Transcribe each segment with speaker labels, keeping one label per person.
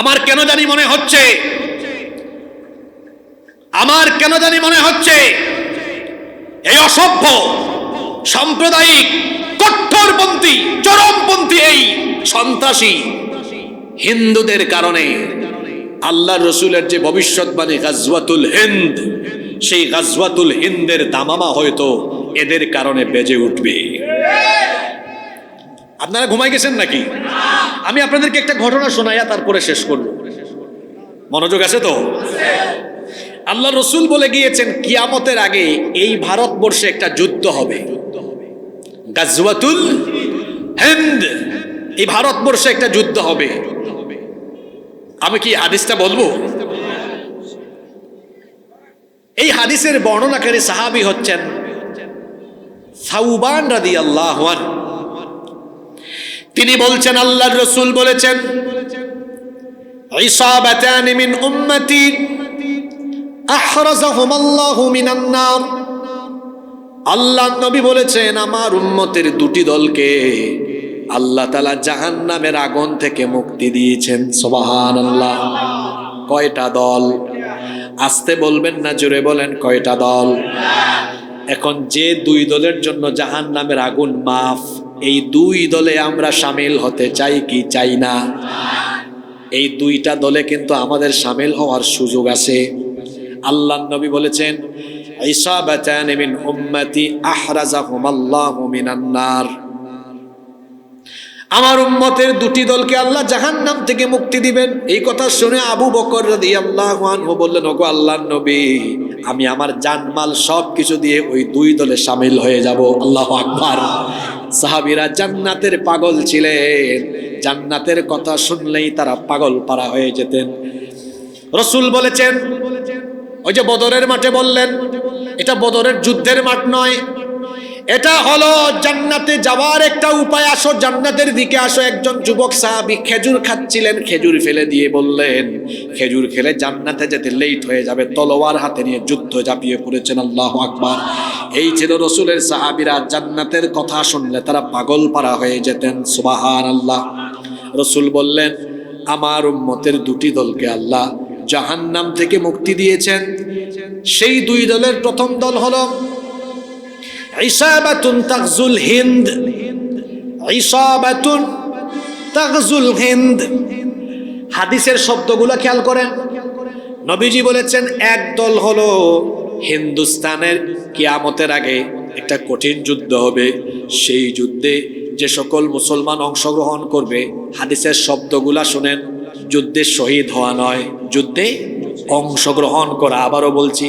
Speaker 1: আমার কেন জানি মনে হচ্ছে এই অসভ্য সাম্প্রদায়িক কঠোরপন্থী চরমপন্থী এই সন্ত্রাসী হিন্দুদের কারণে আল্লাহর রাসূলের যে ভবিষ্যৎবাণী গাজওয়াতুল হিন্দ, সেই গাজওয়াতুল হিন্দের দামামা হয়তো এদের কারণে বেজে উঠবে। আপনারা ঘুমাই গেছেন নাকি? আমি আপনাদেরকে একটা ঘটনা শোনাইয়া তারপরে শেষ করব। মনোযোগ আছে তো? আল্লাহ রসুল বলে গিয়েছেন কিয়ামতের আগে এই ভারতবর্ষে একটা যুদ্ধ হবে, গাজওয়াতুল হিন্দ। এই ভারতবর্ষে একটা যুদ্ধ হবে। আমি কি হাদিসটা বলবো? এই হাদিসের বর্ণনাকারী সাহাবী হচ্ছেন সাউবান রাদিয়াল্লাহু আনহু। তিনি বলছেন আল্লাহর রাসূল বলেছেন, ইসাবাতান মিন উম্মতি আহরাজাহুমাল্লাহু মিনান নার। আল্লাহ নবী বলেছেন আমার উম্মতের দুটি দলকে আল্লাহ তাআলা জাহান্নামের আগুন থেকে মুক্তি দিয়েছেন। সুবহানাল্লাহ। কয়টা দল? আস্তে বলবেন না, জোরে বলেন, কয়টা দল? এখন যে দুই দলের জন্য জাহান্নামের আগুন মাফ, এই দুই দলে আমরা শামিল হতে চাই কি চাই না? এই দুইটা দলে কিন্তু আমাদের শামিল হওয়ার সুযোগ আছে। আল্লাহ নবী বলেছেন ইসাবাতান মিন উম্মতি আহরাজাহুমাল্লাহু মিনান নার। আমার উম্মতের দুটি দলকে আল্লাহ জাহান্নাম থেকে মুক্তি দিবেন। এই কথা শুনে আবু বকর রাদিয়াল্লাহু আনহু বললেন, ওগো আল্লাহর নবী, আমি আমার জানমাল সবকিছু দিয়ে ওই দুই দলে শামিল হয়ে যাব। আল্লাহু আকবার। সাহাবীরা জান্নাতের পাগল ছিলেন, জান্নাতের কথা শুনলেই তারা পাগল পারা হয়ে যেতেন। রাসূল বলেছেন, ওই যে বদরের মাঠে বললেন, এটা বদরের যুদ্ধের মাঠ নয়, এটা হলো জান্নাতে যাওয়ার একটা উপায়। আসো, জান্নাতের দিকে আসো। একজন যুবক সাহাবী খেজুর খাচ্ছিলেন, খেজুর ফেলে দিয়ে বললেন, খেজুর খেলে জান্নাতে যেতে লেট হয়ে যাবে। তলোয়ার হাতে নিয়ে যুদ্ধ ঝাঁপিয়ে পড়েছেন। আল্লাহু আকবার। এই ছিল রাসূলের সাহাবীরা, জান্নাতের কথা শুনলে তারা পাগল পারা হয়ে যেতেন। সুবহানাল্লাহ। রাসূল বললেন আমার উম্মতের দুটি দলকে আল্লাহ জাহান্নাম থেকে মুক্তি দিয়েছেন। সেই দুই দলের প্রথম দল হলো ইসাবাতুন তাগজুল হিন্দ। ইসাবাতুন তাগজুল হিন্দ। হাদিসের শব্দগুলো খেয়াল করেন। নবীজি বলেছেন এক দল হলো হিন্দুস্তানের কিয়ামতের আগে একটা কঠিন যুদ্ধ হবে, সেই যুদ্ধে যে সকল মুসলমান অংশগ্রহণ করবে, হাদিসের শব্দগুলা শুনেন, যুদ্ধে শহীদ হওয়া নয়, যুদ্ধে অংশগ্রহণ করা। আবারও বলছি,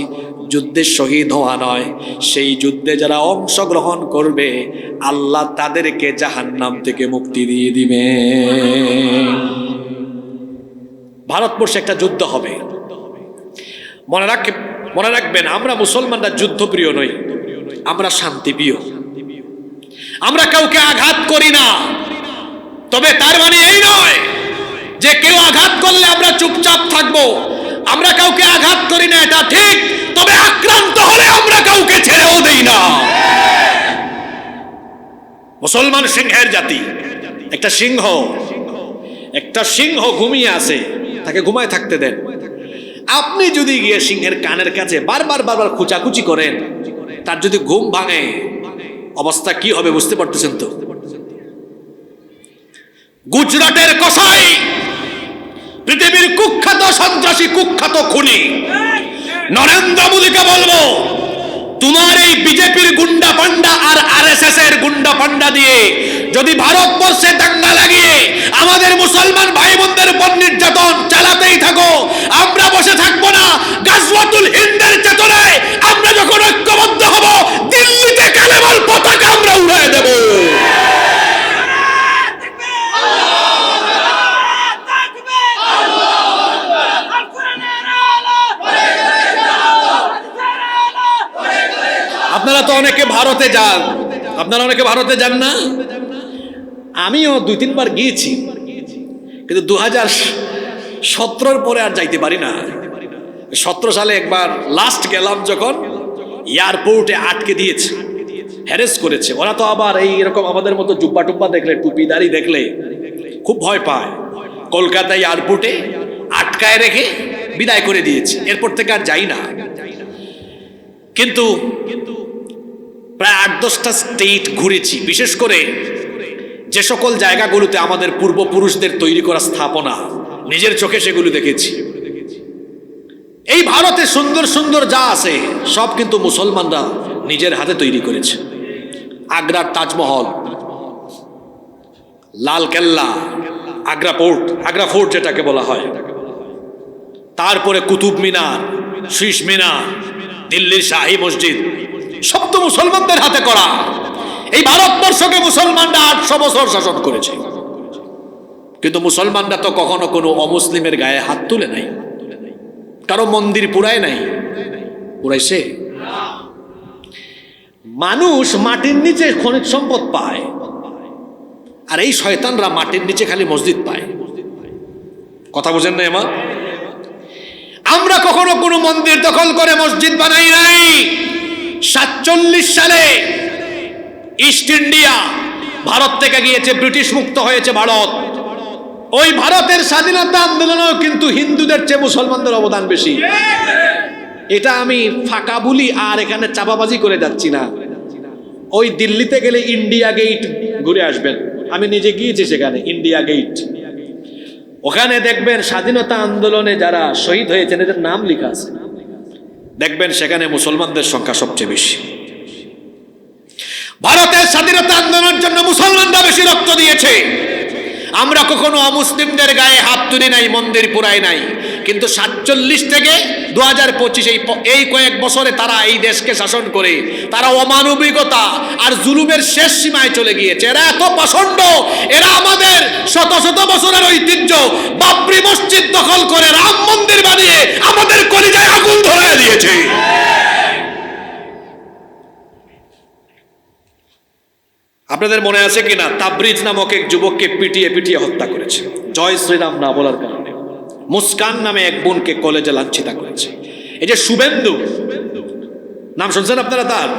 Speaker 1: যুদ্ধে শহীদ হওয়া নয়। সেই যুদ্ধে যারা অংশগ্রহণ করবে আল্লাহ তাদেরকে জাহান্নাম থেকে মুক্তি দিয়ে দিবে। ভারতবর্ষে একটা যুদ্ধ হবে। মনে রাখবেন, আমরা মুসলমানরা যুদ্ধপ্রিয় নই, আমরা শান্তিপ্রিয়। আমরা কাউকে আঘাত করি না, তবে তার মানে এই নয় যে কেউ আঘাত করলে আমরা চুপচাপ থাকবো। আমরা কাউকে আঘাত করি না, এটা ঠিক, তবে আক্রান্ত হলে আমরা কাউকে ছেড়েও দেই না। মুসলমান সিংহের জাতি। একটা সিংহ ঘুমিয়ে আছে, তাকে ঘুমায় থাকতে দেন। আপনি যদি গিয়ে সিংহের কানের কাছে বারবার খুচাখুচি করেন, তার যদি ঘুম ভাঙে, অবস্থা কি হবে বুঝতে পারতেছেন তো? গুজরাটের কসাই, পৃথিবীর কুখ্যাত সন্ত্রাসী, কুখ্যাত খুনি নরেন্দ্র মোদীকে বলবো, তোমার এই বিজেপির গুন্ডা পান্ডা আর আরএসএস এর গুন্ডা পান্ডা দিয়ে যদি ভারতবর্ষে দাঙ্গা লাগিয়ে আমাদের মুসলমান ভাই বোনদের উপর নির্যাতন চালাতেই থাকো, আমরা বসে থাকবো না। গাজওয়াতুল হিন্দের চেতনায় আমরা যখন ঐক্যবদ্ধ হব, দিল্লিতে কালেমার পতাকা আমরা উড়িয়ে দেব। আপনারা তো অনেকে ভারতে যান, না? আমিও 2-3 বার গিয়েছি, কিন্তু 2017 পরে আর যাইতে পারি না। 17 সালে একবার লাস্ট গেলাম, যখন এয়ারপোর্টে আটকে দিয়েছে, হ্যারেস করেছে। ওরা তো আবার এই এরকম আমাদের মতো জুব্বা টুব্বা দেখলে, টুপি দাড়ি দেখলে খুব ভয় পায়। কলকাতা এয়ারপোর্টে আটকায় রেখে বিদায় করে দিয়েছে, এরপর থেকে আর যাই না। কিন্তু প্রায় 8-10টা স্টেট ঘুরেছি, বিশেষ করে যে সকল জায়গাগুলোতে আমাদের পূর্বপুরুষদের তৈরি করা স্থাপনা, নিজের চোখে সেগুলো দেখেছি। এই ভারতে সুন্দর সুন্দর যা আছে সব কিন্তু মুসলমানরা নিজের হাতে তৈরি করেছে। আগ্রার তাজমহল, লাল কেল্লা, আগ্রা ফোর্ট যেটাকে বলা হয়, তারপরে কুতুব মিনার, শীষ মিনার, দিল্লির শাহী মসজিদ, সব তো মুসলমানদের হাতে করা। এই ভারতবর্ষকে মুসলমানরা 800 বছর শাসন করেছে, কিন্তু মুসলমানরা তো কখনো কোনো অমুসলিমের গায়ে হাত তুলে নাই, কারো মন্দির পুরায় নাই। পুরাইছে? মানুষ মাটির নিচে খনিজ সম্পদ পায়, আর এই শয়তানরা মাটির নিচে খালি মসজিদ পায়। কথা বুঝেন না এমা? আমরা কখনো কোনো মন্দির দখল করে মসজিদ বানাই নাই। 47 সালে ইস্ট ইন্ডিয়া ভারত থেকে গিয়েছে, ব্রিটিশ মুক্ত হয়েছে ভারত। ওই ভারতের স্বাধীনতা আন্দোলনেও কিন্তু হিন্দুদের চেয়ে মুসলমানদের অবদান বেশি। এটা আমি ফাঁকা বলি আর এখানে চাপাবাজি করে যাচ্ছি না। ওই দিল্লিতে গেলে ইন্ডিয়া গেট ঘুরে আসবেন, আমি নিজে গিয়েছি সেখানে, ইন্ডিয়া গেট। ওখানে দেখবেন স্বাধীনতা আন্দোলনে যারা শহীদ হয়েছেন এদের নাম লেখা আছে, দেখবেন সেখানে মুসলমানদের সংখ্যা সবচেয়ে বেশি। ভারতের স্বাধীনতা আন্দোলনের জন্য মুসলমানরা বেশি রক্ত দিয়েছে। আমরা কখনো অমুসলিমদের গায়ে হাত তুলি নাই, মন্দির পুরাই নাই। কিন্তু 47 থেকে 2025 এই কয়েক বছরে তারা এই দেশকে শাসন করে তারা অমানবিকতা আর জুলুমের শেষ সীমায় চলে গিয়েছে। এরা এত পাষণ্ড, এরা আমাদের শত শত বছরের ঐতিহ্য বাবরি মসজিদ দখল করে রাম মন্দির বানিয়ে আমাদের কলিজায় আগুন ধরিয়ে দিয়েছে। আপনাদের মনে আছে কিনা, তাবরিজ নামক এক যুবককে পিটিয়ে পিটিয়ে হত্যা করেছে জয় শ্রীরাম না বলার কারণে। মুস্কান নামে এক বোনকে কলেজে লাঞ্ছিত করেছে। এই যে শুভেন্দু নাম শুনছেন আপনারা, তার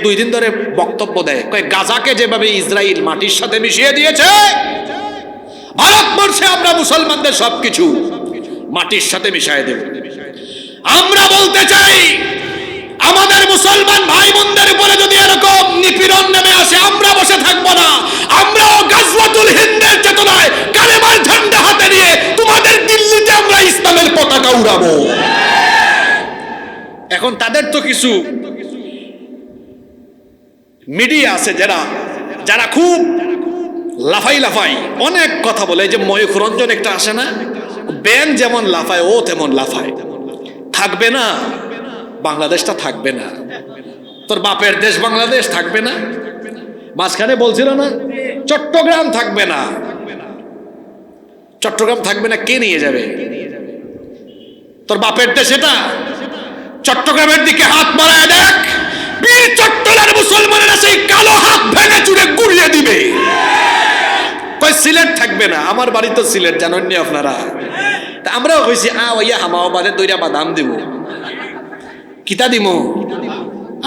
Speaker 1: 2 দিন ধরে বক্তব্য দেয়, কয় গাজাকে যেভাবে ইসরায়েল মাটির সাথে মিশিয়ে দিয়েছে, ভারতবর্ষে আমরা মুসলমানদের সবকিছু মাটির সাথে মিশিয়ে দেব। আমরা বলতে চাই, আমাদের মুসলমান ভাই বোনদের উপরে যদি এরকম নিপীড়ন নেমে আসে, আমরা বসে থাকবো না। আমরাও গাজওয়াতুল হিন্দের চেতনায় কালেমার ঝান্ডা হাতে নিয়ে তোমাদের দিল্লিতে আমরা ইসলামের পতাকা উড়াবো। এখন তাদের তো কিছু মিডিয়া আছে যারা খুব লাফাই অনেক কথা বলে। যে ময়ূখ রঞ্জন একটা আসে না, ব্যাং যেমন লাফায় ও তেমন লাফায়। থাকবে না, বাংলাদেশটা থাকবে না, তোর বাপের দেশ বাংলাদেশ থাকবে না। মাঝখানে বলছিল না চট্টগ্রাম থাকবে না, চট্টগ্রাম থাকবে না, কে নিয়ে যাবে? তোর বাপের দেশ এটা। চট্টগ্রামের দিকে হাত বাড়ায় দেখ, বীর চট্টলার মুসলমানেরা সেই কালো হাত ভেঙে চুরে গুড়িয়ে দিবে। কই সিলেট থাকবে না, আমার বাড়ি তো সিলেট, জানেন নি আপনারা। তা আমরাও কইছি ওইয়া হামাও বাদে দইরা বাদাম দিব, কিতা দিমু,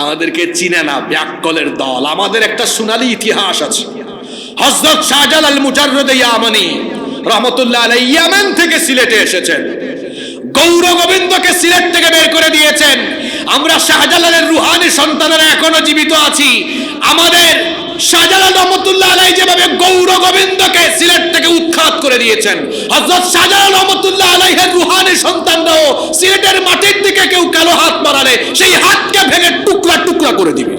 Speaker 1: আমাদেরকে চিনে না, ব্যাককলের দল। আমাদের একটা সোনালী ইতিহাস আছে। হযরত শাহজালাল মুজাররদ ইয়ামানি রহমতুল্লাহ আলাইহি ইয়ামান থেকে সিলেটে এসেছেন, গৌর গোবিন্দকে সিলেট থেকে বের করে দিয়েছেন। আমরা শাহজালালের রুহানি সন্তানেরা এখনো জীবিত আছি। আমাদের শাহজালাল রহমতুল্লাহ আলাইহি যেভাবে গৌর গোবিন্দকে সিলেট থেকে উৎখাত করে দিয়েছেন, হযরত শাহজালাল রহমতুল্লাহ আলাইহির রুহানি সন্তানরাও সিলেটের মাটির দিকে কেউ কালো হাত বাড়ালে সেই হাতকে ভেঙে টুকরা টুকরা করে দিবে।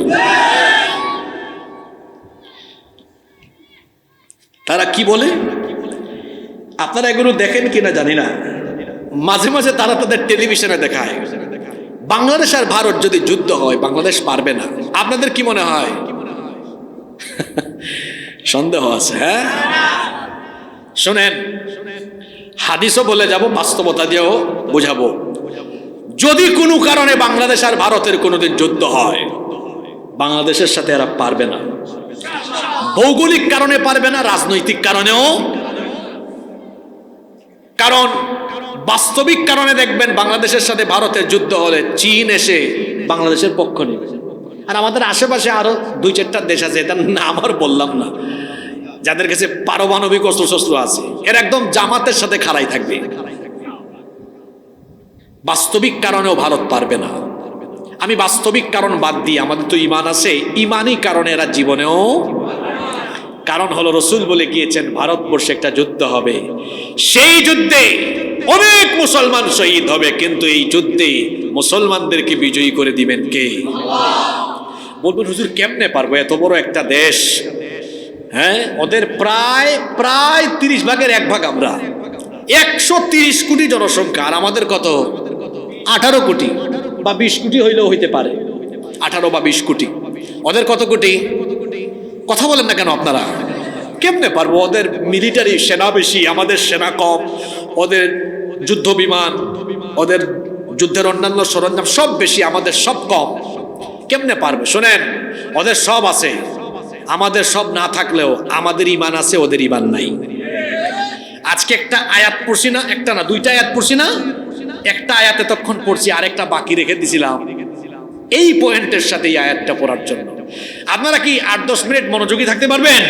Speaker 1: তারা কি বলে আপনারা এগুলো দেখেন কিনা জানি না, মাঝে মাঝে তারা তাদের টেলিভিশনে দেখায় বাংলাদেশ আর ভারত যদি যুদ্ধ হয় বাংলাদেশ পারবে না। আপনাদের কি মনে হয়? সন্দেহ আছে? হ্যাঁ, শোনেন, হাদিসও বলে যাব, বাস্তবতা দিয়েও বোঝাবো। যদি কোনো কারণে বাংলাদেশ আর ভারতের কোনোদিন যুদ্ধ হয়, বাংলাদেশের সাথে এরা পারবে না। ভৌগোলিক কারণে পারবে না, রাজনৈতিক কারণেও। কারণ বাস্তবিক কারণে দেখবেন বাংলাদেশের সাথে ভারতের যুদ্ধ হলে চীন এসে বাংলাদেশের পক্ষ নেবে। আর আমাদের আশেপাশে আরো 2-4টা দেশ আছে, এটার নাম আর বললাম না, যাদের কাছে পারমাণবিক অস্ত্রশস্ত্র আছে, এর একদম জামাতের সাথে খাড়াই থাকবে। বাস্তবিক কারণেও ভারত পারবে না। আমি বাস্তবিক কারণ বাদ দিই, আমাদের তো ইমান আছে, ইমানই কারণে এরা জীবনেও। কারণ হলো রসুল বলে গিয়েছেন ভারতবর্ষে একটা যুদ্ধ হবে, সেই যুদ্ধে অনেক মুসলমান শহীদ হবে, কিন্তু এই যুদ্ধে মুসলমানদেরকে বিজয়ী করে দিবেন কে? বলবেন হুজুর কেমনে পারবো, এত বড় একটা দেশ, হ্যাঁ ওদের প্রায় 30 ভাগের 1 ভাগ আমরা, 130 কোটি জনসংখ্যা, আর আমাদের কত? 18 কোটি বা 20 কোটি হইলেও হইতে পারে, 18 বা 20 কোটি। ওদের কত কোটি? কথা বলেন না কেন আপনারা? কেমনে পারবো? ওদের মিলিটারি সেনা বেশি, আমাদের সেনা কম, ওদের যুদ্ধ বিমান, ওদের যুদ্ধের অন্যান্য সরঞ্জাম সব বেশি, আমাদের সব কম। কেমনে পারবে? শোনেন, ওদের সব আছে, আমাদের সব না থাকলেও আমাদের ইমান আছে, ওদের ইমান নাই। আজকে একটা আয়াত পড়ছি না, একটা না 2টা আয়াত পড়ছি না, একটা আয়াতে তখন পড়ছি, আরেকটা বাকি রেখে দিছিলাম এই পয়েন্টের সাথে এই আয়াতটা পড়ার জন্য। আপনারা কি 8-10 মিনিট মনোযোগী থাকতে পারবেন?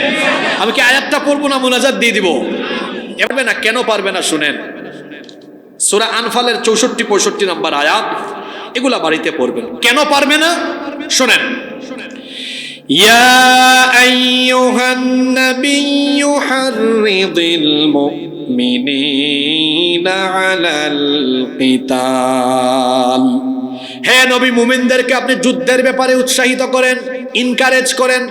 Speaker 1: আমি কি আয়াতটা পড়বো না মুনাজাত দিয়ে দিব? পারবে না। কেন পারবে না শুনেন, সূরা আনফালের 64-65 নম্বর আয়াত, এগুলা বাড়িতে পড়বেন। কেন পারবে না শুনেন। ইয়া আইয়ুহান নাবিয়্যু হাররিদিল মুমিনিনা আলাল কিতাল, হে নবী মুমিনদেরকে আপনি যুদ্ধের ব্যাপারে উৎসাহিত করেন, ইনকারেজ করেন।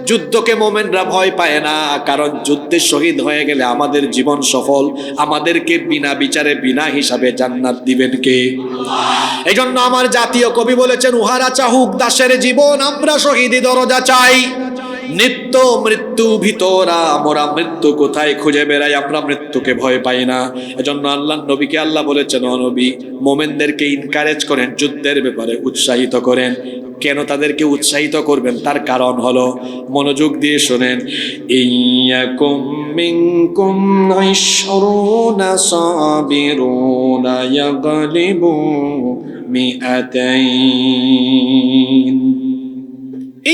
Speaker 1: যুদ্ধকে মুমিনরা ভয় পায় না, কারণ যুদ্ধে শহীদ হয়ে গেলে আমাদের জীবন সফল, আমাদেরকে বিনা বিচারে বিনা হিসাবে জান্নাত দিবেন কে? এই জন্য আমার জাতীয় কবি বলেছেন, উহারা চাহুক দাসের জীবন, আমরা শহীদি দরজা চাই। নিত্য মৃত্যু ভিতরা, মোরা মৃত্যু কোথায় খুঁজে বেড়াই, আমরা মৃত্যুকে ভয় পাই না। এজন্য আল্লাহ নবীকে আল্লাহ বলেছেন, ও নবী মোমেনদেরকে ইনকারেজ করেন, যুদ্ধের ব্যাপারে উৎসাহিত করেন। কেন তাদেরকে উৎসাহিত করবেন? তার কারণ হলো, মনোযোগ দিয়ে শোনেন, ইয়াকুম মিনকুম 20 সাবিরুনা ইয়াগলিবু মিআতাইন।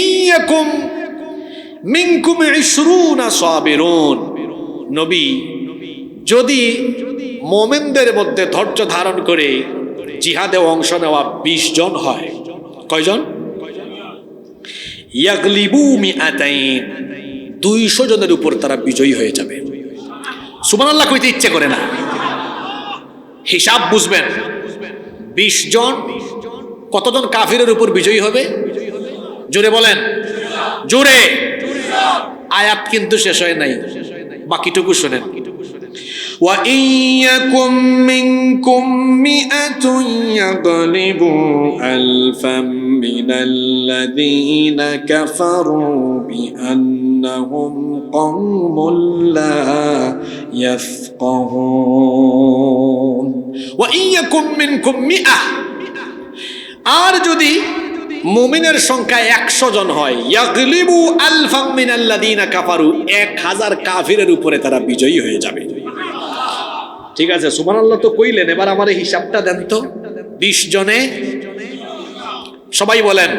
Speaker 1: ইয়াকুম মিনকুম 20 সাবিরুন, নবী যদি মোমেনদের মধ্যে ধৈর্য ধারণ করে জিহাদে অংশ নেওয়া 20 জন হয়, কয়জন? ইয়াগলিবু মিআতাইন, 200 জনের উপর তারা বিজয়ী হয়ে যাবে। সুবহানাল্লাহ কইতে ইচ্ছে করে না। হিসাব বুঝবেন, 20 জন কতজন কাফিরের উপর বিজয়ী হবে? জোরে বলেন, জোরে। আয়াত কিন্তু শেষ হয় নাই, বাকিটুকু শোনেন। ওয়া ইয়াকুম মিনকুম মিআতুন ইয়াগলিবু আলফাম মিনাল্লাযীনা কাফারু বিআন্নাহুম কওমুন লা ইয়াফকাহুন। ওয়া ইয়াকুম মিনকুম মিআহ, আর যদি মুমিনের সংখ্যা 100 জন হয়, ইয়াগলিবু আলফাম মিনাল্লাযীনা কাফারু, 1000 কাফিরের উপরে তারা বিজয়ী হয়ে যাবে। ঠিক আছে, সুবহানাল্লাহ তো কইলেন, এবার আমার এই হিসাবটা দেন তো। 20 জনে, সবাই বলেন।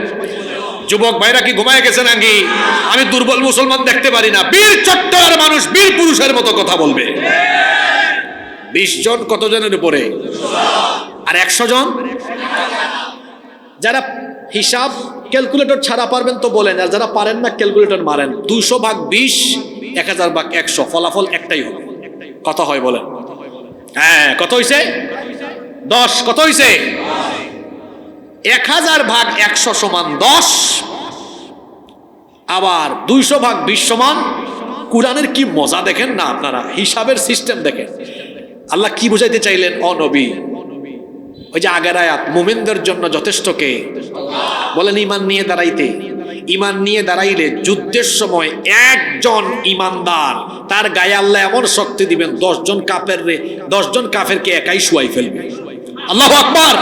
Speaker 1: যুবক ভাইরা কি ঘুমায় গেছে নাকি? আমি দুর্বল মুসলমান দেখতে পারি না। বীর চট্টলার মানুষ বীর পুরুষের মতো কথা বলবে। 20 জন কত জনের উপরে? আর 100 জন? যারা হিসাব ক্যালকুলেটর ছাড়া পারবেন তো বলেন, আর যারা পারেন না ক্যালকুলেটর মারেন। 200 ভাগ 20, 1000 ভাগ 100, ফলাফল একটাই হবে। কত হয় বলেন? হ্যাঁ, কত হইছে? 10। কত হইছে? 1000 ভাগ 100 সমান 10, আবার 200 ভাগ 20 সমান। কুরআনের কি মজা দেখেন না আপনারা, হিসাবের সিস্টেম দেখেন। আল্লাহ কি বুঝাইতে চাইলেন? ও নবী, ওই যে আগের আয়াত, মুমিনদের জন্য যথেষ্ট কে? বলেন ইমান নিয়ে দাঁড়াইতে। ইমান নিয়ে দাঁড়াইলে যুদ্ধের সময় একজন ইমানদার, তার গায়ে আল্লাহ এমন শক্তি দিবেন, 10 জন কাফেরকে একাই শুয়াই ফেলবে। আল্লাহু আকবার।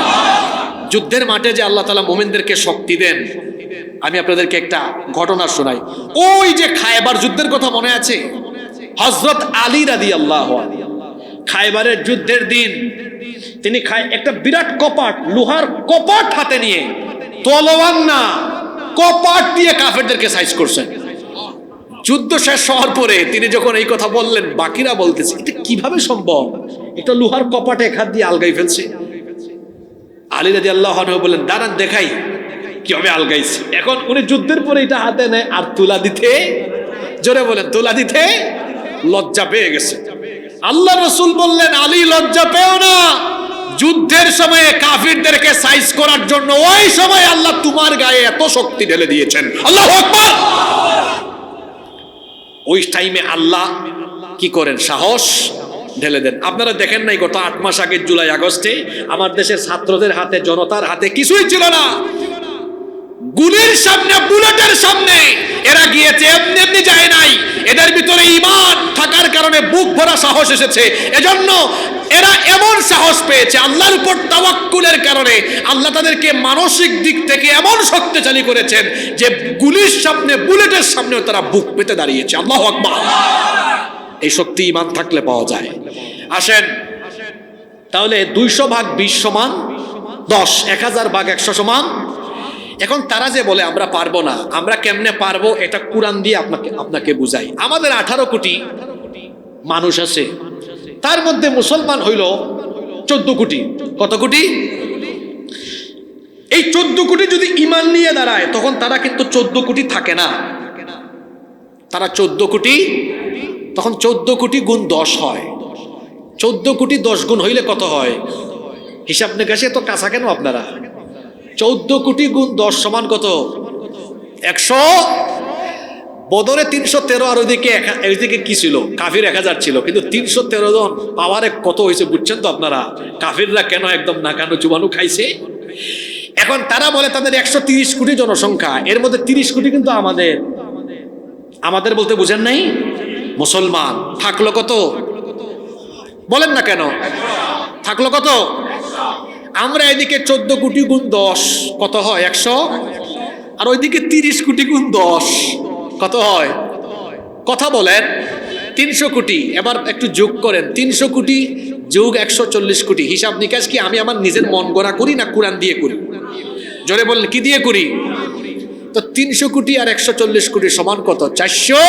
Speaker 1: যুদ্ধের মাঠে যে আল্লাহ তাআলা মুমিনদেরকে শক্তি দেন, আমি আপনাদেরকে একটা ঘটনা শোনাই। ওই যে খায়বার যুদ্ধের কথা মনে আছে? হযরত আলী রাদিয়াল্লাহু আনহু খায়বারের যুদ্ধের দিন তিনি একটা বিরাট কপাট, লোহার কপাট হাতে নিয়ে, তলোয়ার না কপাট দিয়ে কাফেরদেরকে সাইজ করছেন। যুদ্ধ শেষ হওয়ার পরে তিনি যখন এই কথা বললেন, বাকিরা বলতেছে এটা কিভাবে সম্ভব, এটা লোহার কপাটে এক হাত দিয়ে আলগাই ফেলছে। আলী রাদিয়াল্লাহু আনহু বললেন, দাঁড়ান দেখাই কিভাবে আলগাইছে। এখন উনি যুদ্ধের পরে এটা হাতে নেয় আর তুলা দিতে, জোরে বলেন, তুলা দিতে লজ্জা পেয়ে গেছে। আল্লাহ রাসূল বললেন, আলী লজ্জা পেও না, যুদ্ধের সময়ে কাফিরদেরকে সাইজ করার জন্য ওই সময় আল্লাহ তোমার গায়ে এত শক্তি ঢেলে দিয়েছেন। আল্লাহু আকবার। ওই টাইমে আল্লাহ কি করেন, সাহস ঢেলে দেন। আপনারা দেখেন নাই গত 8 মাস আগে জুলাই আগস্টে আমার দেশের ছাত্রদের হাতে, জনতার হাতে কিছুই ছিল না, গুলির সামনে, বুলেটের সামনে এরা গিয়েছে, এমনি এমনি যায় নাই, এদের ভিতরে ঈমান থাকার কারণে বুক ভরা সাহস এসেছে। এজন্য এরা এমন সাহস পেয়েছে আল্লাহর উপর তাওয়াক্কুলের কারণে। আল্লাহ তাদেরকে মানসিক দিক থেকে এমন শক্তিশালী করেছেন যে গুলির সামনে, বুলেটের সামনেও তারা বুক পেতে দাঁড়িয়েছে। আল্লাহু আকবার। এই শক্তি ঈমান থাকলে পাওয়া যায়। আসেন তাহলে 200 ভাগ 20 সমান 10, 1000 ভাগ 100 সমান। এখন তারা যে বলে আমরা পারবো না, আমরা কেমনে পারবো, এটা কোরআন দিয়ে আপনাকে বুঝাই। আমাদের 18 কোটি মানুষ আছে, তার মধ্যে মুসলমান হইল 14 কোটি। কত কোটি? এই 14 কোটি যদি ঈমান নিয়ে দাঁড়ায় তখন তারা কিন্তু 14 কোটি থাকে না, তারা 14 কোটি, তখন 14 কোটি গুণ 10 হয়। 14 কোটি 10 গুণ হইলে কত হয়? হিসাব নিকাশে তো কাঁচা কেন আপনারা? 14 কোটি গুণ 10 সমান কত? 100। বদরে 313 আর ওইদিকে কি ছিল? কাফির 1000 ছিল, কিন্তু 313 জন পাওয়ারে কত হয়েছে বুঝছেন তো আপনারা? কাফিররা কেন একদম নাকানো চুবানো খাইছে। এখন তারা বলে তাদের 130 কোটি জনসংখ্যা, এর মধ্যে 30 কোটি কিন্তু আমাদের বলতে বুঝেন নাই, মুসলমান। থাকলো কত বলেন না কেন? থাকলো কত? আমরা এদিকে 14 কোটি গুণ 10 কত হয়? 100। আর ওইদিকে 30 কোটি গুণ 10 কত হয়? কথা বলেন, 300 কোটি। এবার একটু যোগ করেন, 300 কোটি যোগ 140 কোটি। হিসাব নিকাশ কি আমি আমার নিজের মন গড়া করি না কোরআন দিয়ে করি? জোরে বলেন, কি দিয়ে করি? তো 300 কোটি আর 140 কোটি সমান কত? 400।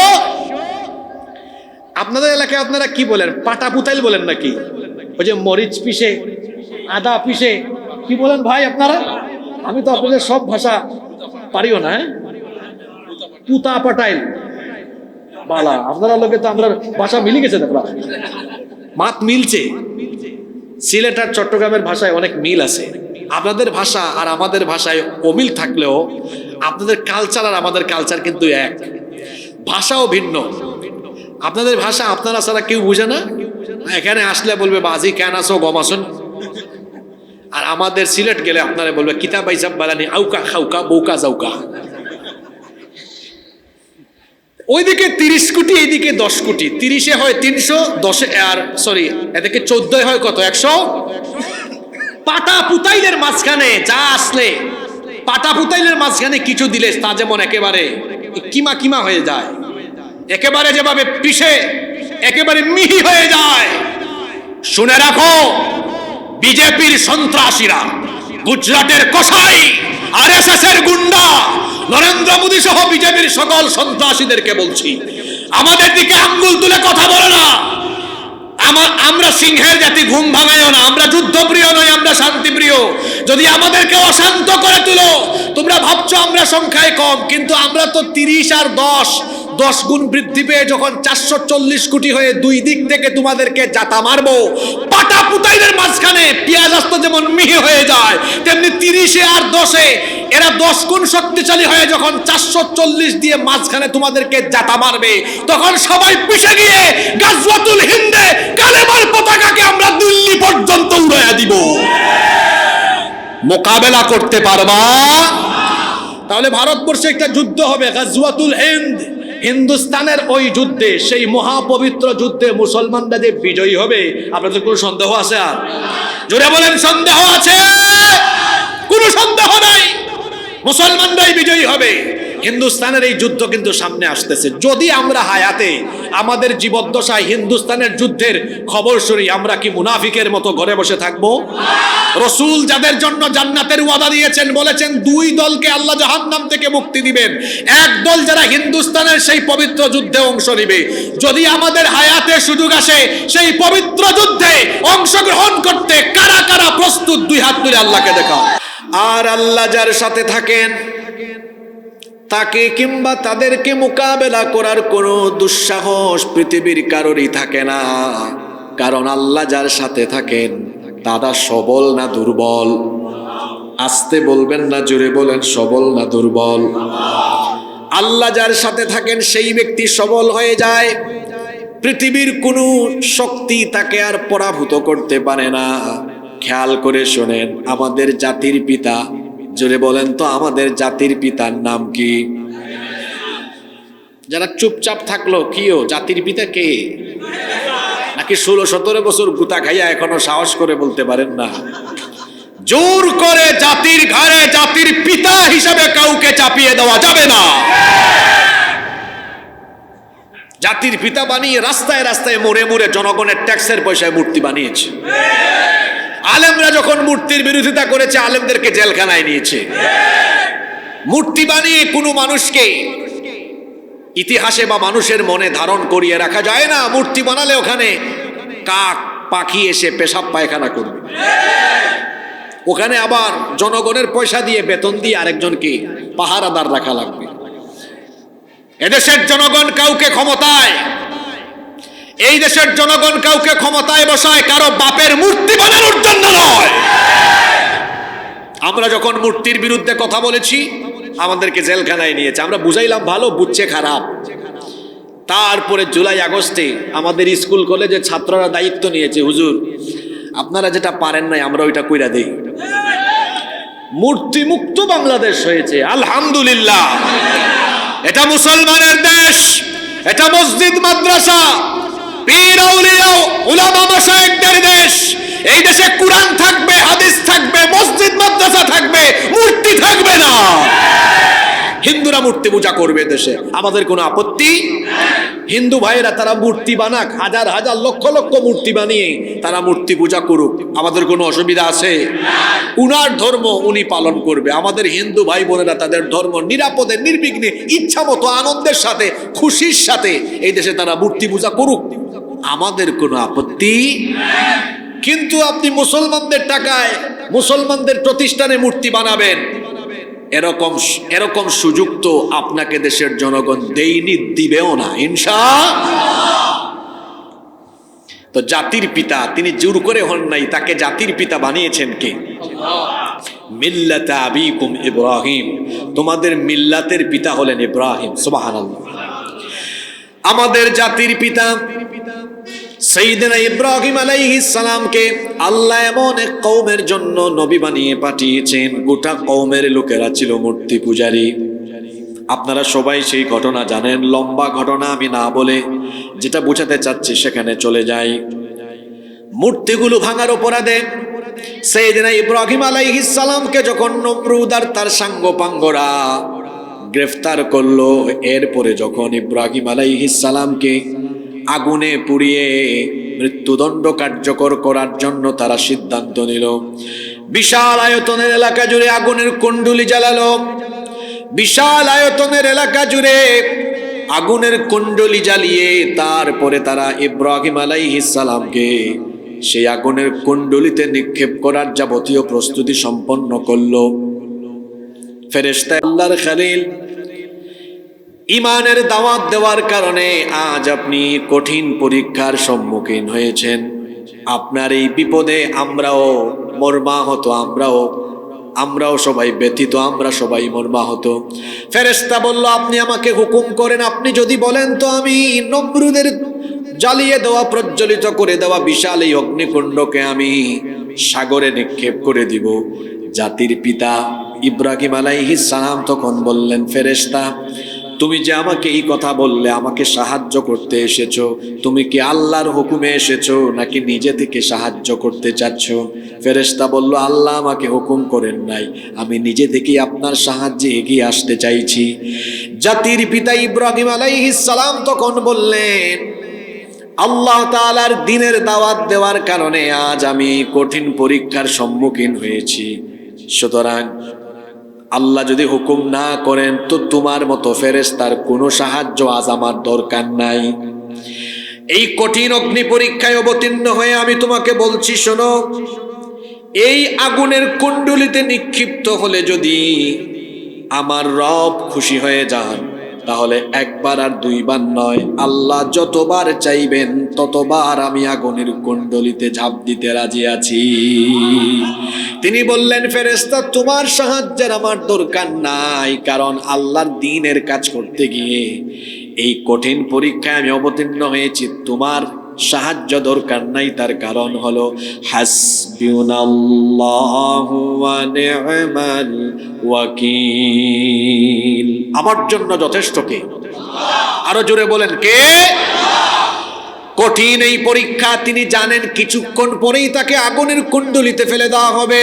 Speaker 1: আপনাদের এলাকায় আপনারা কি বলেন? পাটা পুতাইল বলেন নাকি? ওই যে মরিচ পিষে, আদা পিষে, কি বলেন ভাই আপনারা? আমি তো আপনাদের সব ভাষা পারিও না। পুতা পাটাইল বালা, আপনারা লোকে তো আমরা ভাষা মিলে গেছে, দেখলাম মাত মিলছে। সিলেট আর চট্টগ্রামের ভাষায় অনেক মিল আছে। আপনাদের ভাষা আর আমাদের ভাষায় অমিল থাকলেও আপনাদের কালচার আর আমাদের কালচার কিন্তু এক, ভাষাও ভিন্ন। আপনাদের ভাষা আপনারা ছাড়া কেউ বুঝে না, এখানে আসলে বলবে বাজি কেন আসো গম আসুন। আর আমাদের সিলেট গেলে আপনারা বলবে কিতাব আইসাব বালানি আউকা খাউকা বৌকা যাউকা। ওইদিকে 30 কোটি, এইদিকে 10 কোটি। 30-এ হয় 300, 10-এ আর সরি এদিকে 14-এ হয় কত? 100। পাটা পুতাইলের মাঝখানে যা আসলে, পাটা পুতাইলের মাঝখানে কিছু দিলে তা যেমন একেবারে কিমা কিমা হয়ে যায়, একেবারে যেভাবে পিষে একেবারে মিহি হয়ে যায়। শুনে রাখো, বিজেপির সন্ত্রাসীরা, গুজরাটের কসাই, আরএসএস এর গুন্ডা, নরেন্দ্র মোদী সহ বিজেপির সকল সন্ত্রাসীদেরকে বলছি, আমাদের দিকে আঙ্গুল তুলে কথা বলে না। আমরা সিংহের জাতি, ঘুম ভাঙাইও না। আমরা যুদ্ধপ্রিয় নই, আমরা শান্তিপ্রিয়। যদি আমাদেরকে অশান্ত করে তুলো, তোমরা ভাবছো আমরা সংখ্যায় কম, কিন্তু আমরা তো 30 আর 10 গুণ বৃদ্ধি পেয়ে যখন 440 কোটি হয়ে দুই দিক থেকে তোমাদেরকে জাতা মারবো। পাটা পুতাইলের মাঝখানে পেঁয়াজ আস্ত যেমন মিহি হয়ে যায়, তেমনি 30-এ আর 10-এ এরা 10 গুণ শক্তিশালী হয়ে যখন 440 দিয়ে মাঝখানে তোমাদেরকে জাতা মারবে, তখন সবাই পিছে গিয়ে গাজওয়াতুল হিন্দে কালেমার পতাকাকে আমরা দিল্লি পর্যন্ত উড়াইয়া দিব। মোকাবেলা করতে পারবা? তাহলে ভারতবর্ষে একটা যুদ্ধ হবে, গাজওয়াতুল হিন্দ। হিন্দুস্তানের ওই যুদ্ধে, সেই মহাপবিত্র যুদ্ধে মুসলমানরা যে বিজয়ী হবে, আপনাদের কোনো সন্দেহ আছে? আর জোরে বলেন, সন্দেহ আছে? কোনো সন্দেহ নাই, মুসলমানরাই বিজয়ী হবে। হিন্দুস্তানের এই যুদ্ধ কিন্তু সামনে আসতেছে। যদি আমরা হায়াতে আমাদের জীবদ্দশায় হিন্দুস্তানের যুদ্ধের খবর শুনি, আমরা কি মুনাফিকের মতো ঘরে বসে থাকবো? রাসূল যাদের জন্য জান্নাতের ওয়াদা দিয়েছেন, বলেছেন দুই দলকে আল্লাহ জাহান্নাম থেকে মুক্তি দিবেন। এক দল যারা হিন্দুস্তানের সেই পবিত্র যুদ্ধে অংশ নেবে। যদি আমাদের হায়াতে সুযোগ আসে সেই পবিত্র যুদ্ধে অংশগ্রহণ করতে কারা কারা প্রস্তুত, দুই হাত তুলে আল্লাহকে দেখাও। আর আল্লাহ যার সাথে থাকেন তাকে কিংবা তাদেরকে মোকাবেলা করার কোনো দুঃসাহস পৃথিবীর কারোরই থাকে না। কারণ আল্লাহ যার সাথে থাকেন তারা সবল না দুর্বল? আস্তে বলবেন না, জোরে বলেন, সবল না দুর্বল? আল্লাহ যার সাথে থাকেন সেই ব্যক্তি সবল হয়ে যায়। পৃথিবীর কোনো শক্তি তাকে আর পরাভূত করতে পারে না। খেয়াল করে শোনেন, আমাদের জাতির পিতা, জোরে বলেন তো, আমাদের জাতির পিতার নাম কি? যারা চুপচাপ থাকলো, কিও জাতির পিতা কে? নাকি 16-17 বছর গুতা খাইয়া এখনো সাহস করে বলতে পারেন না? জোর করে জাতির ঘাড়ে জাতির পিতা হিসাবে কাউকে চাপিয়ে দেওয়া যাবে না। জাতির পিতা বানিয়ে রাস্তায় রাস্তায় মোড়ে মোড়ে জনগণের ট্যাক্সের পয়সায় মূর্তি বানিয়েছে। আলেমরা যখন মূর্তির বিরোধিতা করেছে, আলেমদেরকে জেলখানায় নিয়েছে। মূর্তি বানিয়ে কোনো মানুষকে ইতিহাসে বা মানুষের মনে ধারণ করিয়ে রাখা যায় না। মূর্তি বানালে ওখানে কাক পাখি এসে পেশাব পায়খানা করবে। ওখানে আবার জনগণের পয়সা দিয়ে, বেতন দিয়ে আরেকজনকে পাহারাদার রাখা লাগবে। এদেশের জনগণ কাউকে ক্ষমতায়, এই দেশের জনগণ কাউকে ক্ষমতায় বসায় কারো বাপের মূর্তি বানানোর জন্য নয়। আমরা যখন মূর্তির বিরুদ্ধে কথা বলেছি, আমাদেরকে জেলখানায় নিয়েছে। আমরা বুঝাইলাম ভালো, বুঝছে খারাপ। তারপরে জুলাই আগস্টে আমাদের স্কুল কলেজে ছাত্ররা দায়িত্ব নিয়েছে, হুজুর আপনারা যেটা পারেন নাই আমরা ওইটা কইরা দেই। মূর্তি মুক্ত বাংলাদেশ হয়েছে, আলহামদুলিল্লাহ। এটা মুসলমানের দেশ, এটা মসজিদ মাদ্রাসা পীর আউলিয়া উলামা মাশায়েখদের দেশ। এই দেশে কুরআন থাকবে, হাদিস থাকবে, মসজিদ মাদ্রাসা থাকবে, মূর্তি থাকবে না। হিন্দুরা মূর্তি পূজা করবে দেশে, আমাদের কোনো আপত্তি। হিন্দু ভাইরা তারা মূর্তি বানাক, হাজার হাজার লক্ষ লক্ষ মূর্তি বানিয়ে তারা মূর্তি পূজা করুক, আমাদের কোনো অসুবিধা আছে? উনার ধর্ম উনি পালন করবে। আমাদের হিন্দু ভাই বোনেরা তাদের ধর্ম নিরাপদে, নির্বিঘ্নে, ইচ্ছা মতো, আনন্দের সাথে, খুশির সাথে এই দেশে তারা মূর্তি পূজা করুক, আমাদের কোনো আপত্তি। কিন্তু আপনি মুসলমানদের টাকায় মুসলমানদের প্রতিষ্ঠানে মূর্তি বানাবেন, এরকম এরকম সুযোগ তো আপনাকে দেশের জনগণ দেয়নি, দিবেও না ইনশাআল্লাহ। তো জাতির পিতা তিনি জোর করে হন নাই, তাকে জাতির পিতা বানিয়েছেন কে? মিল্লাতা আবিকুম ইব্রাহিম, তোমাদের মিল্লাতের পিতা হলেন ইব্রাহিম। সুবহানাল্লাহ। আমাদের জাতির পিতা সাইয়েদনা ইব্রাহিম আলাইহিস সালামকে আল্লাহ এমন এক কওমের জন্য নবী বানিয়ে পাঠিয়েছেন, গোটা কওমের লোকেরা ছিল মূর্তি পূজারী। আপনারা সবাই সেই ঘটনা জানেন, লম্বা ঘটনা আমি না বলে যেটা বোঝাতে চাচ্ছি সেখানে চলে যাই। মূর্তিগুলো ভাঙার অপরাধে সাইয়েদনা ইব্রাহিম আলাইহিস সালামকে যখন নমরুদ আর তার সাঙ্গপাঙ্গরা গ্রেফতার করলো, এরপরে যখন ইব্রাহিম আলাইহিস সালামকে আগুনে পুড়িয়ে মৃত্যুদণ্ড কার্যকর করার জন্য তারা সিদ্ধান্ত নিল, বিশাল আয়তনের এলাকা জুড়ে আগুনের কুণ্ডুলি জ্বালালো। বিশাল আয়তনের এলাকা জুড়ে আগুনের কুণ্ডুলি জ্বালিয়ে তারপরে তারা ইব্রাহিম আলাইহিস সালামকে সেই আগুনের কুণ্ডুলিতে নিক্ষেপ করার যাবতীয় প্রস্তুতি সম্পন্ন করলো। ফেরেশতা আল্লাহর খলিল ইমানের দাওয়াত দেওয়ার কারণে আজ আপনি কঠিন পরীক্ষার সম্মুখীন হয়েছেন। আপনার এই বিপদে আমরাও মর্মাহত, আমরাও সবাই ব্যথিত, আমরা সবাই মর্মাহত। ফেরেশতা বলল, আপনি আমাকে হুকুম করেন, আপনি যদি বলেন তো আমি নমরুদের জ্বালিয়ে দেওয়া, প্রজ্বলিত করে দেওয়া বিশাল এই অগ্নিকুণ্ডকে আমি সাগরে নিক্ষেপ করে দিব। জাতির পিতা ইব্রাহিম আলাইহিস সালাম তখন বললেন, ফেরেশতা তুমি যে আমাকে এই কথা বললে, আমাকে সাহায্য করতে এসেছো, তুমি কি আল্লাহর হুকুমে এসেছো নাকি নিজে থেকে সাহায্য করতে চাচ্ছ? ফেরেশতা বলল, আল্লাহ আমাকে হুকুম করেন নাই, আমি নিজে থেকেই আপনার সাহায্যে এগিয়ে আসতে চাইছি। জাতির পিতা ইব্রাহিম আলাইহিস সালাম তখন বললেন, আল্লাহ তাআলার দ্বীনের দাওয়াত দেওয়ার কারণে আজ আমি কঠিন পরীক্ষার সম্মুখীন হয়েছি, সুতরাং আল্লাহ যদি হুকুম না করেন তো তোমার মতো ফেরেশতার কোনো সাহায্য আজ আমার দরকার নাই। এই কঠিন অগ্নি পরীক্ষায় অবতীর্ণ হয়ে আমি তোমাকে বলছি, শোনো, এই আগুনের কুণ্ডলিতে নিক্ষিপ্ত হলে যদি আমার রব খুশি হয়ে যান, তাহলে একবার আর দুইবার নয়, আল্লাহ যতবার চাইবেন ততবার আমি আগুনের কুণ্ডলিতে ঝাঁপ দিতে রাজি আছি। তিনি বললেন, ফেরেশতা, তোমার সাহায্যের আমার দরকার নাই, কারণ আল্লাহর দ্বীনের কাজ করতে গিয়ে এই কঠিন পরীক্ষায় আমি অবতীর্ণ হয়েছি, তোমার সাহায্য দরকার নাই। তার কারণ হলো হাসবুনাল্লাহু ওয়া নি'মাল ওয়াকিল, আমার জন্য যথেষ্ট কে? আরো জোরে বলেন, কে? কঠিন এই পরীক্ষা তিনি জানেন কিছুক্ষণ পরেই তাকে আগুনের কুণ্ডলিতে ফেলে দেওয়া হবে।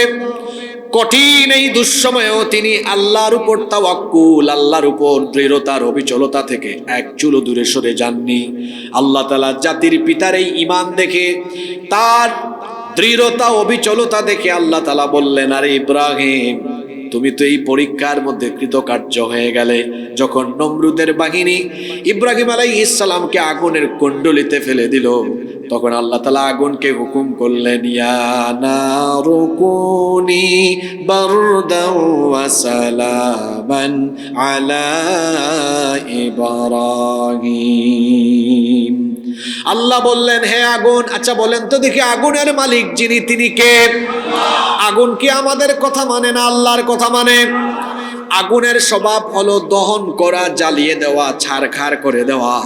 Speaker 1: কঠিন এই দুঃসময়েও তিনি আল্লাহর উপর তাওয়াক্কুল, আল্লাহর উপর দৃঢ়তার অবিচলতা থেকে এক চুলো দূরে সরে যাননি। আল্লাহ তাআলা জাতির পিতার এই ঈমান দেখে, তার দৃঢ়তা অবিচলতা দেখে আল্লাহ তাআলা বললেন, আরে ইব্রাহিম, তুমি তো এই পরীক্ষার মধ্যে কৃতকার্য হয়ে গেলে। যখন নমরুদের বাহিনী ইব্রাহিম আলাইহিস সালামকে আগুনের কুণ্ডলিতে ফেলে দিল, তখন আল্লাহ তাআলা আগুনকে হুকুম করলেন, ইয়া নারু কুনি বারদাও ওয়া সালামান আলা ইব্রাহিম। আল্লাহ বললেন, হে আগুন, আচ্ছা বলেন তো দেখি, আগুনের মালিক যিনি, তিনি কে? আগুন কি আমাদের কথা মানে না আল্লাহর কথা মানে? আগুনের স্বভাব হলো দহন করা, জ্বালিয়ে দেওয়া, ছারখার করে দেওয়া,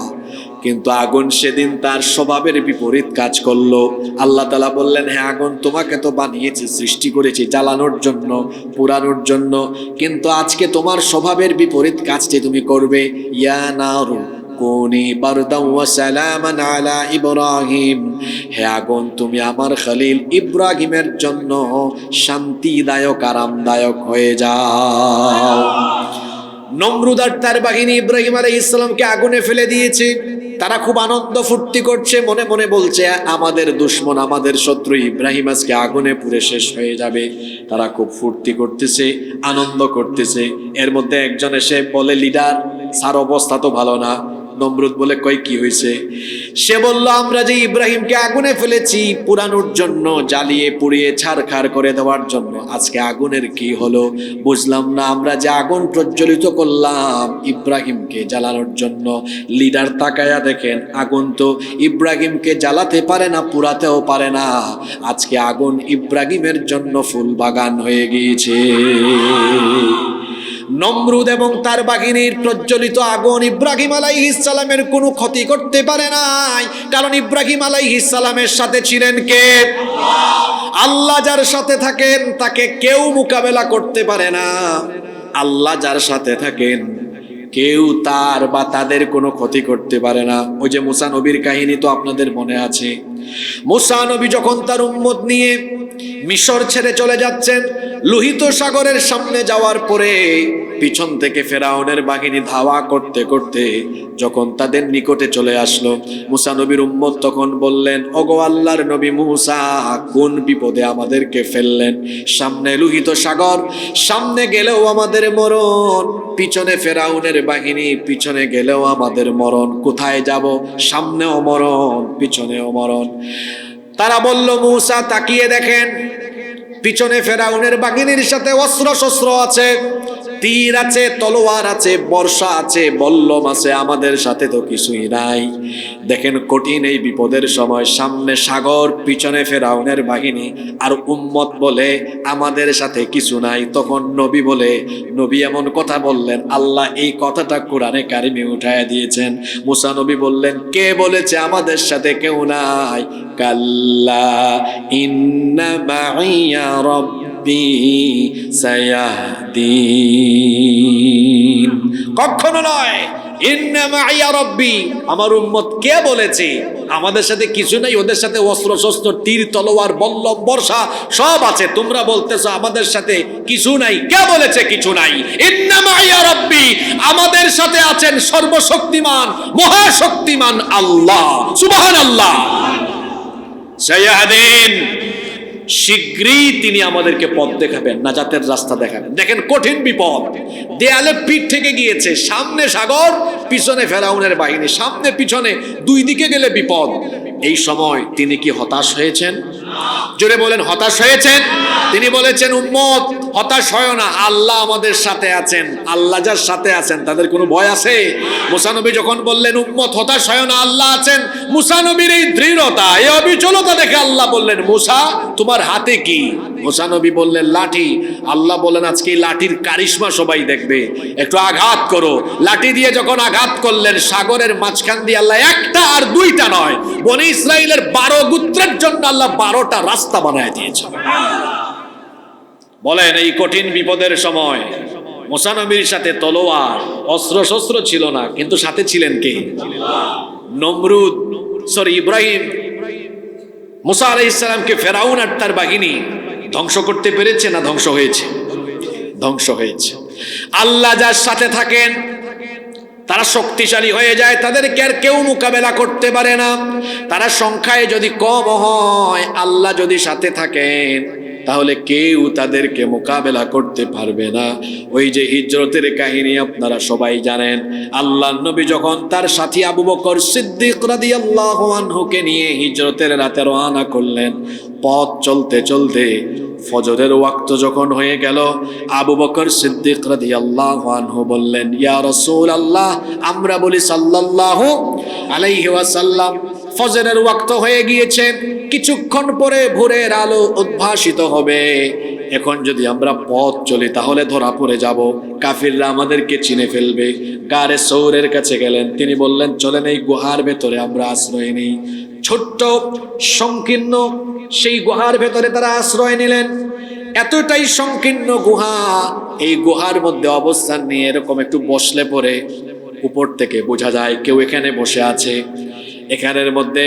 Speaker 1: কিন্তু আগুন সেদিন তার স্বভাবের বিপরীত কাজ করলো। আল্লাহ তাআলা বললেন, হ্যাঁ আগুন, তোমাকে তো বানিয়েছি, সৃষ্টি করেছি জ্বালানোর জন্য, পোড়ানোর জন্য, কিন্তু আজকে তোমার স্বভাবের বিপরীত কাজটি তুমি করবে। ইয়া নারু কুনি বারদাও ওয়া সালামান আলা ইব্রাহিম, হে আগুন, তুমি আমার খলিল ইব্রাহিমের জন্য শান্তিদায়ক, আরামদায়ক হয়ে যাও। নমরুদ আর তার বাহিনী ইব্রাহিম আলাইহিস সালামকে আগুনে ফেলে দিয়েছে। তারা খুব আনন্দ ফুর্তি করছে, মনে মনে বলছে, আমাদের দুশমন, আমাদের শত্রু ইব্রাহিম আজকে আগুনে পুড়ে শেষ হয়ে যাবে। তারা খুব ফুর্তি করতেছে, আনন্দ করতেছে। এর মধ্যে একজন এসে বলে, লিডার, স্যার অবস্থা তো ভালো না। নমরুদ বলে, কই কি হয়েছে? সে বলল, আমরা যে ইব্রাহিমকে আগুনে ফেলেছি পুরানোর জন্য, জ্বালিয়ে পুড়িয়ে ছারখার করে দেওয়ার জন্য, আজকে আগুনের কি হলো বুঝলাম না। আমরা যে আগুন প্রজ্বলিত করলাম ইব্রাহিমকে জ্বালানোর জন্য, লিডার তাকায়া দেখেন, আগুন তো ইব্রাহিমকে জ্বালাতে পারে না, পুরাতেও পারে না। আজকে আগুন ইব্রাহিমের জন্য ফুল বাগান হয়ে গিয়েছে। নমরুদ এবং তার বাহিনীর প্রজ্বলিত আগুন ইব্রাহিম আলাইহিস সালামের কোনো ক্ষতি করতে পারে নাই, কারণ ইব্রাহিম আলাইহিস সালামের সাথে ছিলেন কে? আল্লাহ যার সাথে থাকেন তাকে কেউ মোকাবেলা করতে পারে না। আল্লাহ যার সাথে থাকেন কেউ তার বা তাদের কোনো ক্ষতি করতে পারে না। ওই যে মুসা নবীর কাহিনী তো আপনাদের মনে আছে। মুসা নবী যখন তার উম্মত নিয়ে মিশর ছেড়ে চলে যাচ্ছেন, লোহিত সাগরের সামনে যাওয়ার পরে পিছন থেকে ফেরাউনের বাহিনী ধাওয়া করতে করতে যখন তাদের নিকটে চলে আসলো, মুসা নবীর উম্মত তখন বললেন, ওগো আল্লাহর নবী মুসা, কোন বিপদে আমাদেরকে ফেললেন? সামনে লোহিত সাগর, সামনে গেলেও আমাদের মরণ, পিছনে ফেরাউনের বাহিনী, পিছনে গেলেও আমাদের মরণ। কোথায় যাব? সামনেও মরণ, পিছনেও মরণ। তারা বলল, মুসা তাকিয়ে দেখেন, পিছনে ফেরাউনের বাহিনীর সাথে অস্ত্র শস্ত্র আছে, তীর আছে, তলোয়ার আছে, বর্ষা আছে, বল্লম আছে, আমাদের সাথে তো কিছুই নাই। দেখেন কঠিন এই বিপদের সময় সামনে সাগর, পিছনে ফেরাউনের বাহিনী, আর উম্মত বলে আমাদের সাথে কিছু নাই। তখন নবী বলে, নবী এমন কথা বললেন, আল্লাহ এই কথাটা কোরআনে কারিমে উঠায়া দিয়েছেন। মুসা নবী বললেন, কে বলেছে আমাদের সাথে কেউ নাই? কাল্লা ইন্না মাইয়া রব্বি রব্বি সায়াহদিন। কখনো নয়। ইন্না মাইয়া রব্বি, আমার উম্মত কে বলেছে আমাদের সাথে কিছু নাই, ওদের সাথে অস্ত্র শস্ত্র তীর তলোয়ার বল্লম বর্ষা সব আছে, তোমরা বলতেছো আমাদের সাথে কিছু নাই। কে বলেছে কিছু নাই? ইন্না মাইয়া রব্বি, আমাদের সাথে আছেন সর্বশক্তিমান মহাশক্তিমান আল্লাহ, সুবহানাল্লাহ। সায়াহদিন, শীঘ্রই তিনি আমাদেরকে পথ দেখাবেন, নাজাতের রাস্তা দেখাবেন। দেখেন কঠিন বিপদ, দেয়ালে পিঠ থেকে গিয়েছে, সামনে সাগর, পিছনে ফেরাউনের বাহিনী, সামনে পিছনে দুই দিকে গেলে বিপদ। এই সময় তিনি কি হতাশ হয়েছেন? জোরে বলেন, হতাশ হয়েছেন? তিনি বলেছেন উম্মত হতাশ হয় না, আল্লাহ আমাদের সাথে আছেন। আল্লাহ যার সাথে আছেন তাদের কোনো ভয় আছে? মুসা নবী যখন বললেন উম্মত হতাশ হয় না, আল্লাহ আছেন, মুসা নবীর এই দৃঢ়তা, এই অবিচলতা দেখে আল্লাহ বললেন মুসা তোমার হাতে কি? মুসা নবী বললেন লাঠি। আল্লাহ বললেন আজকে এই লাঠির কারিশমা সবাই দেখবে, একটু আঘাত করো। লাঠি দিয়ে যখন আঘাত করলেন, সাগরের মাঝখান দিয়ে আল্লাহ একটা আর দুইটা নয়, বনি ইসরাইলের 12 গোত্রের জন্য আল্লাহ 12টা রাস্তা বানায় দিয়েছে। বলেন এই কঠিন বিপদের সময় মুসা নবীর সাথে তলোয়ার অস্ত্র শস্ত্র ছিল না, কিন্তু সাথে ছিলেন কে? নমরুদ, ইব্রাহিম মুসা আলাইহিস সালামকে ফেরাউন আর তার বাহিনী ধ্বংস করতে পেরেছে না ধ্বংস হয়েছে? ধ্বংস হয়েছে। আল্লাহ যার সাথে থাকেন তারা শক্তিশালী হয়ে যায়, তাদেরকে আর কেউ মোকাবেলা করতে পারে না। তারা সংখ্যায় যদি কম হয়, আল্লাহ যদি সাথে থাকেন তাহলে কেউ তাদেরকে মোকাবেলা করতে পারবে না। ওই যে হিজরতের কাহিনী আপনারা সবাই জানেন, আল্লাহর নবী যখন তার সাথী আবু বকর সিদ্দিক রাদিয়াল্লাহু আনহুকে নিয়ে হিজরতের রাতে রওনা করলেন, পথ চলতে চলতে ফজরের ওয়াক্ত যখন হয়ে গেল, আবু বকর সিদ্দিক রাদিয়াল্লাহু আনহু বললেন ইয়া রাসূলুল্লাহ, আমরা বলি সাল্লাল্লাহু আলাইহি ওয়াসাল্লাম, ফজরের ওয়াক্ত হয়ে গিয়েছে, কিছুক্ষণ পরে ভোরের আলো উদ্ভাসিত হবে, এখন যদি আমরা পথ চলি তাহলে ধরা পড়ে যাব, কাফিররা আমাদেরকে চিনে ফেলবে। গারে সৌরের কাছে গেলেন, তিনি বললেন চলেন এই গুহার ভেতরে আমরা আশ্রয় নেই। ছোট্ট সংকীর্ণ সেই গুহার ভেতরে তারা আশ্রয় নিলেন। এতটাই সংকীর্ণ গুহা, এই গুহার মধ্যে অবস্থান নিয়ে এরকম একটু বসলে পরে উপর থেকে বোঝা যায় কেউ এখানে বসে আছে। এখানের মধ্যে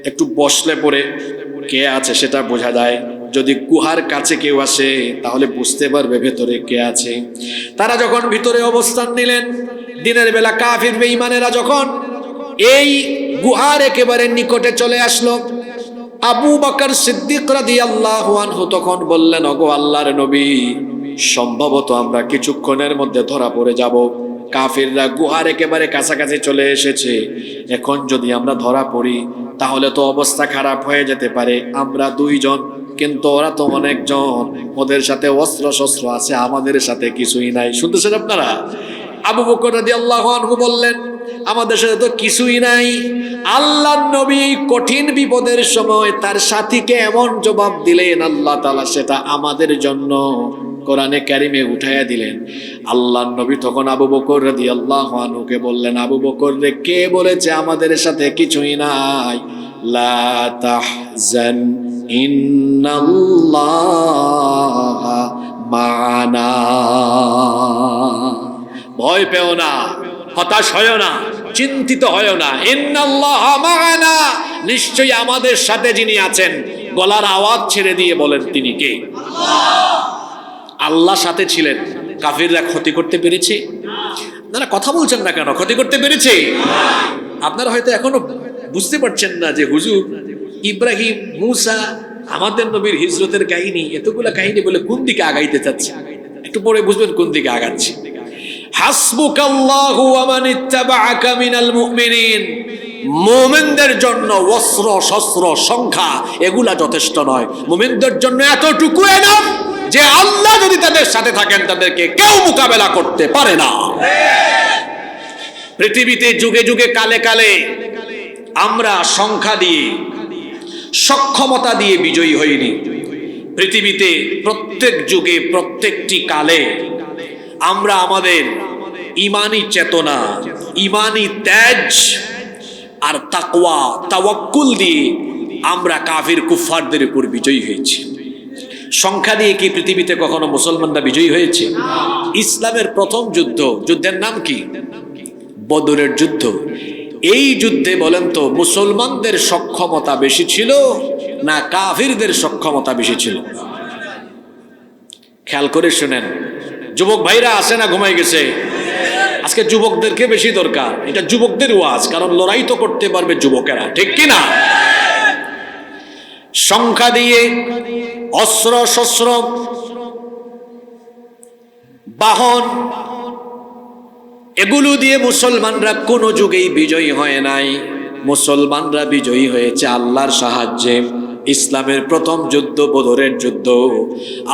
Speaker 1: একটু বসলে পরে কে আছে সেটা বোঝা যায়। যদি গুহার কাছে কেউ আসে তাহলে বুঝতে পারবে ভেতরে কে আছে। তারা যখন ভিতরে অবস্থান নিলেন, দিনের বেলা কাফির বেঈমানেরা যখন এই গুহার একেবারে নিকটে চলে আসলো, আবু বকর সিদ্দিক রাদিয়াল্লাহু আনহু তখন বললেন ওগো আল্লাহর নবী, সম্ভবত আমরা কিছুক্ষণের মধ্যে ধরা পড়ে যাব। কাফিররা গুহার একেবারে কাছাকাছি চলে এসেছে, এখন যদি আমরা ধরা পড়ি তাহলে তো অবস্থা খারাপ হয়ে যেতে পারে। আমরা দুইজন, কিন্তু ওরা তো অনেকজন, ওদের সাথে অস্ত্র শস্ত্র আছে, আমাদের সাথে কিছুই নাই। শুনতেছেন আপনারা? আবু বকর রাদিয়াল্লাহু আনহু বললেন আমাদের সাথে তো কিছুই নাই। আল্লাহর নবী এই কঠিন বিপদের সময় তার সাথীকে এমন জবাব দিলেন, আল্লাহ তাআলা সেটা আমাদের জন্য কোরআনে কারিমে উঠাইয়া দিলেন। আল্লাহর নবী তখন আবু বকর রাদিয়াল্লাহু আনহুকে বললেন, আবু বকর রে, কে বলেছে আমাদের সাথে কিছুই নাই? লা তাহজান ইন্নাল্লাহা মা'ানা, ভয় পেও না, হতাশ হয় না, চিন্তিত হয় না। ইন্নাল্লাহা মা'ানা, নিশ্চয়ই আমাদের সাথে যিনি আছেন। গলার আওয়াজ ছেড়ে দিয়ে বলেন তিনি কে? আল্লাহ সাথে ছিলেন। কাফিররা ক্ষতি করতে পেরেছে? আপনারা কথা বলছেন না কেন? ক্ষতি করতে পেরেছে? আপনারা হয়তো এখনো বুঝতে পারছেন না যে হুজুর ইব্রাহিম, মুসা, আমাদের নবীর হিজরতের কাহিনী, এতগুলা কাহিনী বলে কোন দিকে আগাইতে চাচ্ছে। একটু পরে বুঝবেন কোন দিকে আগাচ্ছে। হাসবুকাল্লাহু ওয়া মান ইত্তাবাআকা মিনাল মুমিনিন, মুমিনদের জন্য অস্ত্র শস্ত্র সংখ্যা এগুলা যথেষ্ট নয়। মুমিনদের জন্য এতটুকু এনাফ যে আল্লাহ যদি তাদের সাথে থাকেন তাদেরকে কেউ মোকাবেলা করতে পারে না। পৃথিবীতে যুগে যুগে কালে কালে আমরা সংখ্যা দিয়ে, সক্ষমতা দিয়ে বিজয়ী হইনি। পৃথিবীতে প্রত্যেক যুগে প্রত্যেকটি কালে আমরা আমাদের ইমানি চেতনা, ইমানি তেজ আর তাকওয়া, তাওয়াক্কুল দিয়ে আমরা কাফির কুফফারদের উপর বিজয়ী হয়েছি। সংখ্যা দিয়ে কি পৃথিবীতে কখনো মুসলমানরা বিজয়ী হয়েছে? ইসলামের প্রথম যুদ্ধের নাম কি? বদরের যুদ্ধ। এই যুদ্ধে বলেন তো মুসলমানদের সক্ষমতা বেশি ছিল না কাফিরদের সক্ষমতা বেশি ছিল? খেয়াল করে শুনেন, যুবক ভাইরা আসে না ঘুমাই গেছে? আজকে যুবকদেরকে বেশি দরকার, এটা যুবকদের ওয়াজ, কারণ লড়াই তো করতে পারবে যুবকেরা, ঠিক কি না? সংখ্যা দিয়ে, অস্ত্র শস্ত্র, বাহন, এগুলো দিয়ে মুসলমানরা কোনো যুগেই বিজয়ী হয় নাই। মুসলমানরা বিজয়ী হয়েছে আল্লাহর সাহায্যে। ইসলামের প্রথম যুদ্ধ বদরের যুদ্ধ।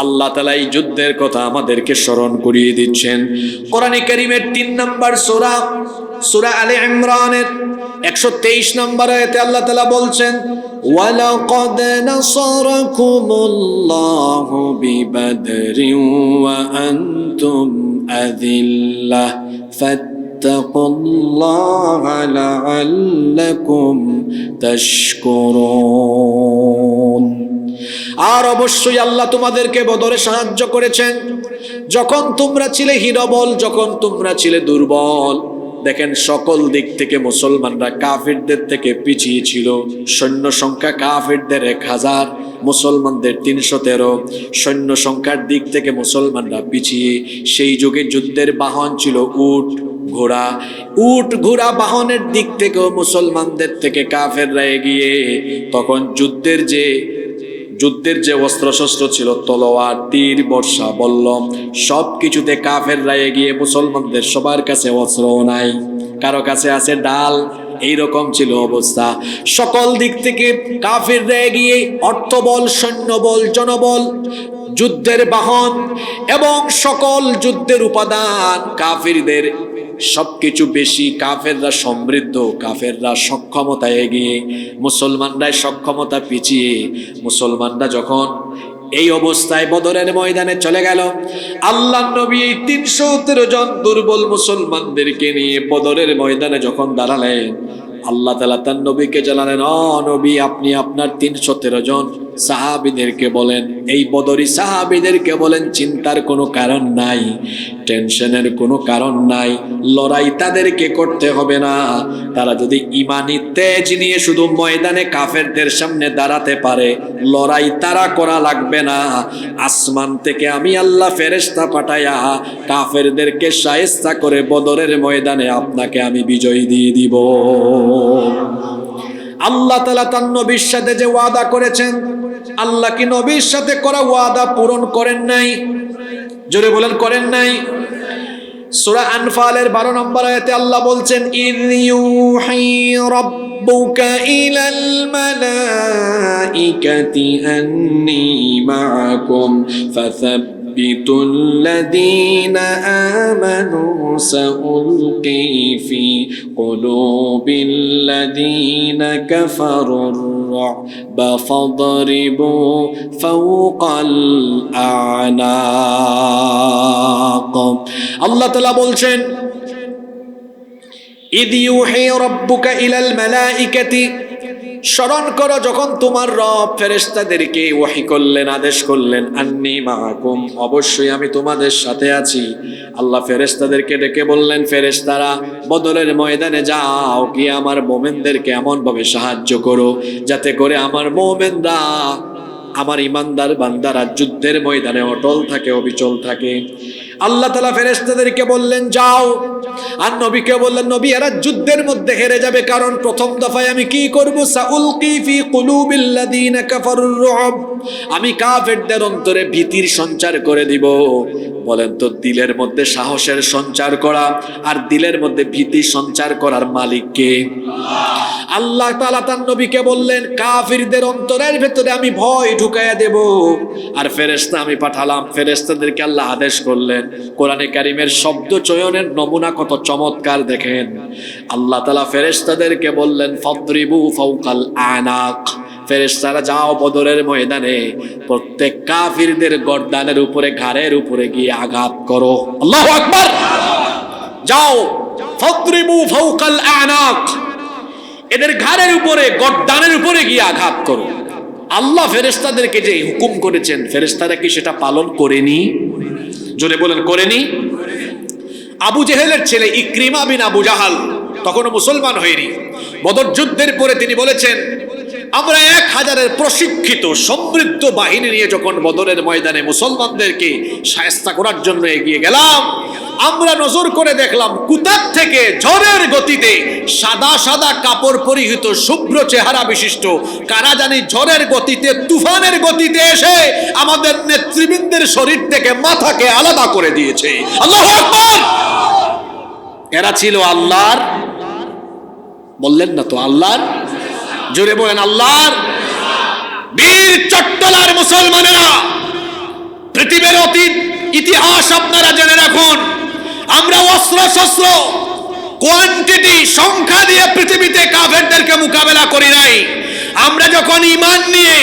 Speaker 1: আল্লাহ তাআলা এই যুদ্ধের কথা আমাদেরকে স্মরণ করিয়ে দিচ্ছেন। কোরআনে কারীমের ৩ নম্বর সূরা, সূরা আলে ইমরানের ১২৩ নম্বর আয়াতে আল্লাহ তাআলা বলছেন, ওয়ালাকাদ নাসারাকুমুল্লাহু বিবাদরিন ওয়া আনতুম আযিল্লাহ ফাত্তাকুল্লাহা লাআল্লাকুম তাশকুরুন। আর অবশ্যই আল্লাহ তোমাদেরকে বদরে সাহায্য করেছেন যখন তোমরা ছিলে হীনবল, যখন তোমরা ছিলে দুর্বল। দেখেন, সকল দিক থেকে মুসলমানরা কাফিরদের থেকে পিছিয়ে ছিল। সৈন্য সংখ্যা কাফিরদের ১,০০০, মুসলমানদের ৩১৩। সৈন্য সংখ্যার দিক থেকে মুসলমানরা পিছিয়ে। সেই যুগে যুদ্ধের বাহন ছিল উট, ঘোড়া। উট ঘোড়া বাহনের দিক থেকেও মুসলমানদের থেকে কাফেররা এগিয়ে। তখন যুদ্ধের যে অস্ত্রশস্ত্র ছিল, তলোয়ার, তীর, বর্ষা, বল্লম, সব কিছুতে কাফেররা এগিয়ে। মুসলমানদের সবার কাছে অস্ত্রও নাই, কারো কাছে আছে ডাল। এইরকম ছিল অবস্থা। সকল দিক থেকে কাফেররা এগিয়ে। অর্থবল, সৈন্যবল, জনবল, যুদ্ধের বাহন এবং সকল যুদ্ধের উপাদান কাফিরদের সবকিছু বেশি। কাফেররা সমৃদ্ধ, কাফেররা সক্ষমতা এগিয়ে, মুসলমানরা সক্ষমতা পিছিয়ে। মুসলমানরা যখন এই অবস্থায় বদরের ময়দানে চলে গেল, আল্লাহর নবী এই ৩১৩ জন দুর্বল মুসলমানদেরকে নিয়ে বদরের ময়দানে যখন দাঁড়ালেন, আল্লাহ তাআলা তার নবীকে জানালেন, ও নবী, আপনি আপনার ৩১৩ জন সাহাবীদেরকে বলেন, এই বদরি সাহাবীদেরকে বলেন, চিন্তার কোনো কারণ নাই, টেনশনের কোনো কারণ নাই, লড়াই তাদেরকে করতে হবে না। তারা যদি ঈমানি তেজ নিয়ে শুধু ময়দানে কাফেরদের সামনে দাঁড়াতে পারে, লড়াই তারা করা লাগবে না। আসমান থেকে আমি আল্লাহ ফেরেশতা পাঠায়া কাফেরদেরকে শায়েস্তা করে বদরের ময়দানে আপনাকে আমি বিজয় দিয়ে দিব। আল্লাহ তাআলা তার নবীর সাথে যে ওয়াদা করেছেন, আল্লাহ কি নবীর সাথে করা ওয়াদা পূরণ করেন নাই? জোরে বলেন, করেন নাই? সূরা আনফালের 12 নম্বর আয়াতে আল্লাহ বলছেন, ইয ইউহি রাব্বুকা ইলাল মালাইকাতি আন্নী মাআকুম ফাসাব্বিতুল লাযীনা আমানু সাউলকি ফি কুলুবিল লাযীনা কাফারুর রা'বা ফাদরিবু ফাওকাল আ'নাক। আল্লাহ তাআলা বলছেন, ইয ইউহি রাব্বুকা ইলাল মালাইকাতি, স্মরণ করো যখন তোমার রব ফেরেশতাদেরকে ওহী করলেন, আদেশ করলেন, আন্নী মাআকুম, অবশ্যই আমি তোমাদের সাথে আছি। আল্লাহ ফেরেশতাদেরকে ডেকে বললেন, ফেরেশতারা বদরের ময়দানে যাও, গিয়ে আমার মুমিনদেরকে এমন ভাবে সাহায্য করো যাতে করে আমার মুমিনরা, আমার ইমানদার বান্দারা যুদ্ধের ময়দানে অটল থাকে, অবিচল থাকে। আল্লাহ তাআলা ফেরেশতাদেরকে বললেন যাও, আর নবীকে বললেন, নবী এরা যুদ্ধের মধ্যে হেরে যাবে, কারণ প্রথম দফায় আমি কি করব? সাউলকি ফি কুলুবিল লাযীনা কাফারুর রু'ব, আমি কাফেরদের অন্তরে ভীতির সঞ্চার করে দিব। বলেন তো, দিলের মধ্যে সাহসের সঞ্চার করা আর দিলের মধ্যে ভীতি সঞ্চার করার মালিক কে? আল্লাহ তাআলা তার নবীকে বললেন, কাফিরদের অন্তরের ভেতরে আমি ভয় ঢুকাইয়া দেব। আর ফেরেশতা আমি পাঠালাম, ফেরেশতাদেরকে আল্লাহ আদেশ করলেন। কোরআনে কারীমের শব্দ চয়নের নমুনা কত চমৎকার দেখেন। আল্লাহ তাআলা ফেরেশতাদেরকে বললেন, ফাদরিবু ফাওকাল আনাক, ফেরেশতারা যাও বদরের ময়দানে প্রত্যেক কাফিরদের গর্দানের উপরে, ঘাড়ের উপরে গিয়ে আঘাত করো। আল্লাহু আকবার। যাও, ফাদরিবু ফাওকাল আনাক, এদের ঘাড়ের উপরে, গর্দানের উপরে গিয়ে আঘাত করো। আল্লাহ ফেরেশতাদেরকে যে হুকুম করেছেন, ফেরেশতারা কি সেটা পালন করেনি? জোরে বলেন, করেনি? আবু জেহেলের ছেলে ইকরিমা বিন আবু জাহাল তখনও মুসলমান হয়নি। বদর যুদ্ধের পরে তিনি বলেছেন, আমরা 1000-এর প্রশিক্ষিত সমৃদ্ধ বাহিনী নিয়ে যখন বদরের ময়দানে মুসলমানদেরকে শায়েস্তা করার জন্য এগিয়ে গেলাম, আমরা নজর করে দেখলাম কুতাব থেকে ঝড়ের গতিতে সাদা সাদা কাপড় পরিহিত শুভ্র চেহারা বিশিষ্ট কারা জানি ঝড়ের গতিতে, তুফানের গতিতে এসে আমাদের নেতৃবৃন্দের শরীর থেকে মাথাকে আলাদা করে দিয়েছে। আল্লাহু আকবার! এরা ছিল আল্লাহর, বললেন না তো আল্লাহর, জোরে বলেন আল্লাহর বীর চট্টলার মুসলমানেরা। পৃথিবীর অতীত ইতিহাস আপনারা জেনে রাখুন, আমরা অস্ত্র শস্ত্র কোয়ান্টিটি সংখ্যা দিয়ে পৃথিবীতে কাফেরদেরকে মোকাবেলা করি নাই। আমরা যখন ঈমান নিয়ে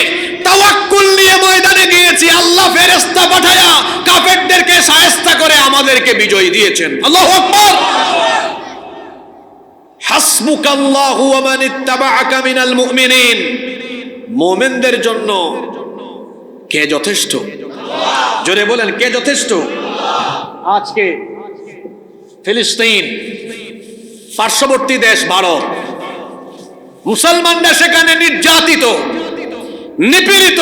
Speaker 1: তাওয়াক্কুল নিয়ে ময়দানে গিয়েছি, আল্লাহ ফেরেশতা পাঠায়া কাফেরদেরকে শায়েস্তা করে আমাদেরকে বিজয় দিয়েছেন। আল্লাহু আকবার! হাসবুকাল্লাহু ওয়া মান ইত্তাবাআকা মিনাল মুমিনিন। মুমিনদের জন্য কে যথেষ্ট? জোরে বলেন, কে যথেষ্ট? আজকে ফিলিস্তিন, পার্শ্ববর্তী দেশ ভারত, মুসলমানরা সেখানে নির্যাতিত, নিপীড়িত।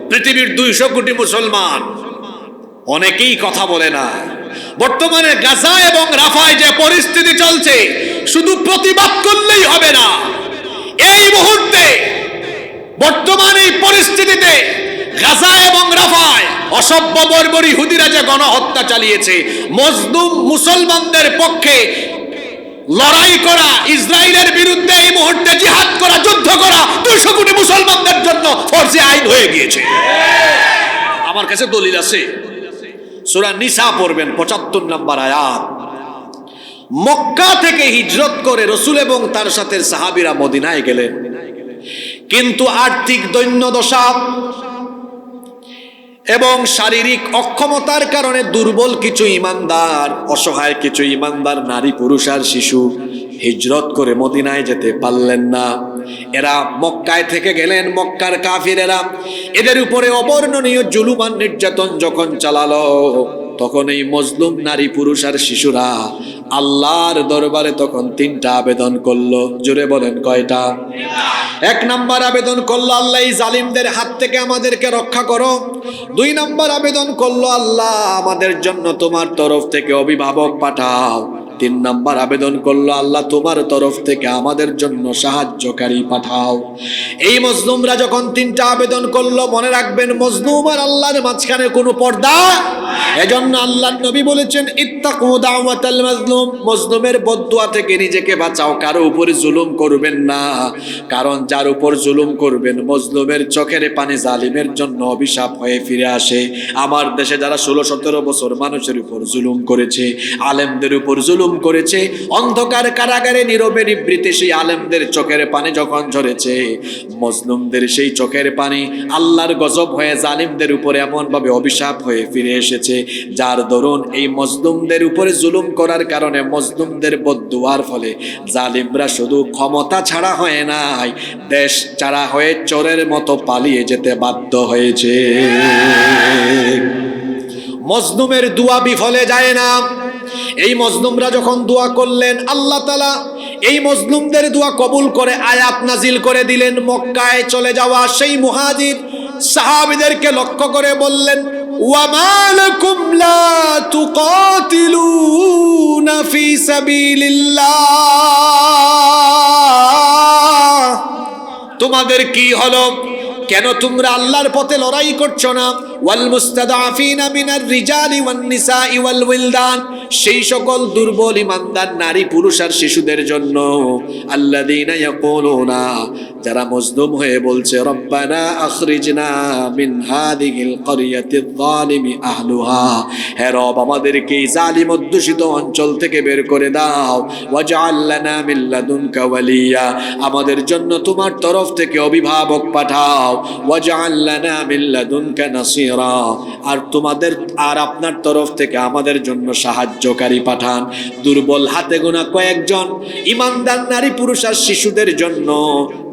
Speaker 1: পৃথিবীর 200 কোটি মুসলমান, অনেকেই কথা বলে না। বর্তমানে গাজা এবং রাফায় যে পরিস্থিতি চলছে, শুধু প্রতিবাদ করলেই হবে না। এই মুহূর্তে বর্তমান এই পরিস্থিতিতে গাজা এবং রাফায় অসভ্য বর্বর ইহুদিরা যে গণহত্যা চালিয়েছে, মজলুম মুসলমানদের পক্ষে লড়াই করা, ইসরায়েলের বিরুদ্ধে এই মুহূর্তে জিহাদ করা, যুদ্ধ করা 200 কোটি মুসলমানদের জন্য ফরজে আইন হয়ে গিয়েছে। আমার কাছে দলিল আছে, সূরা নিসা পড়বেন 75 নম্বর আয়াত। মক্কা থেকে হিজরত করে রাসূল এবং তার সাথে সাহাবীরা মদিনায় গেলেন, কিন্তু আর্থিক দৈন্যদশা এবং শারীরিক অক্ষমতার কারণে দুর্বল কিছু ঈমানদার, অসহায় কিছু ঈমানদার নারী, পুরুষ আর শিশু হিজরত করে মদিনায় যেতে পারলেন না। এরা মক্কায় থেকে গেলেন। মক্কার কাফিরেরা এদের উপরে অবর্ণনীয় জুলুম আর নির্যাতন যখন চালালো, তখন এই মজলুম নারী, পুরুষ আর শিশুরা আল্লাহর দরবারে তখন 3টা আবেদন করলো। জোরে বলেন, কয়টা? 1 নাম্বার আবেদন করলো, আল্লাহ এই জালিমদের হাত থেকে আমাদেরকে রক্ষা করো। 2 নাম্বার আবেদন করলো, আল্লাহ আমাদের জন্য তোমার তরফ থেকে অভিভাবক পাঠাও। 3 নাম্বার আবেদন করলো, আল্লাহ তোমার তরফ থেকে আমাদের জন্য সাহায্যকারী পাঠাও। এই মজলুমরা যখন 3টা আবেদন করলো, মনে রাখবেন মজলুম আর আল্লাহর মাঝখানে কোনো পর্দা। এজন্য আল্লাহর নবী বলেছেন, ইত্তাকু দাওয়াতাল মাজলুম, মজলুমের বদদুয়া থেকে নিজেকে বাঁচাও, কারো উপরে জুলুম করবেন না। কারণ যার উপর জুলুম করবেন, মজলুমের চোখের পানি জালিমের জন্য অভিশাপ হয়ে ফিরে আসে। আমার দেশে যারা 16-17 বছর মানুষের উপর জুলুম করেছে, আলেমদের উপর জুলুম করেছে, অন্ধকার কারাগারে নীরবে নিভৃতে সেই আলেমদের চোখের পানি যখন ঝরেছে, মজলুমদের সেই চোখের পানি আল্লাহর গজব হয়ে জালিমদের উপরে এমন ভাবে অভিশাপ হয়ে ফিরে এসেছে, যার দরুন এই মজলুমদের উপরে জুলুম করার কারণে, মজলুমদের বদদুয়ার ফলে জালিমরা শুধু ক্ষমতা ছাড়া হয় নাই, দেশ ছাড়া হয়ে চোরের মতো পালিয়ে যেতে বাধ্য হয়েছে। মজলুমের দোয়া বিফলে যায় না। এই মজলুমরা যখন দোয়া করলেন, আল্লাহ তাআলা এই মজলুমদের দোয়া কবুল করে আয়াত নাজিল করে দিলেন। মক্কায় চলে যাওয়া সেই মুহাজির সাহাবীদেরকে লক্ষ্য করে বললেন, ওয়া মা লাকুম লা তুকাতিলুনা ফি সাবিলিল্লাহ, তোমাদের কি হলো? কেন তোমরা আল্লাহর পথে লড়াই করছো না? ওয়াল মুস্তাদাফিনা মিনার রিজালি ওয়ান নিসাই ওয়াল উইলদান, সেই সকল দুর্বল ঈমানদার নারী, পুরুষ আর শিশুদের জন্য। আল্লাযীনা ইয়াকুলুনা, যারা মজলুম হয়ে বলছে, রব্বানা আখরিজনা মিন হাযিহিল ক্বরিয়াতিয যালিমি আহলুহা, হে রব আমাদেরকে এই জালিম অধ্যুষিত অঞ্চল থেকে বের করে দাও। ওয়াজআল লানা মিন লাদুনকা ওয়ালিয়া, আমাদের জন্য তোমার তরফ থেকে অভিভাবক পাঠাও। ওয়াজআল লানা মিন লাদুনকা নাসীরা, আর তোমাদের আর আপনার তরফ থেকে আমাদের জন্য সাহায্য সাহায্যকারী পাঠান। দুর্বল হাতে গোনা কয়েকজন ইমানদার নারী পুরুষ আর শিশুদের জন্য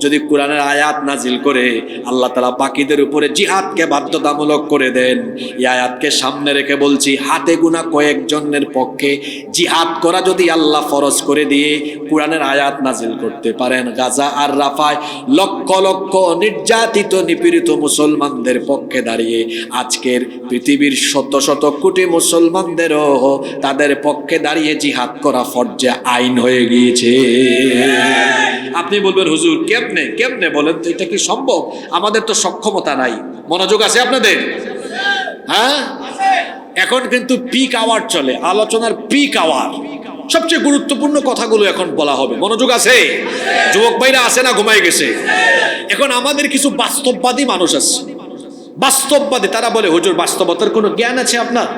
Speaker 1: যদি কোরআনের আয়াত নাজিল করে আল্লাহ তাআলা বাকিদের উপরে জিহাদকে বাধ্যতামূলক করে দেন। এই আয়াতকে সামনে রেখে বলছি, হাতে গোনা কয়েকজনের পক্ষে জিহাদ করা যদি আল্লাহ ফরজ করে দিয়ে কোরআনের আয়াত নাজিল করতে পারেন, গাজা আর রাফায় লক্ষ লক্ষ নির্যাতিত নিপীড়িত মুসলমানদের পক্ষে দাঁড়িয়ে আজকের পৃথিবীর শত শত কোটি মুসলমানদেরও তাদের পক্ষে দাঁড়িয়ে জিহাদ করা ফরজে আইন হয়ে গিয়েছে। আপনি বলবেন হুজুর কেমনে কেমনে বলেন তো, এটা কি সম্ভব? আমাদের তো সক্ষমতা নাই। মনোযোগ আছে আপনাদের? হ্যাঁ, এখন কিন্তু পিক আওয়ার চলে, আলোচনার পিক আওয়ার, সবচেয়ে গুরুত্বপূর্ণ কথাগুলো এখন বলা হবে। মনোযোগ আছে? যুবক ভাইরা আছে না ঘুমাই গেছে? এখন আমাদের কিছু বাস্তববাদী মানুষ আছে, বাস্তববাদী, তারা বলে হুজুর বাস্তবতার কোনো জ্ঞান আছে আপনার?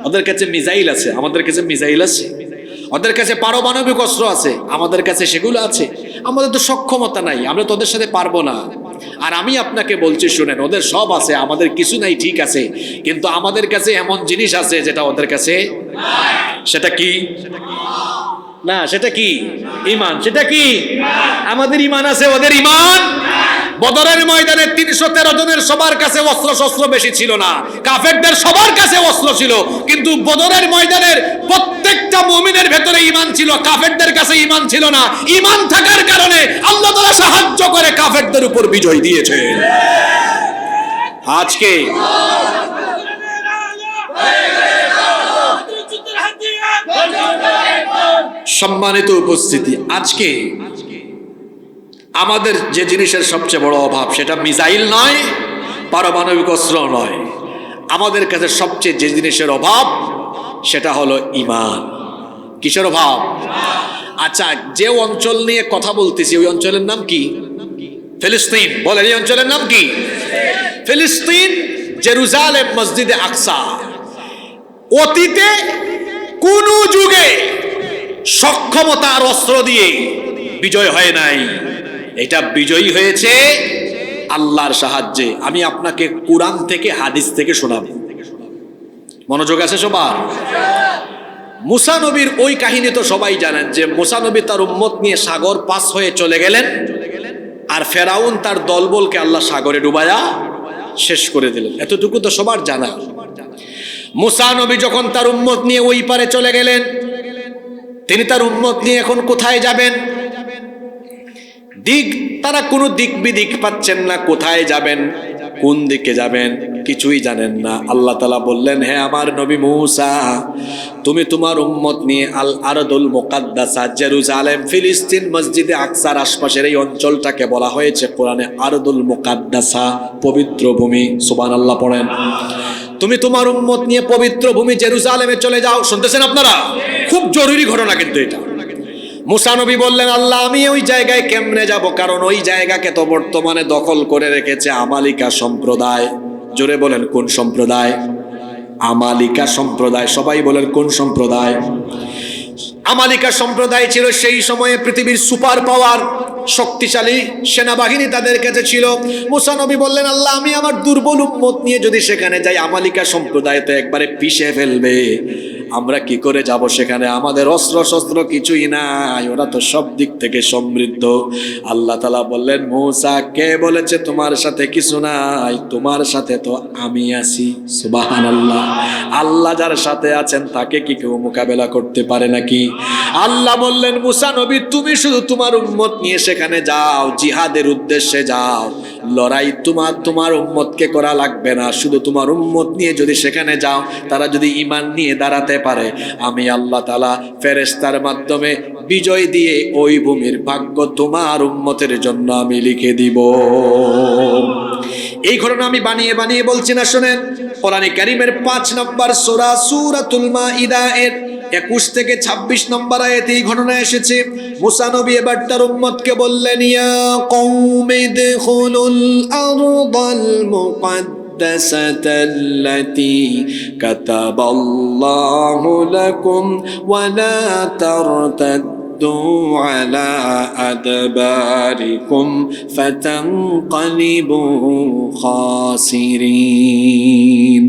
Speaker 1: ওদের কাছে মিসাইল আছে, আমাদের কাছে মিসাইল আছে। ওদের কাছে পারমাণবিক অস্ত্র আছে, আমাদের কাছে সেগুলো আছে। আমাদের তো সক্ষমতা নাই, আমরা তো ওদের সাথে পারবো না। আর আমি আপনাকে বলছি শুনেন, ওদের সব আছে, আমাদের কিছু নাই, ঠিক আছে, কিন্তু আমাদের কাছে এমন জিনিস আছে যেটা ওদের কাছে সেটা কি না, সেটা কি? ঈমান। সেটা কি? আমাদের ঈমান আছে, ওদের ঈমান। বদরের ময়দানে 313 জনের সবার কাছে অস্ত্র শস্ত্র বেশি ছিল না, কাফেরদের সবার কাছে অস্ত্র ছিল, কিন্তু বদরের ময়দানের প্রত্যেকটা মুমিনের ভেতরে ঈমান ছিল, কাফেরদের কাছে ঈমান ছিল না। ঈমান থাকার কারণে আল্লাহ তাআলা সাহায্য করে কাফেরদের উপর বিজয় দিয়েছে। আজকে সম্মানিত উপস্থিতি, আজকে আমাদের যে জিনিসের সবচেয়ে বড় অভাব সেটা মিসাইল নয়, পারমাণবিক অস্ত্র নয়। আমাদের কাছে সবচেয়ে যে জিনিসের অভাব সেটা হলো ঈমান। কিসের অভাব? আচ্ছা, যে অঞ্চল নিয়ে কথা বলতেছি ওই অঞ্চলের নাম কি? ফিলিস্তিন। বলেন এই অঞ্চলের নাম কি? ফিলিস্তিন, জেরুজালেম, মসজিদে আকসা। অতীতে কোন যুগে সক্ষমতার অস্ত্র দিয়ে বিজয় হয় নাই, এটা বিজয়ী হয়েছে আল্লাহর সাহায্যে। আমি আপনাকে কুরআন থেকে হাদিস থেকে শোনাব। মনোযোগ আছে সবার? মুসা নবীর ওই কাহিনী তো সবাই জানেন, যে মুসা নবী তার উম্মত নিয়ে সাগর পাস হয়ে চলে গেলেন, আর ফেরাউন তার দলবলকে আল্লাহ সাগরে ডুবায়া শেষ করে দিলেন। এতটুকু তো সবার জানা। মুসা নবী যখন তার উম্মত নিয়ে ওই পারে চলে গেলেন, তিনি তার উম্মত নিয়ে এখন কোথায় যাবেন? তারা কোনো দিক বিদিক পাচ্ছেন না, কোথায় যাবেন, কোন দিকে যাবেন কিছুই জানেন না। আল্লাহ তাআলা বললেন, হে আমার নবী মুসা, তুমি তোমার উম্মত নিয়ে আল আরদুল মুকাদ্দাসা, জেরুজালেম, ফিলিস্তিন, মসজিদে আকসার আশপাশের এই অঞ্চলটাকে বলা হয়েছে কোরআনে আরদুল মুকাদ্দাসা, পবিত্র ভূমি। সুবহানাল্লাহ পড়েন। তুমি তোমার উম্মত নিয়ে পবিত্র ভূমি জেরুজালেমে চলে যাও। শুনতেছেন আপনারা? খুব জরুরি ঘটনা কিন্তু এটা। মুসা নবী বললেন, আল্লাহ আমি ওই জায়গায় কেমনে যাব? কারণ ওই জায়গাকে তো বর্তমানে দখল করে রেখেছে আমালিকা সম্প্রদায়। জোরে বলেন কোন সম্প্রদায়? আমালিকা সম্প্রদায়। সবাই বলেন কোন সম্প্রদায়? আমালিকা সম্প্রদায় ছিল সেই সময়ে পৃথিবীর সুপার পাওয়ার, শক্তিশালী সেনাবাহিনী তাদের কাছে ছিল। মুসা নবী বললেন, আল্লাহ আমি আমার দুর্বল উম্মত নিয়ে যদি সেখানে যাই, আমালিকা সম্প্রদায় তো একবারে পিষে ফেলবে। আমরা কি করে যাব সেখানে? আমাদের অস্ত্র শস্ত্র কিছুই নাই, ওরা তো সব দিক থেকে সমৃদ্ধ। আল্লাহ তাআলা বললেন, মুসা কে বলেছে তোমার সাথে কিছু নাই? তোমার সাথে তো আমি আছি। সুবহানাল্লাহ। আল্লাহ যার সাথে আছেন তাকে কি কেউ মোকাবেলা করতে পারে নাকি? আল্লাহ বললেন, মুসা নবী তুমি শুধু তোমার উম্মত নিয়ে সেখানে যাও, জিহাদের উদ্দেশ্যে যাও। লড়াই তোমার উম্মতকে করা লাগবে না, শুধু তোমার উম্মত নিয়ে যদি সেখানে যাও, তারা যদি ঈমান নিয়ে দাঁড়াতে পারে, আমি আল্লাহ তাআলা ফেরেশতার মাধ্যমে বিজয় দিয়ে ওই ভূমির ভাগ্য তোমার উম্মতের জন্য আমি লিখে দিব। এই ঘটনা আমি বানিয়ে বানিয়ে বলছি না, শুনেন। কোরআনে কারীমের 5 নম্বর সূরা সূরাতুল মাইদা এর 21 থেকে 26 নম্বর আয়াতে এই ঘটনা এসেছে। মুসা নবী এবার তার উম্মতকে বললেন, ইয়া কওমি দুখুলুল আরদাল মুকাদ্দাসাতাল্লাতী কাতাবাল্লাহু লাকুম ওয়া লা তারতাদ্দু আলা আদবারিকুম ফাতানকালিবু খাসিরিন।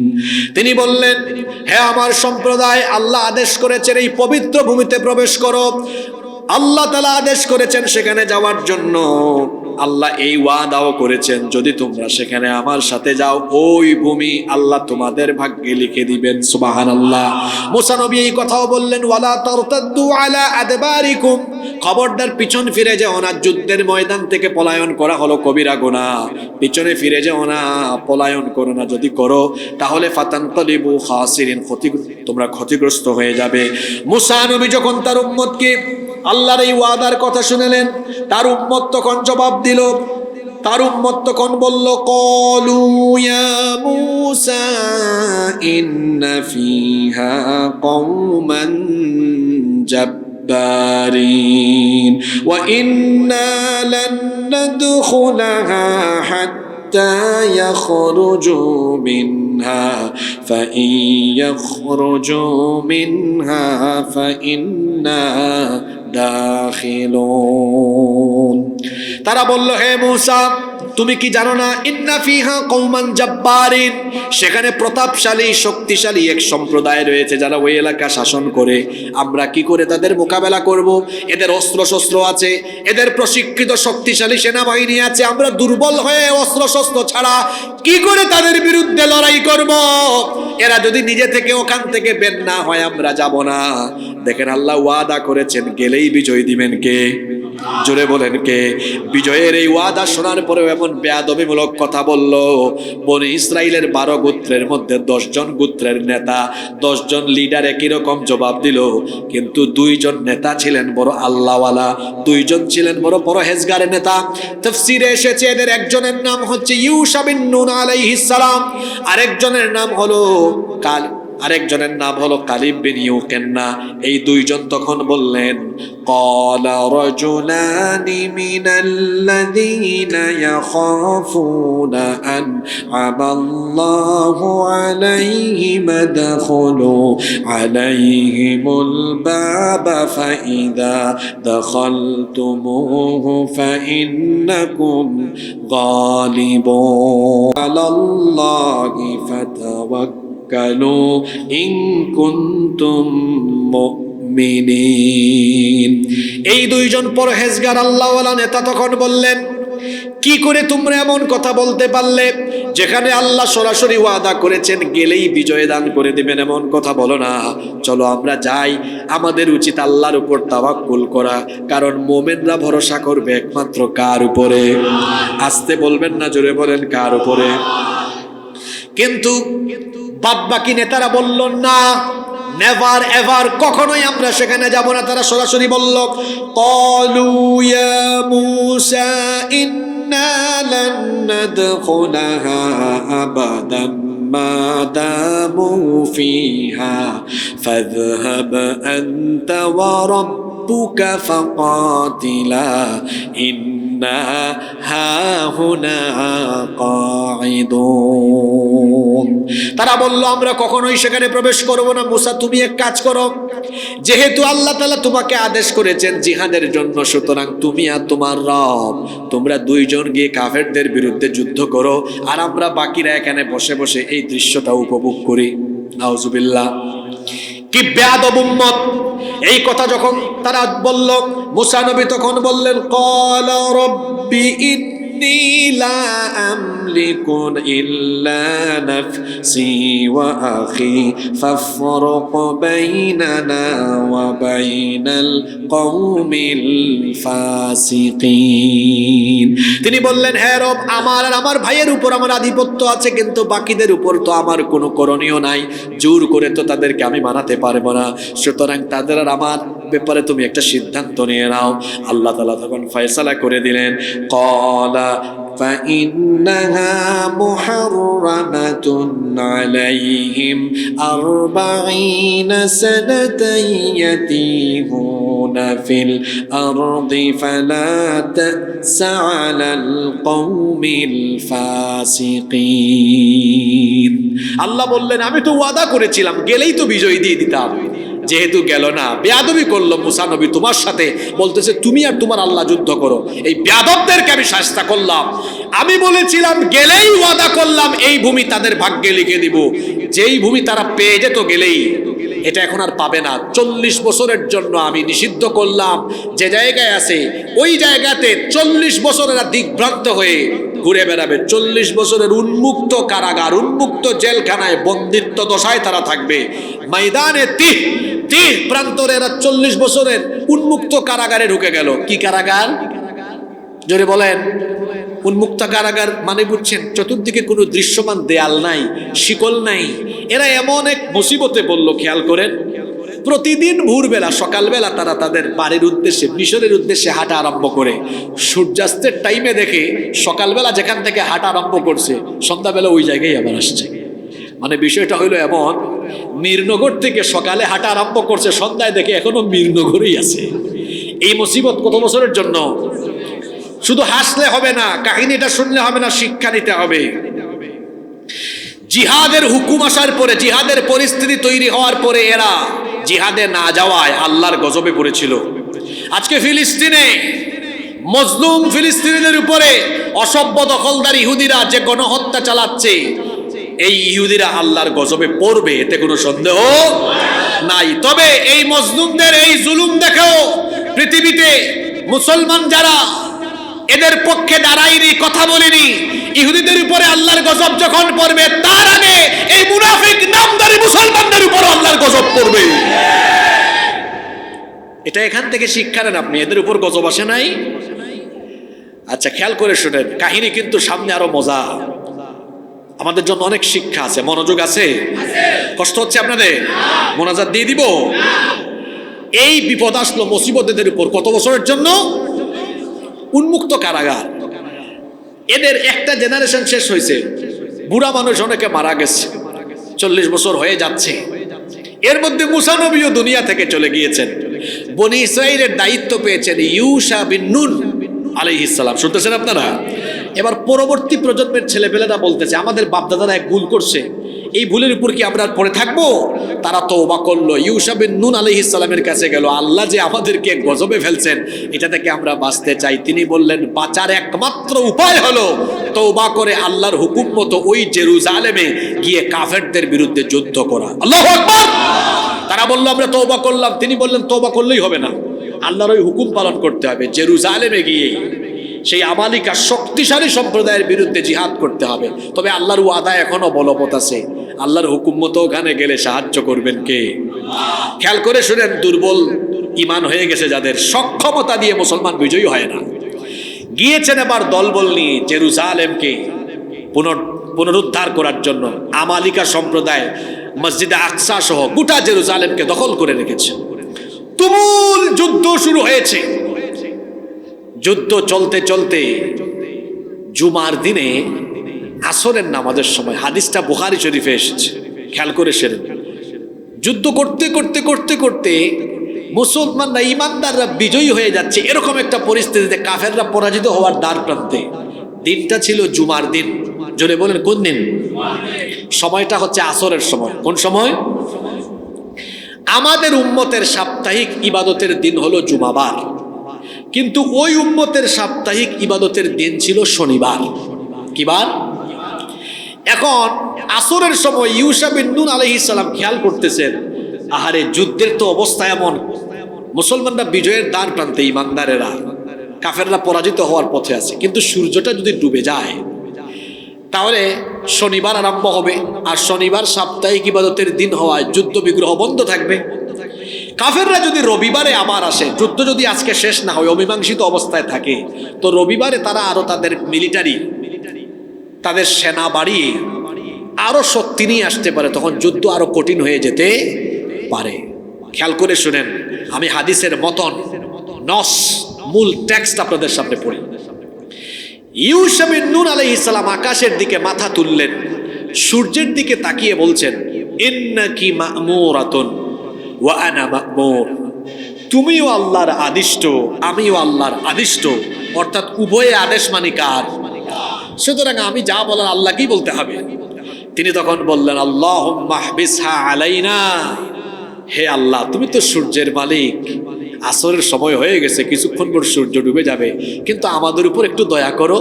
Speaker 1: তিনি বললেন, হে আমার সম্প্রদায়, আল্লাহ আদেশ করেছেন এই পবিত্র ভূমিতে প্রবেশ করো। আল্লাহ তাআলা আদেশ করেছেন সেখানে যাওয়ার জন্য। আল্লাহ এই ওয়াদাও করেছেন যদি তোমরা সেখানে আমার সাথে যাও, ওই ভূমি আল্লাহ তোমাদের ভাগ্যে লিখে দিবেন। সুবহানাল্লাহ। মুসা নবী এই কথাও বললেন, ওয়ালা তারতাদ্দু আলা আদবারিকুম, খবরদার পিছন ফিরে যেও না। যুদ্ধের ময়দান থেকে পলায়ন করা হলো কবিরা গুনাহ, পিছনে ফিরে যেও না, পলায়ন করো না। যদি করো তাহলে ফাতানকালিবু খাসিরিন, তোমরা ক্ষতিগ্রস্ত হয়ে যাবে। মুসা নবী যখন তার উম্মতকে আল্লাহর এই ওয়াদার কথা শুনলেন, তার উম্মত তখন জবাব দিল। তার উম্মত তখন বলল, ক্বালু ইয়া মূসা ইন্না ফিহা কওমান জাব্বারিন ওয়া ইন্না লান নাদখুলাহা হাত্তা ইয়াখরুজু মিনহা ফাইন ইয়াখরুজু মিনহা ফাইন্না দাখিলুন। তারা বলল, হে মূসা, তুমি কি জানো না, ইন্না ফিহা কওমান জাব্বারিন, সেখানে প্রতাপশালী শক্তিশালী এক সম্প্রদায় রয়েছে যারা ওই এলাকা শাসন করে। আমরা কি করে তাদের মোকাবেলা করব? এদের অস্ত্র শস্ত্র আছে, এদের প্রশিক্ষিত শক্তিশালী সেনাবাহিনী আছে। আমরা দুর্বল হয়ে অস্ত্র শস্ত্র ছাড়া কি করে তাদের বিরুদ্ধে লড়াই করব? এরা যদি নিজে থেকে ওখান থেকে বের না হয় আমরা যাব না। দেখেন, আল্লাহ ওয়াদা করেছেন গেলেই বিজয় দিবেন কে? জোরে বলেন কে? বিজয়ের এই ওয়াদা শোনার পরেও এমন বেয়াদবিমূলক কথা বলল। বনি ইসরাইলের 12 গোত্রের মধ্যে 10 জন গোত্রের নেতা, 10 জন লিডার একই রকম জবাব দিল। কিন্তু 2 জন নেতা ছিলেন বড় আল্লাহওয়ালা, 2 জন ছিলেন বড় পরহেজগার নেতা। তাফসীরে এসেছে এদের একজনের নাম হচ্ছে ইউশা বিন নুন আলাইহিস সালাম, আরেকজনের নাম হলো কালিব বিন ইউকেন্না। এই 2 জন তখন বললেন, ক্বালা রাজুলানি মিনাল্লাযীনা ইয়াখাফুনা আন'আমাল্লাহু আলাইহিম আদখুলু আলাইহিমুল বাবা ফাইযা দাখালতুমুহু ফাইন্নাকুম গালিবুন আলাল্লাহি ফাতাওয়াক্কালু ইন কুনতুম মুমিনিন। এই 2 জন পরহেজগার আল্লাহওয়ালা নেতা তখন বললেন, কি করে তোমরা এমন কথা বলতে পারলে? যেখানে আল্লাহ সরাসরি ওয়াদা করেছেন গেলেই বিজয় দান করে দিবেন, এমন কথা বলো না। চলো আমরা যাই, আমাদের উচিত আল্লাহর উপর তাওয়াক্কুল করা, কারণ মুমিনরা ভরসা করবে একমাত্র কার উপরে? আস্তে বলবেন না, জোরে বলেন, কার উপরে? কিন্তু বাদবাকি নেতারা বলল, না, নেভার এভার, কখনোই আমরা সেখানে যাব না। তারা সরাসরি বলল, ক্বালু ইয়া মূসা ইন্না লান নাদখুলাহা আবাদান মা দামু ফিহা ফাযহাব আনতা ওয়া রাব্বুকা ফাকাতিলা ইন্না হাহুনা কাঈদুন। তারা বলল, আমরা কখনোই সেখানে প্রবেশ করব না। মুসা, তুমি এক কাজ করো, যেহেতু আল্লাহ তাআলা তোমাকে আদেশ করেছেন জিহাদের জন্য, সুতরাং তুমি আর তোমার রব, তোমরা 2 জন গিয়ে কাফেরদের বিরুদ্ধে যুদ্ধ করো, আর আমরা বাকিরা এখানে বসে বসে এই দৃশ্যটা উপভোগ করি। নাউজুবিল্লাহ। কি বেয়াদব উম্মত! এই কথা যখন তারা বলল, মুসা নবী তখন বললেন, ক্বালা রাব্বি ইন্নী লা আমলিকু ইল্লা নাফসি ওয়া আখি ফাফরুক বাইনানা ওয়া বাইনাল কওমিল ফাসিকিন। তিনি বললেন, হে রব, আমার আর আমার ভাইয়ের উপর আমার আধিপত্য আছে, কিন্তু বাকিদের উপর তো আমার কোনো করণীয় নাই। জোর করে তো তাদেরকে আমি মানাতে পারবো না, সুতরাং তাদের আর আমার ব্যাপারে তুমি একটা সিদ্ধান্ত নিয়ে নাও। আল্লাহ তাআলা তখন ফয়সালা করে দিলেন, ক্বালা فإنها محرمة عليهم 40 سنة يتيهون في الأرض فلا تأس على القوم الفاسقين। আল্লাহ বললেন, আমি তো ওয়াদা করেছিলাম গেলেই তো বিজয় দিয়ে দিতাম, যেহেতু গেল না, বেয়াদবি করলো মুসা নবী তোমার সাথে, বলতেছে তুমি আর তোমার আল্লাহ যুদ্ধ করো। এই বেয়াদবদেরকে আমি শাস্তি করলাম। আমি বলেছিলাম গেলেই ওয়াদা করলাম এই ভূমি তাদের ভাগ্যে লিখে দিব, যেই ভূমি তারা পেয়ে যেত গেলেই, এটা এখন আর পাবে না। 40 বছরের জন্য আমি নিষিদ্ধ করলাম, যে জায়গায় আছে ওই জায়গাতে 40 বছর এরা দিগ্ভ্রান্ত হয়ে ঘুরে বেড়াবে। 40 বছরের উন্মুক্ত কারাগার, উন্মুক্ত জেলখানায় বন্দিত্ব দশায় তারা থাকবে। ময়দানে তিহ প্রান্তরে এরা 40 বছরের উন্মুক্ত কারাগারে ঢুকে গেল। কি কারাগার জোরে বলেন? উন্মুক্ত কারাগার মানে বুঝছেন, চতুর্দিকে কোনো দৃশ্যমান দেয়াল নাই, শিকল নাই। এরা এমন এক মুসিবতে বলল, খেয়াল করেন, প্রতিদিন ভোরবেলা সকালবেলা তারা তাদের বাড়ির উদ্দেশ্যে, মিশরের উদ্দেশ্যে হাঁটা আরম্ভ করে। সূর্যাস্তের টাইমে দেখে সকালবেলা যেখান থেকে হাঁটা আরম্ভ করছে, সন্ধ্যাবেলা ওই জায়গায় আবার আসছে। মানে বিষয়টা হইলো এমন, মীরনগর থেকে সকালে হাঁটা আরম্ভ করছে, সন্ধ্যায় দেখে এখনো মীরনগরেই আছে। এই মুসিবত কত বছরের জন্য? শুধু হাসলে হবে না, কাহিনীটা শুনলে হবে না, শিক্ষা নিতে হবে। জিহাদের হুকুম আসার পরে, জিহাদের পরিস্থিতি তৈরি হওয়ার পরে এরা জিহাদে না যাওয়ায় আল্লাহর গজবে পড়েছিল। আজকে ফিলিস্তিনে মজলুম ফিলিস্তিনিদের উপরে অসভ্য দখলদার ইহুদিরা যে গণহত্যা চালাচ্ছে, এই ইহুদিরা আল্লাহর গজবে পড়বে, এতে কোনো সন্দেহ নাই। তবে এই মজলুমদের এই জুলুম দেখেও পৃথিবীতে মুসলমান যারা এদের পক্ষে দাঁড়ায়নি, কথা বলেনি, ইহুদিদের উপরে আল্লাহর গজব যখন পড়বে, তার আগে এই মুনাফিক নামদারি মুসলমানদের উপর আল্লাহর গজব পড়বে। এটা এখান থেকে শিক্ষা নেন আপনি, এদের উপর গজব আসে নাই। আচ্ছা খেয়াল করে শুনেন, কাহিনী কিন্তু সামনে আরো মজা, আমাদের জন্য অনেক শিক্ষা আছে। মনোযোগ আছে? কষ্ট হচ্ছে আপনাদের? মোনাজাত দিয়ে দিব। এই বিপদ আসলো মুসিবত এদের উপর কত বছরের জন্য? উন্মুক্ত কারাগার। এদের একটা জেনারেশন শেষ হয়েছে, বুড়া মানুষ অনেকে মারা গেছে, 40 বছর হয়ে যাচ্ছে। এর মধ্যে মুসা নবীও দুনিয়া থেকে চলে গিয়েছেন। বনি ইসরাইলের দায়িত্ব পেয়েছেন ইউশা বিন নুন আলাইহিস সালাম। শুনতেছেন আপনারা? এবার পরবর্তী প্রজন্মের ছেলেপেলেরা বলতেছে আমাদের বাপদাদারা এক ভুল করছে, এই ভুলের উপর কি আমরা পড়ে থাকবো? তারা তওবা করলো, ইউশা বিন নুন আলাইহিস সালামের কাছে গেল, আল্লাহ যে আমাদেরকে গজবে ফেলছেন এটা থেকে আমরা বাঁচতে চাই। তিনি বললেন বাঁচার একমাত্র উপায় হলো তওবা করে আল্লাহর হুকুম মতো ওই জেরুজালেমে গিয়ে কাফেরদের বিরুদ্ধে যুদ্ধ করা। আল্লাহু আকবার। তারা বলল আমরা তওবা করলাম। তিনি বললেন তওবা করলেই হবে না, আল্লাহর ওই হুকুম পালন করতে হবে। জেরুজালেমে গিয়ে সেই আমালিকা শক্তিশালী সম্প্রদায়ের বিরুদ্ধে জিহাদ করতে হবে। তবে আল্লাহর ওয়াদা এখনো বলবৎ আছে, আল্লাহর হুকুম মতো ওখানে গেলে সাহায্য করবেন কে? খেয়াল করে শুনেন, দুর্বল ঈমান হয়ে গেছে যাদের, সক্ষমতা দিয়ে মুসলমান বিজয়ী হয় না। গিয়েছেন এবার দলবল নিয়ে জেরুজালেমকে পুনরুদ্ধার করার জন্য। আমালিকা সম্প্রদায় মসজিদে আকসা সহ গোটা জেরুজালেমকে দখল করে রেখেছে। তুমুল যুদ্ধ শুরু হয়েছে। যুদ্ধ চলতে চলতে জুমার দিনে আসরের নামাজের সময়, হাদিসটা বুখারী শরীফে এসেছে, খেয়াল করে সেরেন। যুদ্ধ করতে করতে করতে করতে মুসলমানরা, ইমানদাররা বিজয়ী হয়ে যাচ্ছে, এরকম একটা পরিস্থিতিতে কাফেররা পরাজিত হওয়ার দ্বার প্রান্তে। দিনটা ছিল জুমার দিন। জোরে বলেন কোন দিন? সময়টা হচ্ছে আসরের সময়। কোন সময়? আমাদের উম্মতের সাপ্তাহিক ইবাদতের দিন হলো জুমাবার, কিন্তু ওই উম্মতের সাপ্তাহিক ইবাদতের দিন ছিল শনিবার। কি বার? এখন আসরের সময় ইউশা বিন নুন আলাইহিস সালাম খেয়াল করতেছেন, আহারে যুদ্ধের তো অবস্থা এমন, মুসলমানরা বিজয়ের দ্বার প্রান্তে, ইমানদারেরা, কাফেররা পরাজিত হওয়ার পথে আছে, কিন্তু সূর্যটা যদি ডুবে যায় তাহলে শনিবার আরম্ভ হবে, আর শনিবার সাপ্তাহিক ইবাদতের দিন হওয়ায় যুদ্ধ বিগ্রহ বন্ধ থাকবে। কাফেররা যদি রবিবারে আবার আসে, যুদ্ধ যদি আজকে শেষ না হয়, অমীমাংসিত অবস্থায় থাকে, তো রবিবারে তারা আরো তাদের মিলিটারি, তাদের সেনা বাড়িয়ে আরো শক্তি নিয়ে আসতে পারে, তখন যুদ্ধ আরো কঠিন হয়ে যেতে পারে। খেয়াল করে শুনেন, আমি হাদিসের মতন নস মূল টেক্সট আপনাদের সামনে পড়ি। ইউশা বিন নুন আলাইহিস সালাম আকাশের দিকে মাথা তুললেন, সূর্যের দিকে তাকিয়ে বলছেন, ইন্নাকি মা'মুরাতুন ওয়া আনা মা'মুর। তুমিও আল্লাহর আদিষ্ট, আমিও আল্লাহর আদিষ্ট, অর্থাৎ উভয়ে আদেশ মানি কার? সুতরাং আমি যা বলার আল্লাহকেই বলতে হবে। তিনি তখন বললেন, আল্লাহুম্মা হবিসহা আলাইনা হে আল্লাহ, তুমি তো সূর্যের মালিক, আসরের সময় হয়ে গেছে, কিছুক্ষণ পর সূর্য ডুবে যাবে, কিন্তু আমাদের উপর একটু দয়া করো,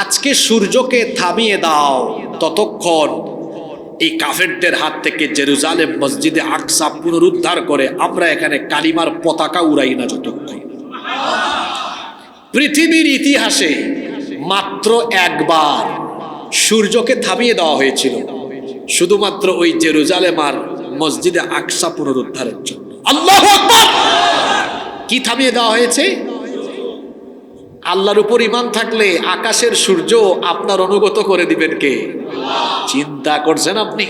Speaker 1: আজকে সূর্যকে থামিয়ে দাও ততক্ষণ এই কাফেরদের হাত থেকে জেরুজালেম মসজিদে আকসা পুনরুদ্ধার করে আমরা এখানে কালিমার পতাকা উড়াই না যতক্ষণ। পৃথিবীর ইতিহাসে মাত্র একবার সূর্যকে থামিয়ে দেওয়া হয়েছিল, শুধুমাত্র ওই জেরুজালেম আর মসজিদে আকসা পুনরুদ্ধারের জন্য। আল্লাহু আকবার! কি থামিয়ে দেওয়া হয়েছে? আল্লাহর উপর ঈমান থাকলে আকাশের সূর্য আপনার অনুগত করে দিবেন কে? চিন্তা করছেন আপনি?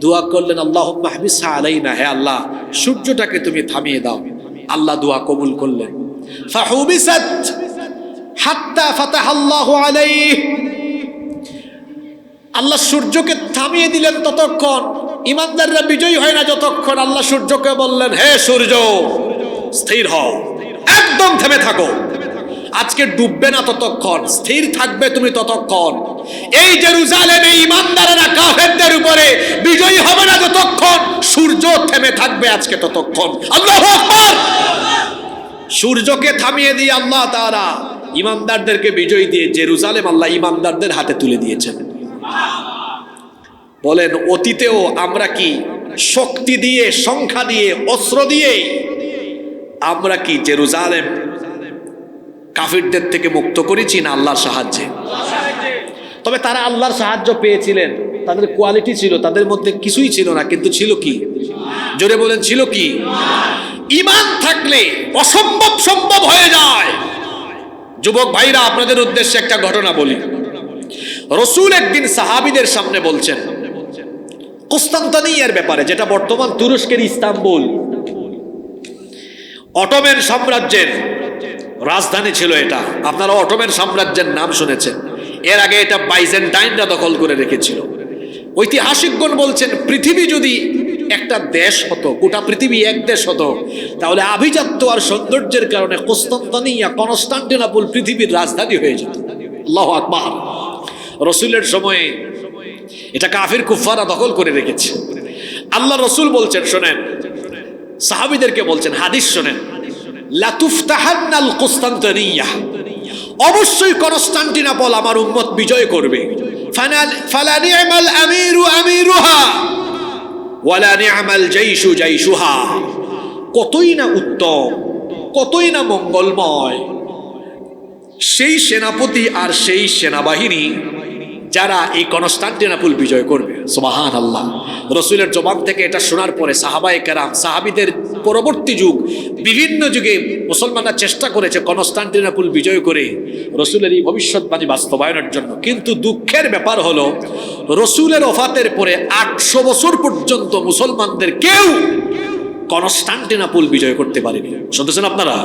Speaker 1: দোয়া করলেন, আল্লাহুম্মা হাবিসহা আলাইনা, হে আল্লাহ সূর্যটাকে তুমি থামিয়ে দাও। আল্লাহ দোয়া কবুল করলেন। ফাহুবিসাত হাত্তা ফাতাহাল্লাহু আলাইহি, আল্লাহ সূর্যকে থামিয়ে দিলেন ততক্ষণ, ঈমানদাররা বিজয়ী হয় না যতক্ষণ। আল্লাহ সূর্যকে বললেন, হে সূর্য স্থির হও, একদম থেমে থাকো, আজকে ডুববে না ততক্ষণ, স্থির থাকবে তুমি ততক্ষণ। এই জেরুজালেমে ঈমানদাররা কাফেরদের উপরে বিজয়ী হবে না যতক্ষণ, সূর্য থেমে থাকবে আজকে ততক্ষণ। আল্লাহু আকবার! সূর্যকে থামিয়ে দিয়ে আল্লাহ তাআলা ঈমানদারদেরকে বিজয়ী দিয়ে জেরুজালেম আল্লাহ ঈমানদারদের হাতে তুলে দিয়েছেন। বলেন, অতীতেও আমরা কি শক্তি দিয়ে, সংখ্যা দিয়ে, অস্ত্র দিয়ে আমরা কি জেরুজালেম কাফিরদের থেকে মুক্ত করেছি না আল্লাহর সাহায্যে? তবে তারা আল্লাহর সাহায্য পেয়েছিলেন, তাদের কোয়ালিটি ছিল, তাদের মধ্যে কিছুই ছিল না, কিন্তু ছিল কি? জোরে বলেন, ছিল কি? ঈমান থাকলে অসম্ভব সম্ভব হয়ে যায়। যুবক ভাইরা, আপনাদের উদ্দেশ্যে একটা ঘটনা বলি। রাসূল একদিন সাহাবীদের সামনে বলছেন কুস্তান্তনিয়ার ব্যাপারে, যেটা বর্তমান তুরস্কের ইস্তাম্বুল, অটোমান সাম্রাজ্যের রাজধানী ছিল এটা। আপনারা অটোমান সাম্রাজ্যের নাম শুনেছেন, এর আগে এটা বাইজেন্টাইনরা দখল করে রেখেছিল। ঐতিহাসিকগণ বলছেন, পৃথিবী যদি একটা দেশ হতো, গোটা পৃথিবী এক দেশ হতো, তাহলে আভিজাত্য আর সৌন্দর্যের কারণে কুস্তান্তনিয়া, কনস্টান্টিনোপল পৃথিবীর রাজধানী হয়ে যেত। আল্লাহু আকবার! রাসূলের সময়ে এটা কাফির কুফাররা দখল করে রেখেছে। আল্লাহ রাসূল বলছেন, শোনেন, সাহাবীদেরকে বলছেন, হাদিস শোনেন, লাতুফতাহান্নাল কুস্তান্তনিয়া, অবশ্যই কনস্টান্টিনোপল আমার উম্মত বিজয় করবে। ফালা নি'মাল আমিরু আমিরুহা ওয়ালা নি'মাল জাইশু জাইশুহা, কতই না উত্তম, কতই না মঙ্গলময় সেই সেনাপতি আর সেই সেনাবাহিনী যারা এই কনস্টান্টিনোপল বিজয় করবে। সুবহানাল্লাহ! রাসূলের জবান থেকে এটা শোনার পরে সাহাবায়ে কেরাম, সাহাবীদের পরবর্তী যুগ, বিভিন্ন যুগে মুসলমানরা চেষ্টা করেছে কনস্টান্টিনোপল বিজয় করে রাসূলের এই ভবিষ্যৎবাণী বাস্তবায়নের জন্য। কিন্তু দুঃখের ব্যাপার হলো, রাসূলের ওফাতের পরে 800 বছর পর্যন্ত মুসলমানদের কেউ কনস্টান্টিনোপল বিজয় করতে পারেনি। শুনতেছেন আপনারা?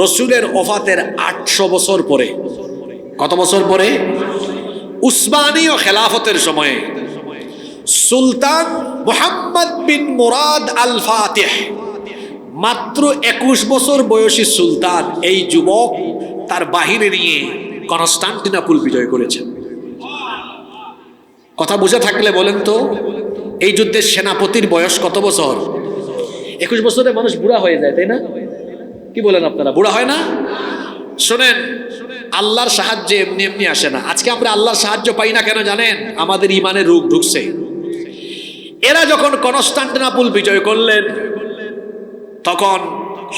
Speaker 1: রাসূলের ওফাতের 800 বছর পরে, কত বছর পরে? উসমানীয় খেলাফতের সময়ে সুলতান মুহাম্মদ বিন মুরাদ আল ফাতিহ, মাত্র 21 বছর বয়সী সুলতান, এই যুবক তার বাহিনী নিয়ে কনস্টান্টিনোপল বিজয় করেছেন। কথা বুঝে থাকলে বলেন তো, এই যুদ্ধের সেনাপতির বয়স কত বছর? 21 বছরে মানুষ বুড়া হয়ে যায়, তাই না? কি বলেন আপনারা, বুড়া হয় না? শোনেন, আল্লাহর সাহায্য এমনি এমনি আসে না। আজকে আমরা আল্লাহর সাহায্য পাই না কেন জানেন? আমাদের ইমানের রোগ ঢুকছে। এরা যখন কনস্টান্টিনোপল বিজয় করলেন, তখন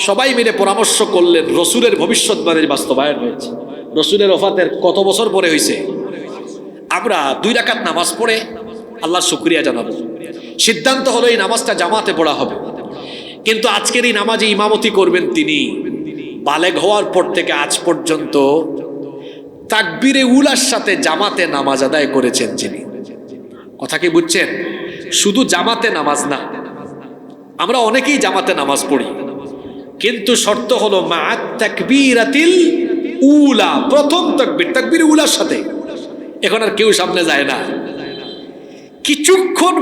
Speaker 1: সবাই মিলে পরামর্শ করলেন, রাসূলের ভবিষ্যৎবাণীর বাস্তবায়ন হয়েছে। রাসূলের ওফাতের কত বছর পরে হয়েছে? আমরা 2 রাকাত নামাজ পড়ে আল্লাহর শুকরিয়া জানাবো। সিদ্ধান্ত হলো এই নামাজটা জামাতে পড়া হবে, কিন্তু আজকের এই নামাজে ইমামতি করবেন তিনি। বালেগ হওয়ার পর থেকে আজ পর্যন্ত তাকবীরে উলার সাথে জামাতে নামাজ আদায় করেছেন যিনি। কথা কি বুঝছেন? শুধু জামাতে নামাজ না, আমরা অনেকেই জামাতে নামাজ পড়ি, কিন্তু শর্ত হলো মা'আত তাকবীরাতিল উলা, প্রথম তাকবীর, তাকবীরে উলার সাথে। এখন আর কেউ সামনে যায় না, কিছুক্ষণ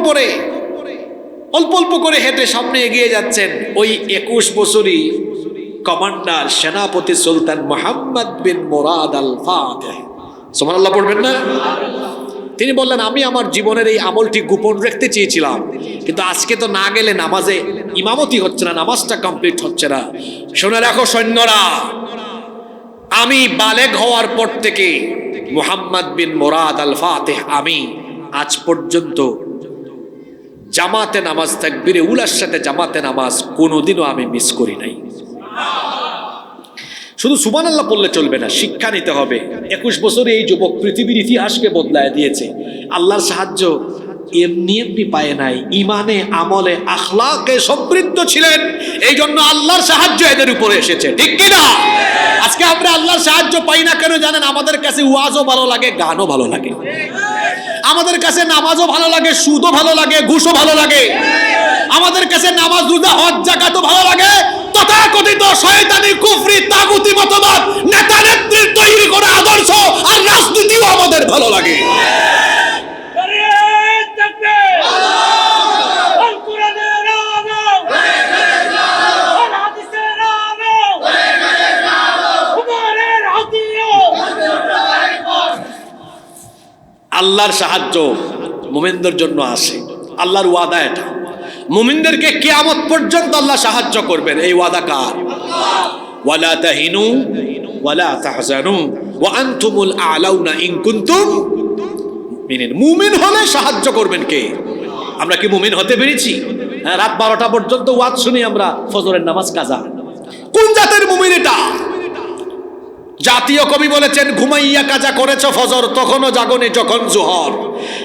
Speaker 1: পরে অল্প অল্প করে হেঁটে সামনে এগিয়ে যাচ্ছেন ওই 21 বছরই কমান্ডার সেনাপতি সুলতান মুহাম্মদ বিন মুরাদ আল ফাতিহ। সুবহানাল্লাহ পড়বেন না? তিনি বললেন, আমি আমার জীবনের এই আমলটি গোপন রাখতে চেয়েছিলাম, কিন্তু আজকে তো না গেলে নামাজে ইমামতি হচ্ছে না, নামাজটা কমপ্লিট হচ্ছে না। শুনে রাখো সৈন্যরা, আমি বালেগ হওয়ার পর থেকে মুহাম্মদ বিন মুরাদ আল ফাতিহ আমি আজ পর্যন্ত জামাতে নামাজ, তাকবীরে উলার সাথে জামাতে নামাজ কোনোদিনও আমি মিস করি নাই। শুধু সুবহানাল্লাহ পড়লে চলবে না, শিক্ষা নিতে হবে। 21 বছরে এই যুবক পৃথিবীর ইতিহাসকে বদলায় দিয়েছে। আল্লাহর সাহায্য এমনি এমনি পায় নাই, ইমানে আমলে আখলাকে সমৃদ্ধ ছিলেন, এই জন্য আল্লাহর সাহায্য এদের উপরে এসেছে, ঠিক কিনা? আজকে আমরা আল্লাহর সাহায্য পাই না কেন জানেন? আমাদের কাছে ওয়াজও ভালো লাগে, গানও ভালো লাগে, আমাদের কাছে নামাজও ভালো লাগে, সুদও ভালো লাগে, ঘুষও ভালো লাগে, আমাদের কাছে নামাজ রোজা হজ যাকাতও ভালো লাগে, তথাকথিত শয়তানি কুফরি তাগুতি মতবাদ নেতা নেত্রীর তৈরি করা আদর্শ আর রাজনীতিও আমাদের ভালো লাগে। আল্লাহর সাহায্য মুমিনদের জন্য আসে, আল্লাহর ওয়াদা এটা। মুমিনদেরকে কিয়ামত পর্যন্ত আল্লাহ সাহায্য করবেন, এই ওয়াদা কার? ওয়ালা তাহিনু ওয়ালা তাহজানু ওয়া আনতুমুল আ'লাউনা ইন কুনতুম মুমিনিন। মুমিন হলে সাহায্য করবেন কে? আমরা কি মুমিন হতে পেরেছি? হ্যাঁ, রাত 12টা পর্যন্ত ওয়াজ শুনি আমরা, ফজরের নামাজ কাজা। কোন জাতের মুমিন এটা? জাতীয় কবি বলেছেন, ঘুমাইয়া কাজা করেছ ফজর, তখনও জাগনে যখন জোহর,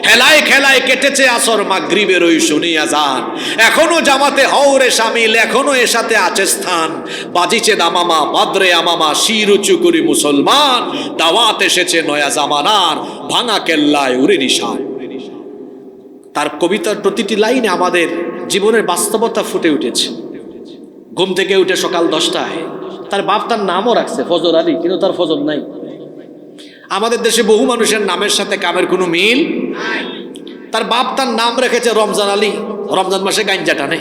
Speaker 1: হেলায় খেলায় কেটেছে আসর, মাগরিবের ওই শুনি আজান, এখনো জামাতে হওরে শামিল, এখনো এর সাথে আছে স্থান, বাজিছে দামামা বাদরে আমামা, শির উঁচু করি মুসলমান, দাওয়াত এসেছে নয়া জামানার, ভাঙা কেল্লায় উড়ে নিশান। তার কবিতার প্রতিটি লাইনে আমাদের জীবনের বাস্তবতা ফুটে উঠেছে। ঘুম থেকে উঠে সকাল 10টায়, তার বাপ তার নামও রাখছে ফজর আলী, কিন্তু তার ফজর নাই। আমাদের দেশে বহু মানুষের নামের সাথে কামের কোনো মিল। তার বাপ তার নাম রেখেছে রমজান আলী, রমজান মাসে গাঞ্জা টানে।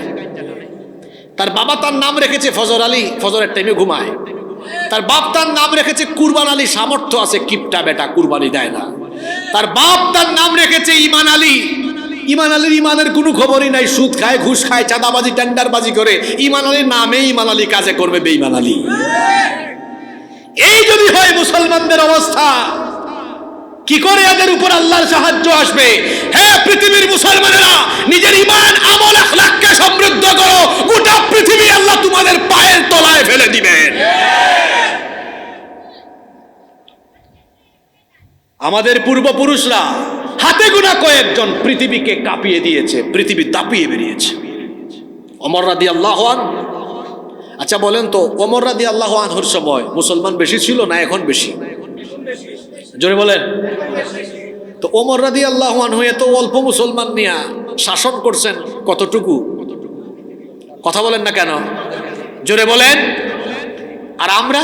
Speaker 1: তার বাবা তার নাম রেখেছে ফজর আলী, ফজরের টাইমে ঘুমায়। তার বাপ তার নাম রেখেছে কুরবান আলী, সামর্থ্য আছে, কিপটা বেটা কুরবানি দেয় না। তার বাপ তার নাম রেখেছে ইমান আলী, ইমান আলীর ইমানের কোনো খবরই নাই, সুদ খায়, ঘুষ খায়, চাঁদাবাজি টেন্ডারবাজি করে। ইমান আলীর নামে ইমান আলী, কাজে করবে বেঈমান আলী। এই যদি হয় মুসলমানদের অবস্থা, কি করে এদের উপর আল্লাহর সাহায্য আসবে? হে পৃথিবীর মুসলমানেরা, নিজের ইমান আমল আখলাককে সমৃদ্ধ করো, গোটা পৃথিবী আল্লাহ তোমাদের পায়ের তলায় ফেলে দিবেন। আমাদের পূর্বপুরুষরা হাতে গোনা কয়েকজন পৃথিবীকে কাঁপিয়ে দিয়েছে, পৃথিবী দাপিয়ে বেরিয়েছে। ওমর রাদিয়াল্লাহু আনহু, আচ্ছা বলেন তো, ওমর রাদিয়াল্লাহু আনহুর সময় মুসলমান বেশি ছিল না এখন বেশি? জোরে বলেন। তো ওমর রাদিয়াল্লাহু আনহু এত অল্প মুসলমান নিয়ে শাসন করছেন কতটুকু? কথা বলেন না কেন? জোরে বলেন। আর আমরা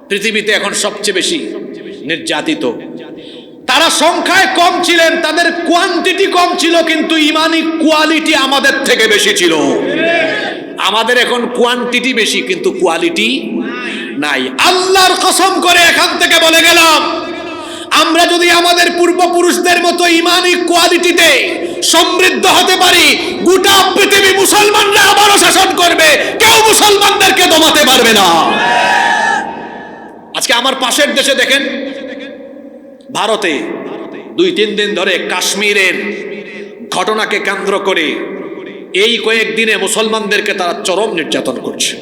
Speaker 1: পৃথিবীতে এখন সবচেয়ে বেশি নির্যাতিত। তারা সংখ্যায় কম ছিলেন, তাদের কোয়ান্টিটি কম ছিল, কিন্তু ইমানি কোয়ালিটি আমাদের থেকে বেশি ছিল। আমাদের এখন কোয়ান্টিটি বেশি, কিন্তু কোয়ালিটি নাই। আল্লাহর কসম করে এখান থেকে বলে গেলাম, আমরা যদি আমাদের পূর্বপুরুষদের মতো ইমানি কোয়ালিটিতে সমৃদ্ধ হতে পারি, গোটা পৃথিবী মুসলমানরা আবারও শাসন করবে, কেউ মুসলমানদেরকে দমাতে পারবে না। আজকে আমার পাশের দেশে দেখেন, ভারতে 2-3 দিন ধরে কাশ্মীরের ঘটনাকে কেন্দ্র করে এই কয়েকদিনে মুসলমানদেরকে তারা চরম নির্যাতন করছে।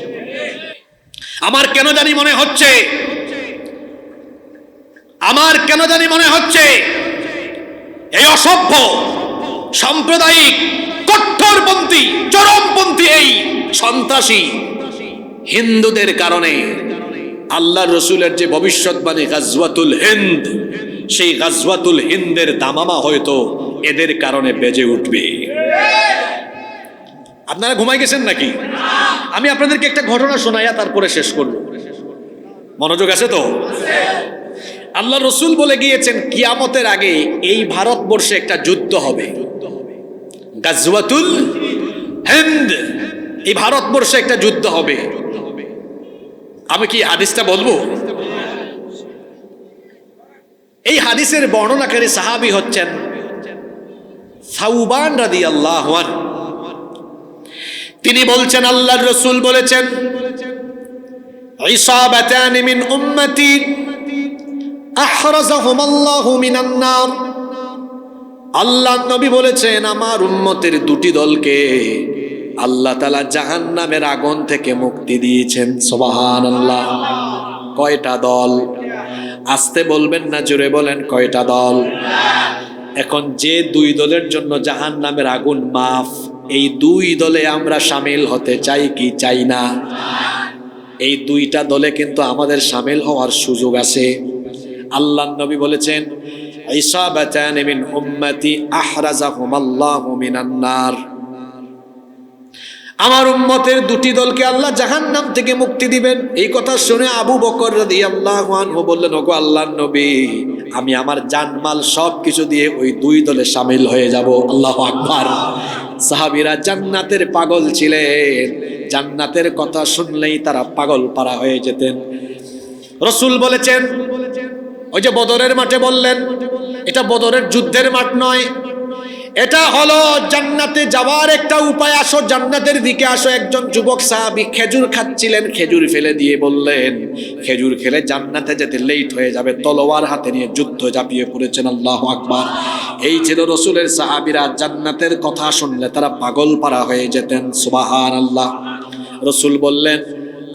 Speaker 1: আমার কেন জানি মনে হচ্ছে এই অসভ্য সাম্প্রদায়িক কঠোরপন্থী চরমপন্থী এই সন্ত্রাসী হিন্দুদের কারণে আল্লাহর রসুলের যে ভবিষ্যৎবাণী গাজওয়াতুল হিন্দ, সেই গাজওয়াতুল হিন্দের দামামা হয়তো এদের কারণে বেজে উঠবে। আপনারা ঘুমাই গেছেন নাকি? আমি আপনাদেরকে একটা ঘটনা শোনাইয়া তারপরে শেষ করব। মনোযোগ আছে তো? আল্লাহ রসুল বলে গিয়েছেন, কিয়ামতের আগে এই ভারতবর্ষে একটা যুদ্ধ হবে, গাজওয়াতুল হিন্দ। এই ভারতবর্ষে একটা যুদ্ধ হবে। আমি কি হাদিসটা বলবো? এই হাদিসের বর্ণনাকারী সাহাবী হচ্ছেন সাউবান রাদিয়াল্লাহু আনহু। তিনি বলছেন আল্লাহর রাসূল বলেছেন, ইসাবাতান মিন উম্মতি আহরাজাহুমাল্লাহু মিনান নার। আল্লাহর নবী বলেছেন, আমার উম্মতের দুটি দলকে আল্লাহ তাআলা জাহান্নামের আগুন থেকে মুক্তি দিয়েছেন। সুবহানাল্লাহ। কয়টা দল? আস্তে বলবেন না, জোরে বলেন, কয়টা দল? এখন যে দুই দলের জন্য জাহান্নামের আগুন মাফ, এই দুই দলে আমরা শামিল হতে চাই কি চাই না? এই দুইটা দলে কিন্তু আমাদের শামিল হওয়ার সুযোগ আছে। আল্লাহর নবী বলেছেন, ইসাবাতান মিন উম্মতি আহরাজাহুমাল্লাহু মিনান নার। আমার উম্মতের দুটি দলকে আল্লাহ জাহান্নাম থেকে মুক্তি দিবেন। এই কথা শুনে আবু বকর রাদিয়াল্লাহু আনহু বললেন, ওগো আল্লাহর নবী, আমি আমার জানমাল সবকিছু দিয়ে ওই দুই দলে শামিল হয়ে যাব। আল্লাহু আকবার। সাহাবীরা জান্নাতের পাগল ছিলেন, জান্নাতের কথা শুনলেই তারা পাগল পারা হয়ে যেতেন। রাসূল বলেছেন, ওই যে বদরের মাঠে বললেন, এটা বদরের যুদ্ধের মাঠ নয়, এটা হলো জান্নাতে যাওয়ার একটা উপায়। আসো, জান্নাতের দিকে আসো। একজন যুবক সাহাবী খেজুর খাচ্ছিলেন, খেজুর ফেলে দিয়ে বললেন, খেজুর খেলে জান্নাতে যেতে লেট হয়ে যাবে। তলোয়ার হাতে নিয়ে যুদ্ধ ঝাঁপিয়ে পড়েছেন। আল্লাহু আকবার। এই ছিল রাসূলের সাহাবীরা, জান্নাতের কথা শুনলে তারা পাগল পারা হয়ে যেতেন। সুবহানাল্লাহ। রাসূল বললেন,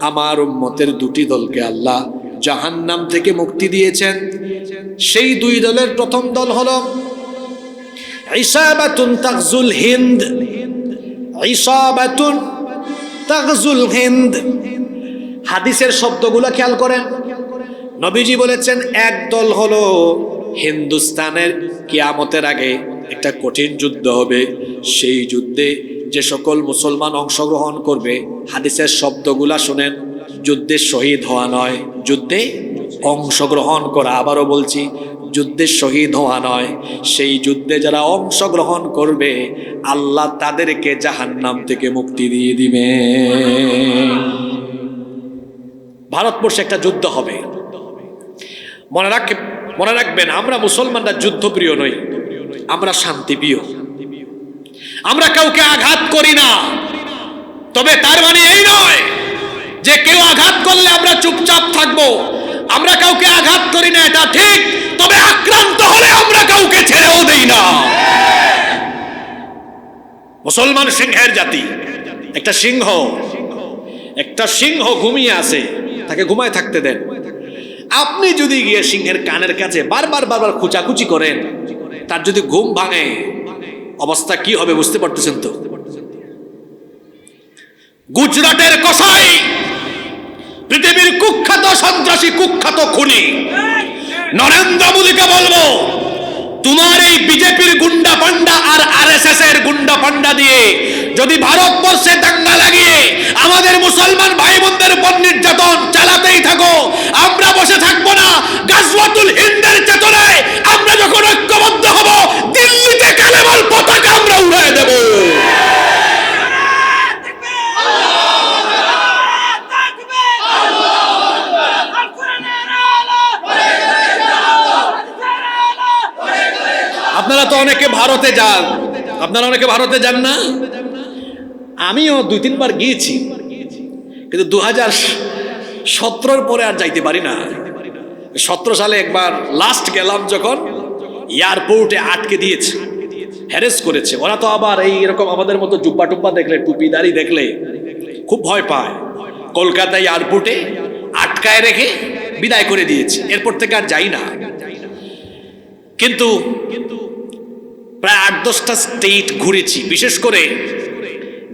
Speaker 1: আমার উম্মতের দুটি দলকে আল্লাহ জাহান্নাম থেকে মুক্তি দিয়েছেন। সেই দুই দলের প্রথম দল হলো ইসাবাতুন তাগজুল হিন্দ। ইসাবাতুন তাগজুল হিন্দ। হাদিসের শব্দগুলো খেয়াল করেন। নবীজি বলেছেন, এক দল হলো হিন্দুস্তানের কিয়ামতের আগে একটা কঠিন যুদ্ধ হবে, সেই যুদ্ধে যে সকল মুসলমান অংশগ্রহণ করবে, হাদিসের শব্দগুলা শুনেন, যুদ্ধে শহীদ হওয়া নয়, যুদ্ধে অংশগ্রহণ করা। আবারও বলছি, যুদ্ধে শহীদ হওয়া নয়। সেই যুদ্ধে যারা অংশগ্রহণ করবে, আল্লাহ তাদেরকে জাহান্নাম থেকে মুক্তি দিয়ে দিবে। ভারতবর্ষে একটা যুদ্ধ হবে। মনে রাখবেন, আমরা মুসলমানরা যুদ্ধপ্রিয় নই, আমরা শান্তিপ্রিয়। আমরা কাউকে আঘাত করি না। তবে তার মানে এই নয় যে কেউ আঘাত করলে আমরা চুপচাপ থাকবো। আমরা কাউকে আঘাত করি না, এটা ঠিক, তবে আক্রান্ত হলে আমরা কাউকে ছেড়েও দেই না। মুসলমান সিংহের জাতি। একটা সিংহ ঘুমিয়ে আছে, তাকে ঘুমায় থাকতে দেন। আপনি যদি গিয়ে সিংহের কানের কাছে বারবার খুচাখুচি করেন, তার যদি ঘুম ভাঙে, অবস্থা কি হবে বুঝতে পারতেছেন তো? গুজরাটের কসাই, পৃথিবীর কুখ্যাত সন্ত্রাসী, কুখ্যাত খুনি নরেন্দ্র মোদীকে বলবো, তোমার এই বিজেপির গুন্ডা পান্ডা আর আরএসএস এর গুন্ডা পান্ডা দিয়ে যদি ভারতবর্ষে দাঙ্গা লাগিয়ে আমাদের মুসলমান ভাই বোনদের উপর নির্যাতন চালাতেই থাকো, আমরা বসে থাকবো না। গাজওয়াতুল হিন্দের চেতনায় আমরা যখন ঐক্যবদ্ধ হব, দিল্লিতে কালেমার পতাকা আমরা উড়িয়ে দেব। আপনারা তো অনেকে ভারতে যান, ভারতে যান না? আমিও 2-3 বার গিয়েছি, কিন্তু 2017 পরে আর যাইতে পারি না। 17 সালে একবার লাস্ট গেলাম, যখন এয়ারপোর্টে আটকে দিয়েছে, হ্যারেস করেছে। ওরা তো আবার এইরকম আমাদের মতো জুব্বা টুব্বা দেখলে, টুপি দাড়ি দেখলে খুব ভয় পায়। কলকাতা এয়ারপোর্টে আটকায় রেখে বিদায় করে দিয়েছে। এরপর থেকে আর যাই না। কিন্তু প্রায় 8-10টা স্টেট ঘুরেছি, বিশেষ করে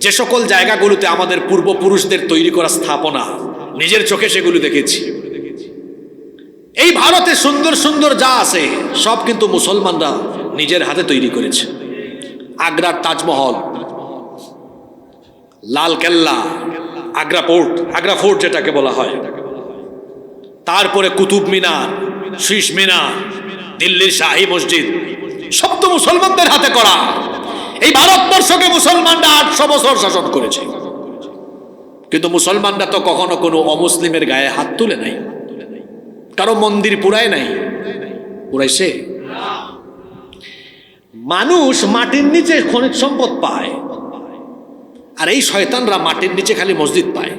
Speaker 1: যে সকল জায়গাগুলোতে আমাদের পূর্বপুরুষদের তৈরি করা স্থাপনা, নিজের চোখে সেগুলো দেখেছি। এই ভারতে সুন্দর সুন্দর যা আছে সব কিন্তু মুসলমানরা নিজের হাতে তৈরি করেছে। আগ্রার তাজমহল, লাল কেল্লা, আগ্রা ফোর্ট যেটাকে বলা হয়, তারপরে কুতুব মিনার, শীষ মিনার, দিল্লির শাহী মসজিদ, সব তো মুসলমানদের হাতে করা। এই ভারতবর্ষকে মুসলমানরা 800 বছর শাসন করেছে, কিন্তু মুসলমানরা তো কখনো কোনো অমুসলিমের গায়ে হাত তুলে নাই, কারো মন্দির পুরায় নাই, উড়াইছে? মানুষ মাটির নিচে খনিজ সম্পদ পায়, আর এই শয়তানরা মাটির নিচে খালি মসজিদ পায়।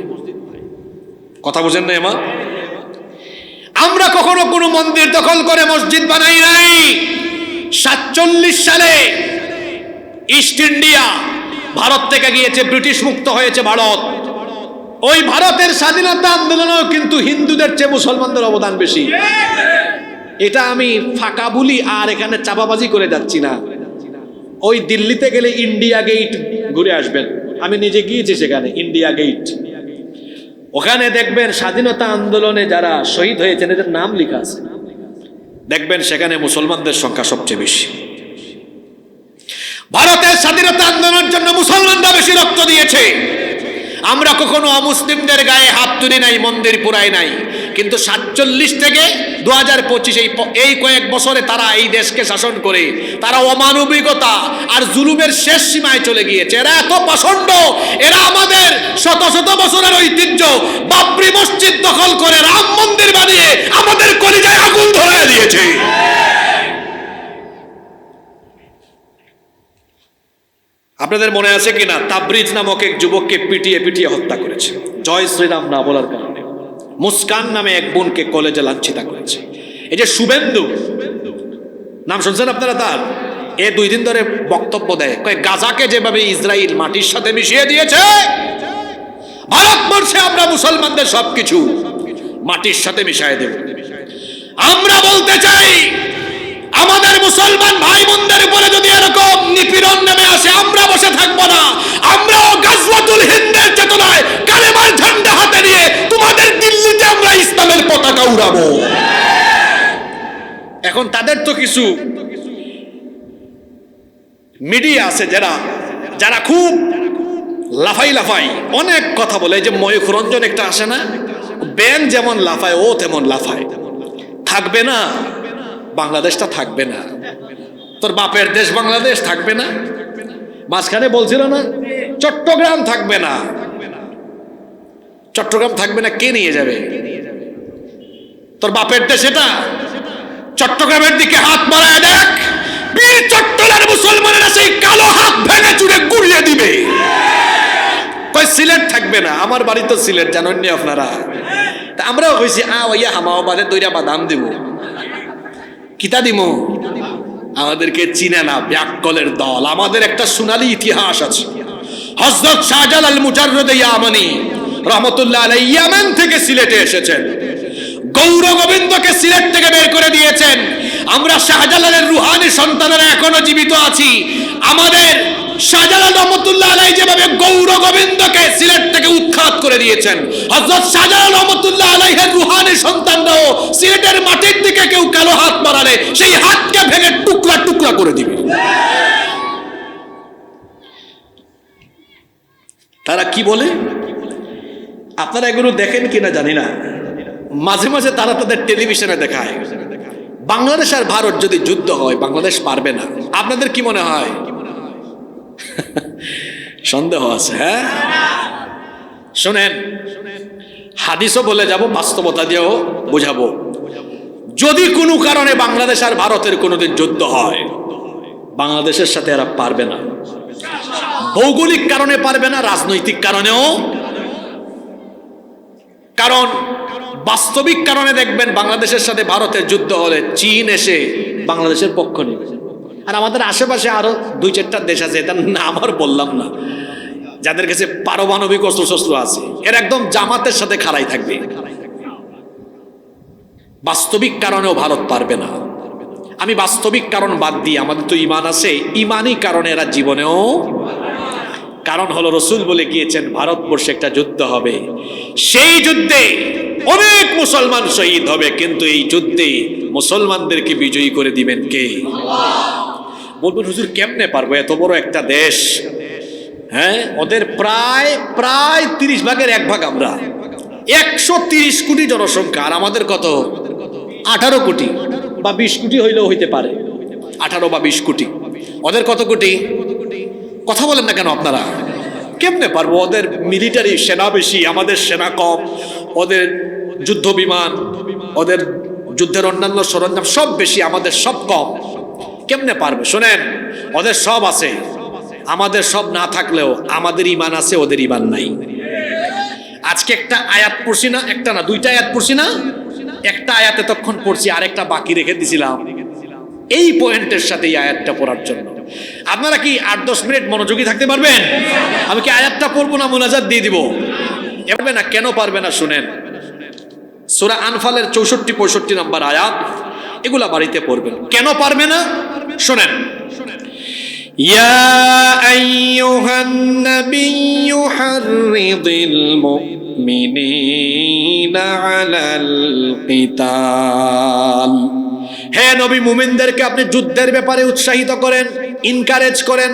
Speaker 1: কথা বুঝেন না এমা? আমরা কখনো কোনো মন্দির দখল করে মসজিদ বানাই নাই। 47 সালে ইস্ট ইন্ডিয়া ভারত থেকে গিয়েছে, ব্রিটিশ মুক্ত হয়েছে ভারত। ওই ভারতের স্বাধীনতা আন্দোলনেও কিন্তু হিন্দুদের চেয়ে মুসলমানদের অবদান বেশি। এটা আমি ফাঁকা বলি আর এখানে চাপাবাজি করে যাচ্ছি না। ওই দিল্লিতে গেলে ইন্ডিয়া গেট ঘুরে আসবেন, আমি নিজে গিয়েছি সেখানে, ইন্ডিয়া গেট। ওখানে দেখবেন স্বাধীনতা আন্দোলনে যারা শহীদ হয়েছেন এদের নাম লেখা আছে। দেখবেন সেখানে মুসলমানদের সংখ্যা সবচেয়ে বেশি। ভারতের স্বাধীনতা আন্দোলনের জন্য মুসলমানরা বেশি রক্ত দিয়েছে। আমরা কখনো অমুসলিমদের গায়ে হাত তুলি নাই, মন্দির পুরাই নাই। কিন্তু 47 থেকে 2025 এই কয়েক বছরে তারা এই দেশকে শাসন করে তারা অমানবিকতা আর জুলুমের শেষ সীমায় চলে গিয়েছে। এরা এত পাষণ্ড, এরা আমাদের শত শত বছরের ঐতিহ্য বাবরি মসজিদ দখল করে রাম মন্দির বানিয়ে আমাদের কলিজায় আগুন ধরিয়ে দিয়েছে। আপনাদের মনে আছে কিনা, তাবরিজ নামক এক যুবককে পিটিয়ে পিটিয়ে হত্যা করেছে জয় শ্রীরাম না বলার কারণে। মুস্কান নামে এক বোনকে কলেজে লাঞ্ছিত করেছে। এই যে শুভেন্দু নাম শুনছেন আপনারা, তার 2 দিন ধরে বক্তব্য দেয়, গাজাকে যেভাবে ইসরায়েল মাটির সাথে মিশিয়ে দিয়েছে, ভারতবর্ষে আমরা মুসলমানদের সবকিছু মাটির সাথে মিশিয়ে দেব। আমরা বলতে চাই, আমাদের মুসলমান ভাই বোনদের উপরে যদি এরকম নিপীড়ন নেমে আসে আমরা বসে থাকবো না। আমরাও গাজওয়াতুল হিন্দের চেতনায় কালেমার ঝান্ডা হাতে নিয়ে তোমাদের দিল্লিতে আমরা ইসলামের পতাকা উড়াবো। এখন তাদের তো কিছু মিডিয়া আছে যারা খুব লাফাই অনেক কথা বলে। যে ময়ূখ রঞ্জন একটা আসে না, ব্যাং যেমন লাফায় ও তেমন লাফায়। থাকবে না, বাংলাদেশটা থাকবে না, তোর বাপের দেশ বাংলাদেশ থাকবে না। মাঝখানে বলছিল না চট্টগ্রাম থাকবে না, চট্টগ্রাম থাকবে না, কে নিয়ে যাবে? তোর বাপের দেশ এটা। চট্টগ্রামের দিকে হাত বাড়ায় দেখ, বীর চট্টলার মুসলমানেরা সেই কালো হাত ভেঙে চুরে গুড়িয়ে দিবে। কই সিলেট থাকবে না? আমার বাড়ি তো সিলেট, জানেন নি আপনারা। তা আমরাও কইছি ওইয়া হামাও বাদে দইরা বাদাম দিব, কিতা দিমু? আমাদেরকে চিনে না, ব্যাককলের দল। আমাদের একটা সোনালী ইতিহাস আছে। হযরত শাহজালাল মুজাররদ ইয়ামানি রহমতুল্লাহ আলাইহি ইয়ামান থেকে সিলেটে এসেছেন, গৌর গোবিন্দকে সিলেট থেকে বের করে দিয়েছেন। আমরা শাহজালালের রুহানি সন্তানেরা এখনো জীবিত আছি। আমাদের শাহজালাল রহমতুল্লাহ আলাইহি যেভাবে গৌর গোবিন্দকে সিলেট থেকে উৎখাত করে দিয়েছেন, হযরত শাহজালাল রহমতুল্লাহ আলাইহির রুহানি সন্তানরাও সিলেটের মাটির দিকে কেউ কালো হাত বাড়ালে সেই হাতকে ভেঙে টুকরা টুকরা করে দিবে। তারা কি বলে আপনারা এগুলো দেখেন কিনা জানি না, মাঝে মাঝে তারা তাদের টেলিভিশনে দেখায় বাংলাদেশ আর ভারত যদি যুদ্ধ হয় বাংলাদেশ পারবে না। আপনাদের কি মনে হয়? সন্দেহ আছে? হ্যাঁ, শোনেন, হাদিসও বলে যাব, বাস্তবতা দিয়েও বোঝাবো। যদি কোনো কারণে বাংলাদেশ আর ভারতের কোনোদিন যুদ্ধ হয়, বাংলাদেশের সাথে এরা পারবে না। ভৌগোলিক কারণে পারবে না, রাজনৈতিক কারণেও। কারণ বাস্তবিক কারণে দেখবেন বাংলাদেশের সাথে ভারতের যুদ্ধ হলে চীন এসে বাংলাদেশের পক্ষ নেবে। আর আমাদের আশেপাশে আরো 2-4টা দেশ আছে, এটার নাম আর বললাম না, যাদের কাছে পারমাণবিক অস্ত্রশস্ত্র আছে, এর একদম জামাতের সাথে খাড়াই থাকবে। বাস্তবিক কারণেও ভারত পারবে না। আমি বাস্তবিক কারণ বাদ দিই, আমাদের তো ঈমান আছে, ঈমানি কারণে এরা জীবনেও। কারণ হলো রাসূল বলে গিয়েছেন ভারতবর্ষে একটা যুদ্ধ হবে, সেই যুদ্ধে অনেক মুসলমান শহীদ হবে, কিন্তু এই যুদ্ধে মুসলমানদেরকে বিজয়ী করে দিবেন কে? বলবেন হুজুর কেমনে পারবো, এত বড় একটা দেশ। হ্যাঁ, ওদের প্রায় 30 ভাগের 1 ভাগ আমরা, 130 কোটি জনসংখ্যা, আর আমাদের কত? 18 কোটি বা 20 কোটি হইলেও হইতে পারে, 18 বা 20 কোটি। ওদের কত কোটি? কথা বলেন না কেন আপনারা? কেমনে পারবো? ওদের মিলিটারি সেনা বেশি, আমাদের সেনা কম। ওদের যুদ্ধ বিমান, ওদের যুদ্ধের অন্যান্য সরঞ্জাম সব বেশি, আমাদের সব কম। কেমনে পারবে? শোনেন, ওদের সব আছে, আমাদের সব না থাকলেও আমাদের ঈমান আছে, ওদের ঈমান নাই। আজকে একটা আয়াত পড়ছি না, একটা না দুইটা আয়াত পড়ছি না, একটা আয়াত এতক্ষণ পড়ছি, আরেকটা বাকি রেখে দিছিলাম এই পয়েন্টের সাথে এই আয়াতটা পড়ার জন্য। আপনারা কি 8-10 মিনিট মনোযোগী থাকতে পারবেন? আমি কি আয়াতটা পড়বো না মুনাজাত দিয়ে দিব? পারবে না। কেন পারবে না? শুনেন, সূরা আনফালের 64-65 নম্বর আয়াত, এগুলা বাড়িতে পড়বেন। কেন পারবে না? শুনেন, ইয়া আইয়ুহান নাবিয়্যু হাররিদিল মুমিনিনা আলাল কিতাল। হে নবী, মুমিনদেরকে আপনি যুদ্ধের ব্যাপারে উৎসাহিত করেন, ইনকারেজ করেন।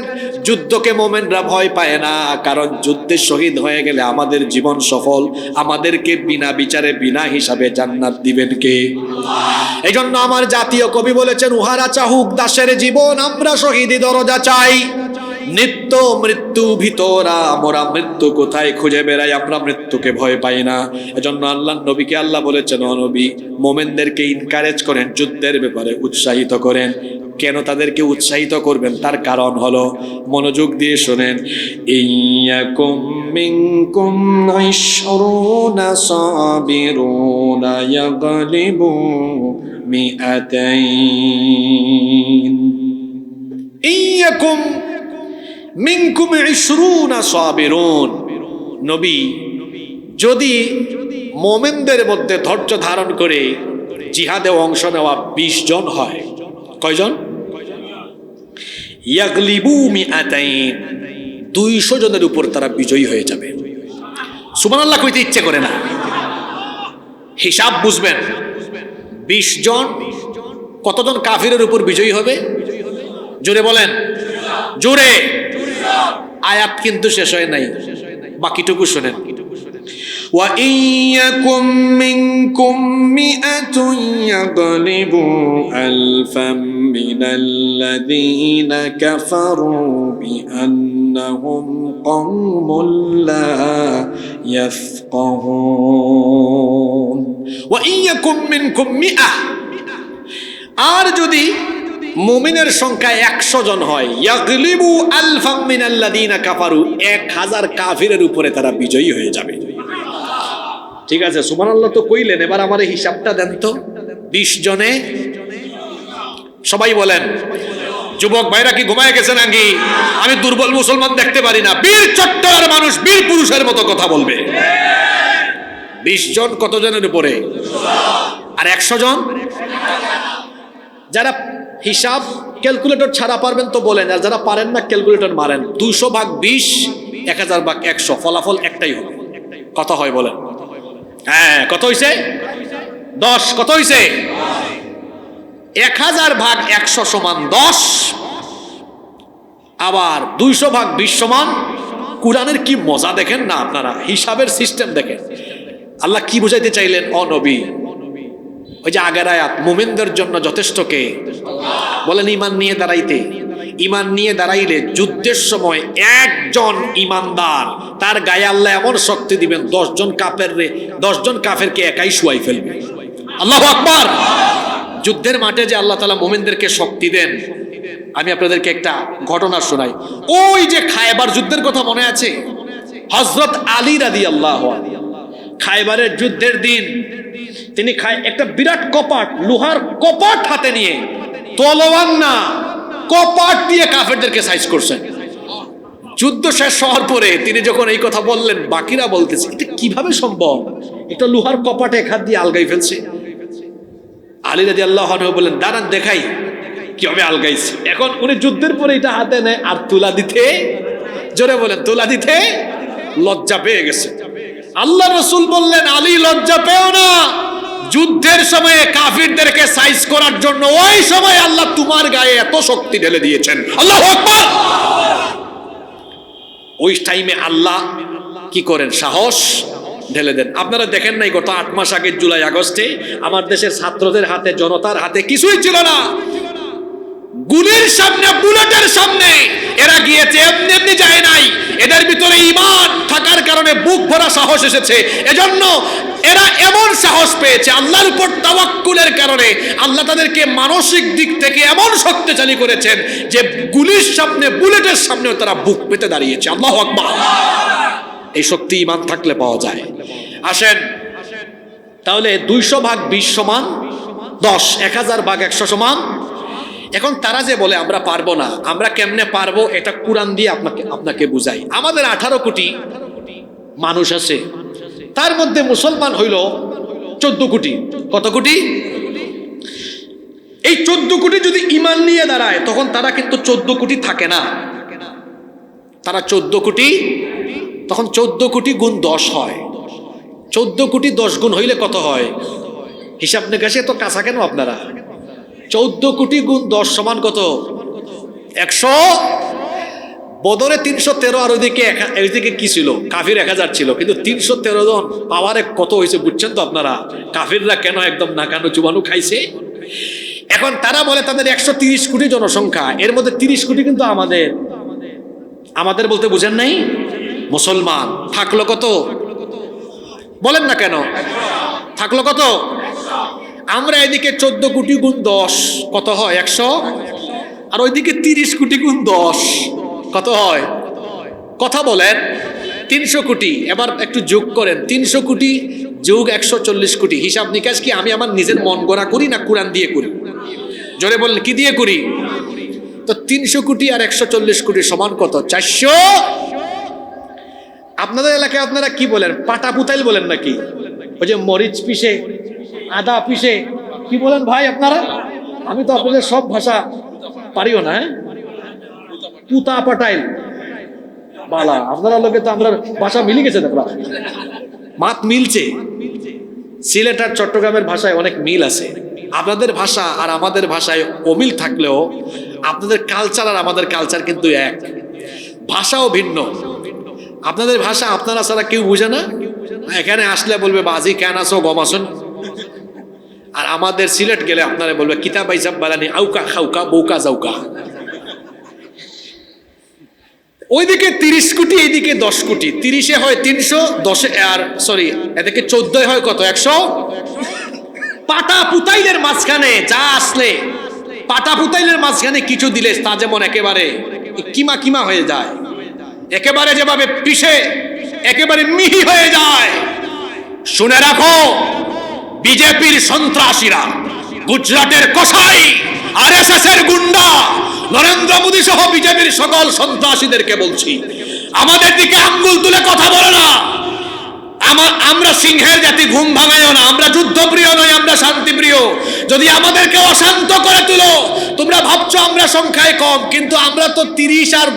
Speaker 1: যুদ্ধকে মুমিনরা ভয় পায় না, কারণ যুদ্ধে শহীদ হয়ে গেলে আমাদের জীবন সফল, আমাদেরকে বিনা বিচারে বিনা হিসাবে জান্নাত দিবেন কে? এই জন্য আমার জাতীয় কবি বলেছেন, উহারা চাহুক দাসের জীবন, আমরা শহীদি দরজা চাই। নিত্য মৃত্যু ভিতরা, মোরা মৃত্যু কোথায় খুঁজে বেড়াই, আমরা মৃত্যুকে ভয় পাই না। এজন্য আল্লাহর নবীকে আল্লাহ বলেছেন, ও নবী, মোমেনদেরকে ইনকারেজ করেন, যুদ্ধের ব্যাপারে উৎসাহিত করেন। কেন তাদেরকে উৎসাহিত করবেন? তার কারণ হলো, মনোযোগ দিয়ে শোনেন, ইয়াকুম মিনকুম 20 সাবিরুনা ইয়াগলিবু মিআতাইন। ইয়াকুম মিনকুম 20 সাবিরুন। নবী, যদি মোমেনদের মধ্যে ধৈর্য ধারণ করে জিহাদে অংশ নেওয়া 20 জন হয়, কয়জন? ইয়াগলিবু মিআতাইন, 200 জনের উপর তারা বিজয়ী হয়ে যাবে। সুবহানাল্লাহ কইতে ইচ্ছে করে না। হিসাব বুঝবেন, 20 জন কতজন কাফিরের উপর বিজয়ী হবে? জোরে বলেন, জোরে। আয়াত কিন্তু শেষ হয় নাই, বাকিটুকু শুনেন। ওয়া ইয়াকুম মিনকুম মিআতুন ইয়াগলিবু আলফাম মিনাল্লাযীনা কাফারু বিআন্নাহুম কওমুন লা ইয়াফকাহুন। ওয়া ইয়াকুম মিনকুম মিআ, আর যদি মুমিনের সংখ্যা 100 জন হয়, ইয়াগলিবু আলফাম মিনাল্লাযীনা কাফারু, 1000 কাফিরের উপরে তারা বিজয়ী হয়ে যাবে। ঠিক আছে, সুবহানাল্লাহ তো কইলেন, এবার আমার এই হিসাবটা দেন তো। 20 জনে সবাই বলেন। যুবক ভাইরা কি ঘুমায় গেছে নাকি? আমি দুর্বল মুসলমান দেখতে পারি না। বীর চট্টলার মানুষ বীর পুরুষের মতো কথা বলবে। 20 জন কত জনের উপরে? আর 100 জন? যারা হিসাব ক্যালকুলেটর ছাড়া পারবেন তো বলেন, আর যারা পারেন না ক্যালকুলেটর মারেন। 200 ভাগ 20, 1000 ভাগ 100, ফলাফল একটাই হবে। কত হয় বলেন? হ্যাঁ, কত হইছে? 10। কত হইছে? 1000 ভাগ 100 সমান 10, আবার 200 ভাগ 20 সমান। কুরআনের কি মজা দেখেন না আপনারা, হিসাবের সিস্টেম দেখেন। আল্লাহ কি বুঝাইতে চাইলেন? ও নবী, ওই যে আগের আয়াত, মুমিনদের জন্য যথেষ্ট কে? বলেন ঈমান নিয়ে দাঁড়াইতে। ঈমান নিয়ে দাঁড়াইলে যুদ্ধের সময় একজন ঈমানদার, তার গায়ে আল্লাহ এমন শক্তি দিবেন, 10 জন কাফেরকে একাই শুয়াই ফেলবে। আল্লাহু আকবার। যুদ্ধের মাঠে যে আল্লাহ তাআলা মুমিনদেরকে শক্তি দেন, আমি আপনাদেরকে একটা ঘটনা শোনাই। ওই যে খায়বার যুদ্ধের কথা মনে আছে? হযরত আলী রাদিয়াল্লাহু আনহু খায়বারের যুদ্ধের দিন তিনি একটা বিরাট কপাট, লোহার কপাট হাতে নিয়ে, তলোয়ার না কপাট দিয়ে কাফেরদেরকে সাইজ করছেন। যুদ্ধ শেষ হওয়ার পরে তিনি যখন এই কথা বললেন, বাকিরা বলতেছে, এটা কিভাবে সম্ভব? একটা লোহার কপাট এক হাত দিয়ে আলগাই ফেলছে। আলী রাদিয়াল্লাহু আনহু বললেন, দাঁড়ান দেখাই কিভাবে আলগাইছে। এখন উনি যুদ্ধের পরে এটা হাতে নেয়, আর তুলা দিতে, জোরে বলেন, তুলা দিতে লজ্জা পেয়ে গেছে। আল্লাহ রাসূল বললেন, আলী লজ্জা পেও না, যুদ্ধের সময়ে কাফিরদেরকে সাইজ করার জন্য ওই সময় আল্লাহ তোমার গায়ে এত শক্তি ঢেলে দিয়েছেন। আল্লাহু আকবার। ওই টাইমে আল্লাহ কি করেন? সাহস ঢেলে দেন। আপনারা দেখেন নাই গত 8 মাস আগে জুলাই আগস্টে আমার দেশের ছাত্রদের হাতে, জনতার হাতে কিছুই ছিল না, গুলির সামনে, বুলেটের সামনে এরা গিয়েছে, এমনি এমনি যায় নাই। এদের ভিতরে ঈমান থাকার কারণে বুক ভরা সাহস এসেছে। এজন্য এরা এমন সাহস পেয়েছে আল্লাহর উপর তাওয়াক্কুলের কারণে। আল্লাহ তাদেরকে মানসিক দিক থেকে এমন শক্তিশালী করেছেন যে গুলির সামনে, বুলেটের সামনেও তারা বুক পেতে দাঁড়িয়েছে। আল্লাহু আকবার। এই শক্তি ঈমান থাকলে পাওয়া যায়। আসেন তাহলে 200 ভাগ 20 সমান 10, 1000 ভাগ 100 সমান। এখন তারা যে বলে আমরা পারবো না, আমরা কেমনে পারবো এটা কোরআন দিয়ে আপনাকে বুঝাই। আমাদের 18 কোটি মানুষ আছে, তার মধ্যে মুসলমান হইল 14 কোটি। কত কোটি? এই 14 কোটি যদি ঈমান নিয়ে দাঁড়ায় তখন তারা কিন্তু 14 কোটি থাকে না, তারা 14 কোটি। তখন 14 কোটি গুণ 10 হয়। 14 কোটি 10 গুণ হইলে কত হয়? হিসাব নিকাশে তো কাঁচা কেন আপনারা? 14 কোটি গুণ 10 সমান কত? 100। বদরে 313 আর ওইদিকে কি ছিল? কাফির 1000 ছিল, কিন্তু 313 জন পাওয়ারে কত হয়েছে বুঝছেন তো আপনারা? কাফিররা কেন একদম নাকানো চুবানো খাইছে। এখন তারা বলে তাদের 130 কোটি জনসংখ্যা, এর মধ্যে 30 কোটি কিন্তু আমাদের বলতে বুঝেন নাই? মুসলমান। থাকলো কত বলেন না কেন? থাকলো কত? আমরা এদিকে 14 কোটি গুণ 10 কত হয়? 100। আর ওইদিকে 30 কোটি গুণ 10 কত হয়? কথা বলেন। 300 কোটি। এবার একটু যোগ করেন, 300 কোটি যোগ 140 কোটি। হিসাব নিকাশ কি আমি আমার নিজের মন গড়া করি না কোরআন দিয়ে করি? জোরে বললেন কি দিয়ে করি? তো 300 কোটি আর 140 কোটি সমান কত? 400। আপনাদের এলাকায় আপনারা কি বলেন? পাটা পুতাইল বলেন নাকি? ওই যে মরিচ পিষে, আদা পিষে, কি বলেন ভাই আপনারা? আমি তো আপনাদের সব ভাষা পারিও না। পুতা পাটাইল বালা, আপনারা লোকে তো আমরা ভাষা মিলে গেছে, দেখলাম মাত মিলছে। সিলেট আর চট্টগ্রামের ভাষায় অনেক মিল আছে। আপনাদের ভাষা আর আমাদের ভাষায় অমিল থাকলেও আপনাদের কালচার আর আমাদের কালচার কিন্তু এক, ভাষাও ভিন্ন। আপনাদের ভাষা আপনারা ছাড়া কেউ বুঝে না, এখানে আসলে বলবে বাজি কেন আসো গমাসন। আর আমাদের সিলেট গেলে আপনারা বলবে কিতাব আইসাব বালানি আউকা খাউকা বউকা যাউকা। ওইদিকে 30 কোটি, এইদিকে 10 কোটি। 30-এ হয় 300, 10-এ আর সরি এদিকে 14-এ হয় কত? 100। পাটা পুতাইলের মাঝখানে যা আসলে, পাটা পুতাইলের মাঝখানে কিছু দিলে তা যেমন একেবারে কিমা কিমা হয়ে যায়, একেবারে যেভাবে পিষে একেবারে মিহি হয়ে যায়। শুনে রাখো, বিজেপির সন্ত্রাসীরা, গুজরাটের কসাই, আরএসএস এর গুন্ডা, নরেন্দ্র মোদী সহ বিজেপির সকল সন্ত্রাসীদেরকে বলছি, আমাদের দিকে আঙ্গুল তুলে কথা বলো না। আমরা সিংহের জাতি, ঘুম ভাঙাইও না। আমরা যুদ্ধপ্রিয় নই, আমরা শান্তিপ্রিয়। যদি আমাদেরকে অশান্ত করে তুলো, তোমরা ভাবছো আমরা সংখ্যায় কম, কিন্তু আমরা তো 30 আর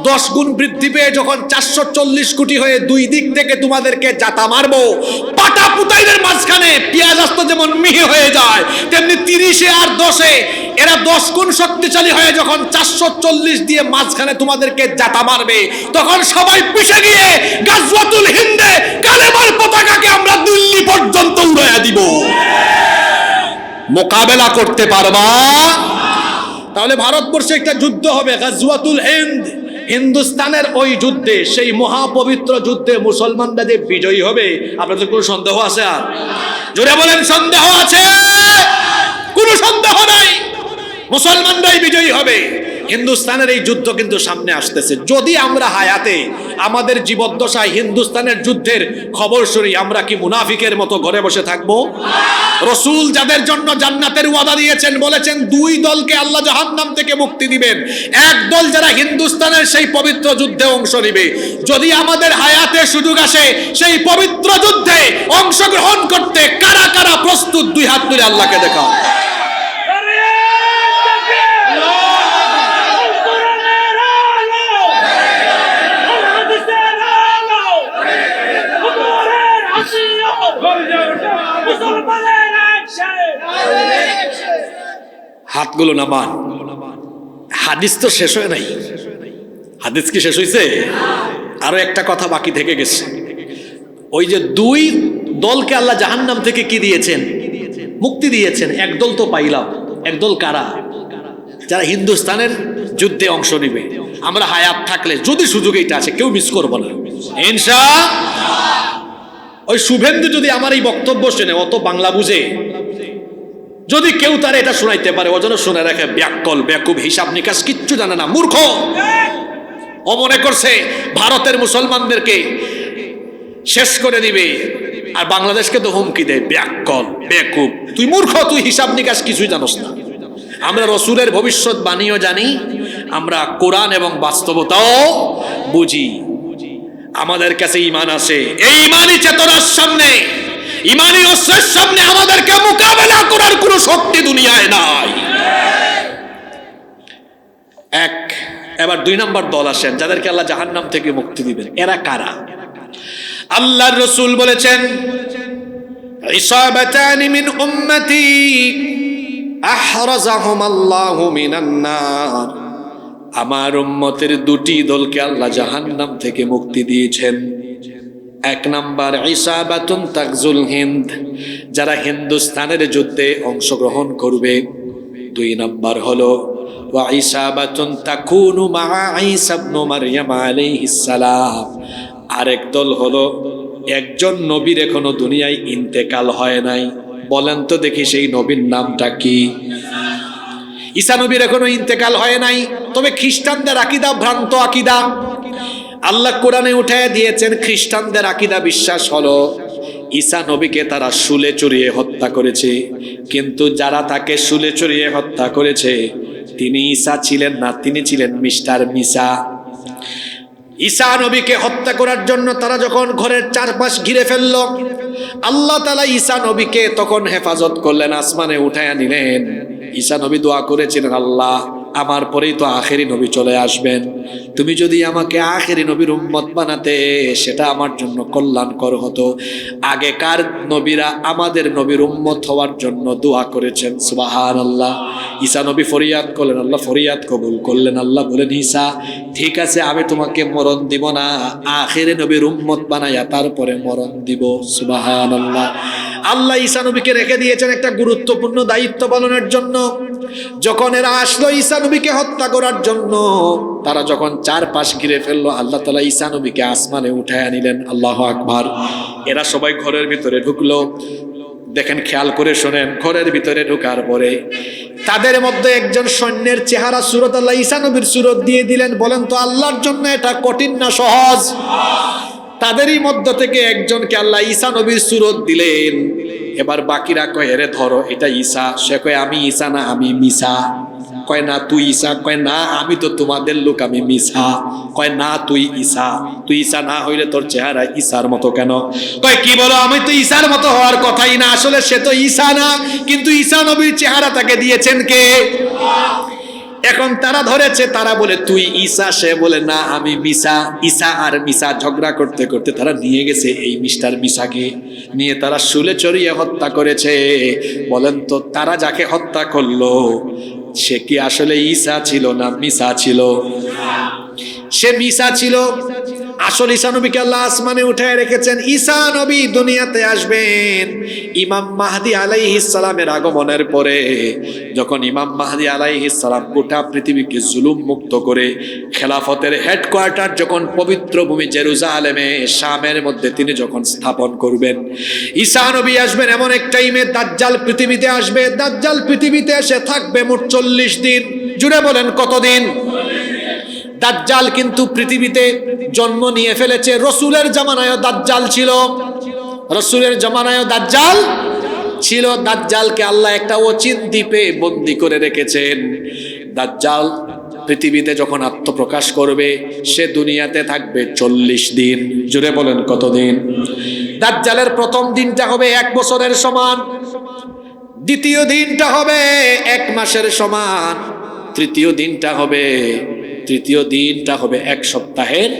Speaker 1: 10 গুণ বৃদ্ধি পেয়ে যখন 440 কোটি হয়ে দুই দিক থেকে তোমাদেরকে জাতা মারবো, পাটা পুতাইলের মাঝখানে পেঁয়াজ আস্ত যেমন মিহি হয়ে যায়, তেমনি 30-এ আর 10-এ এরা 10 গুণ শক্তিশালী হয়ে যখন 440 দিয়ে মাঝখানে তোমাদেরকে জাতা মারবে, তখন সবাই পিছে গিয়ে গাজওয়াতুল হিন্দে কালেমার পতাকাকে আমরা দিল্লি পর্যন্ত উড়াইয়া দিব। মোকাবেলা করতে পারবা? তাহলে ভারতবর্ষে একটা যুদ্ধ হবে, গাজওয়াতুল হিন্দ। হিন্দুস্তানের ওই যুদ্ধে, সেই মহাপবিত্র যুদ্ধে মুসলমানরা যে বিজয়ী হবে, আপনাদের কোনো সন্দেহ আছে? আর জোরে বলেন, সন্দেহ আছে? কোনো সন্দেহ নাই, মুসলমানরাই বিজয়ী হবে। হিন্দুস্তানের এই যুদ্ধ কিন্তু সামনে আসতেছে। যদি আমরা হায়াতে আমাদের জীবদ্দশায় হিন্দুস্তানের যুদ্ধের খবর শুনি, আমরা কি মুনাফিকের মতো ঘরে বসে থাকবো? রসুল যাদের জন্য জান্নাতের ওয়াদা দিয়েছেন, বলেছেন 2 দলকে আল্লাহ জাহান্নাম থেকে মুক্তি দিবেন। এক দল যারা হিন্দুস্তানের সেই পবিত্র যুদ্ধে অংশ নেবে। যদি আমাদের হায়াতে সুযোগ আসে সেই পবিত্র যুদ্ধে অংশগ্রহণ করতে কারা কারা প্রস্তুত? 2 হাত তুলে আল্লাহকে দেখা। হাতগুলো নামান। হাদিস তো শেষ হয় নাই। হাদিস কি শেষ হয়েছে? আরো একটা কথা বাকি থেকে গেছে। ওই যে 2 দলকে আল্লাহ জাহান্নাম থেকে কি দিয়েছেন? মুক্তি দিয়েছেন। এক দল তো পাইলাম। এক দল কারা? যারা হিন্দুস্তানের যুদ্ধে অংশ নিবে, আমরা হায়াত থাকলে যদি সুযোগ এটা আছে কেউ মিস করবো না ইনশাআল্লাহ। ওই শুভেন্দু যদি আমার এই বক্তব্য শুনে, অত বাংলা বুঝে, যদি কেউ তার এটা শোনাইতে পারে, ও যেন শুনে রাখে ব্যাককল বেকুব, হিসাব নিকাশ কিচ্ছু জানে না, মূর্খ। ও মনে করছে ভারতের মুসলমানদেরকে শেষ করে দিবে, আর বাংলাদেশকে তো হুমকি দেয়। ব্যাককল বেকুব, তুই মূর্খ, তুই হিসাব নিকাশ কিছুই জানোস না। আমরা রসুলের ভবিষ্যৎবাণীও জানি, আমরা কোরআন এবং বাস্তবতাও বুঝি, আমাদের কাছে ঈমান আছে। এই ঈমানি চেতনার সামনে, ঈমানি অস্ত্রের সামনে আমাদেরকে মোকাবেলা করার কোনো শক্তি দুনিয়ায় নাই। এক। এবার 2 নম্বর দল আসেন, যাদেরকে আল্লাহ জাহান্নাম থেকে মুক্তি দিবেন। এরা কারা? আল্লাহর রাসূল বলেছেন, ইসাবাতানি মিন উম্মতি আহরাজাহুমাল্লাহু মিনান নার। আমার উম্মতের 2টি দলকে আল্লাহ জাহান্নাম থেকে মুক্তি দিয়েছেন। 1 নাম্বার ইসাবাতুন তাগজুল হিন্দ, যারা হিন্দুস্তানের যুদ্ধে অংশগ্রহণ করবে। 2 নাম্বার হলো ওয়া ইসাবাতুন তাকুনু মা ঈসা ইবনে মারইয়াম আলাইহিস সালাম। আরেক দল হলো একজন নবীর এখনো দুনিয়ায় ইন্তেকাল হয় নাই। বলেন তো দেখি সেই নবীর নামটা কি? ঈসা নবীর এখনো ইন্তেকাল হয় নাই, তবে খ্রিস্টানদের আকীদা ভ্রান্ত আকীদা। আল্লাহ কোরআনে উঠায় দিয়েছেন, খ্রিস্টানদের আকীদা বিশ্বাস হলো ঈসা নবীকে তারা শুলে চড়িয়ে হত্যা করেছে, কিন্তু যারা তাকে শুলে চড়িয়ে হত্যা করেছে তিনি ঈসা ছিলেন না, তিনি ছিলেন মিস্টার মিসা। ঈসা নবীকে হত্যা করার জন্য তারা যখন ঘরের চারপাশ ঘিরে ফেলল, আল্লাহ তাআলা ঈসা নবীকে তখন হেফাজত করলেন, আসমানে উঠায়া নিলেন। ঈসা নবী দোয়া করেছিলেন, আল্লাহ আমার পরেই তো আখেরি নবী চলে আসবেন, তুমি যদি আমাকে আখেরি নবীর উম্মত বানাতে সেটা আমার জন্য কল্যাণকর হতো। আগেকার নবীরা আমাদের নবীর উম্মত হওয়ার জন্য দোয়া করেছেন, সুবহানাল্লাহ। ঈসা নবী ফরিয়াদ করলেন, আল্লাহ ফরিয়াদ কবুল করলেন। আল্লাহ বলেন, ঈসা ঠিক আছে, আমি তোমাকে মরণ দিব না, আখেরি নবীর উম্মত বানাইয়া তারপরে মরণ দিব। সুবহানাল্লাহ। আল্লাহ ঈসা নবীকে রেখে দিয়েছেন একটা গুরুত্বপূর্ণ দায়িত্ব পালনের জন্য। যখন এরা আসলো ঈসা নবীকে হত্যা করার জন্য, তারা যখন চারপাশ ঘিরে ফেললো, আল্লাহ তাআলা ঈসা নবীকে আসমানে উঠায় নিলেন। আল্লাহু আকবার। এরা সবাই ঘরের ভিতরে ঢুকলো। দেখেন, খেয়াল করে শোনেন, ঘরের ভিতরে ঢোকার পরে তাদের মধ্যে একজন সৈন্যের চেহারা সুরত আল্লাহ ঈসা নবীর সুরত দিয়ে দিলেন। বলেন তো আল্লাহর জন্য এটা কঠিন না সহজ? তাদেরই মধ্য থেকে একজনকে আল্লাহ ঈসা নবীর সুরত দিলেন। এবার বাকিরা কয়, এরে ধরো, এটা ঈসা। সে কয়, আমি ঈসা না, আমি মিসা। কয় না তুই ঈসা। কয় না, আমি তো তোমাদের লোক, আমি মিসা। কয় না তুই ঈসা। তুই ঈসা না হইলে তোর চেহারা ঈসার মতো কেন? কয় কি বলো, আমি তো ঈসার মতো হওয়ার কথাই না, আসলে সে তো ঈসা না, কিন্তু ঈসা নবীর চেহারা তাকে দিয়েছেন কে? এখন তারা ধরেছে, তারা বলে তুই ঈসা, সে বলে না আমি মিসা। ঈসা আর মিসা ঝগড়া করতে করতে তারা নিয়ে গেছে এই মিস্টার মিসাকে, নিয়ে তারা শুলে চড়িয়ে হত্যা করেছে। বলেন তো তারা যাকে হত্যা করলো সে কি আসলে ঈসা ছিল না মিসা ছিল? সে মিসা ছিল। আসল ঈসা নবীকে আল্লাহ আসমানে উঠায় রেখেছেন। ঈসা নবী দুনিয়াতে আসবেন ইমাম মাহদি আলাইহিস সালামের আগমনের পরে। যখন ইমাম মাহদি আলাইহিস সালাম গোটা পৃথিবীকে জুলুম মুক্ত করে খেলাফতের হেডকোয়ার্টার যখন পবিত্র ভূমি জেরুজালেমে শামের মধ্যে তিনি যখন স্থাপন করবেন, ঈসা নবী আসবেন এমন এক টাইমে দাজ্জাল পৃথিবীতে আসবে। দাজ্জাল পৃথিবীতে এসে থাকবে মোট 40 দিন। জুড়ে বলেন কতদিন? দাজ্জাল কিন্তু পৃথিবীতে জন্ম নিয়ে ফেলেছে। রসুলের জামানায় দাজ্জাল ছিল, রসুলের জামানায় দাজ্জাল ছিল। দাজ্জালকে আল্লাহ একটা অচিন দ্বীপে বন্দী করে রেখেছেন। দাজ্জাল পৃথিবীতে যখন আত্মপ্রকাশ করবে সে দুনিয়াতে থাকবে 40 দিন। জুড়ে বলেন কতদিন? দাজ্জালের প্রথম দিনটা হবে 1 বছরের সমান, দ্বিতীয় দিনটা হবে 1 মাসের সমান, তৃতীয় দিনটা হবে 1 সপ্তাহের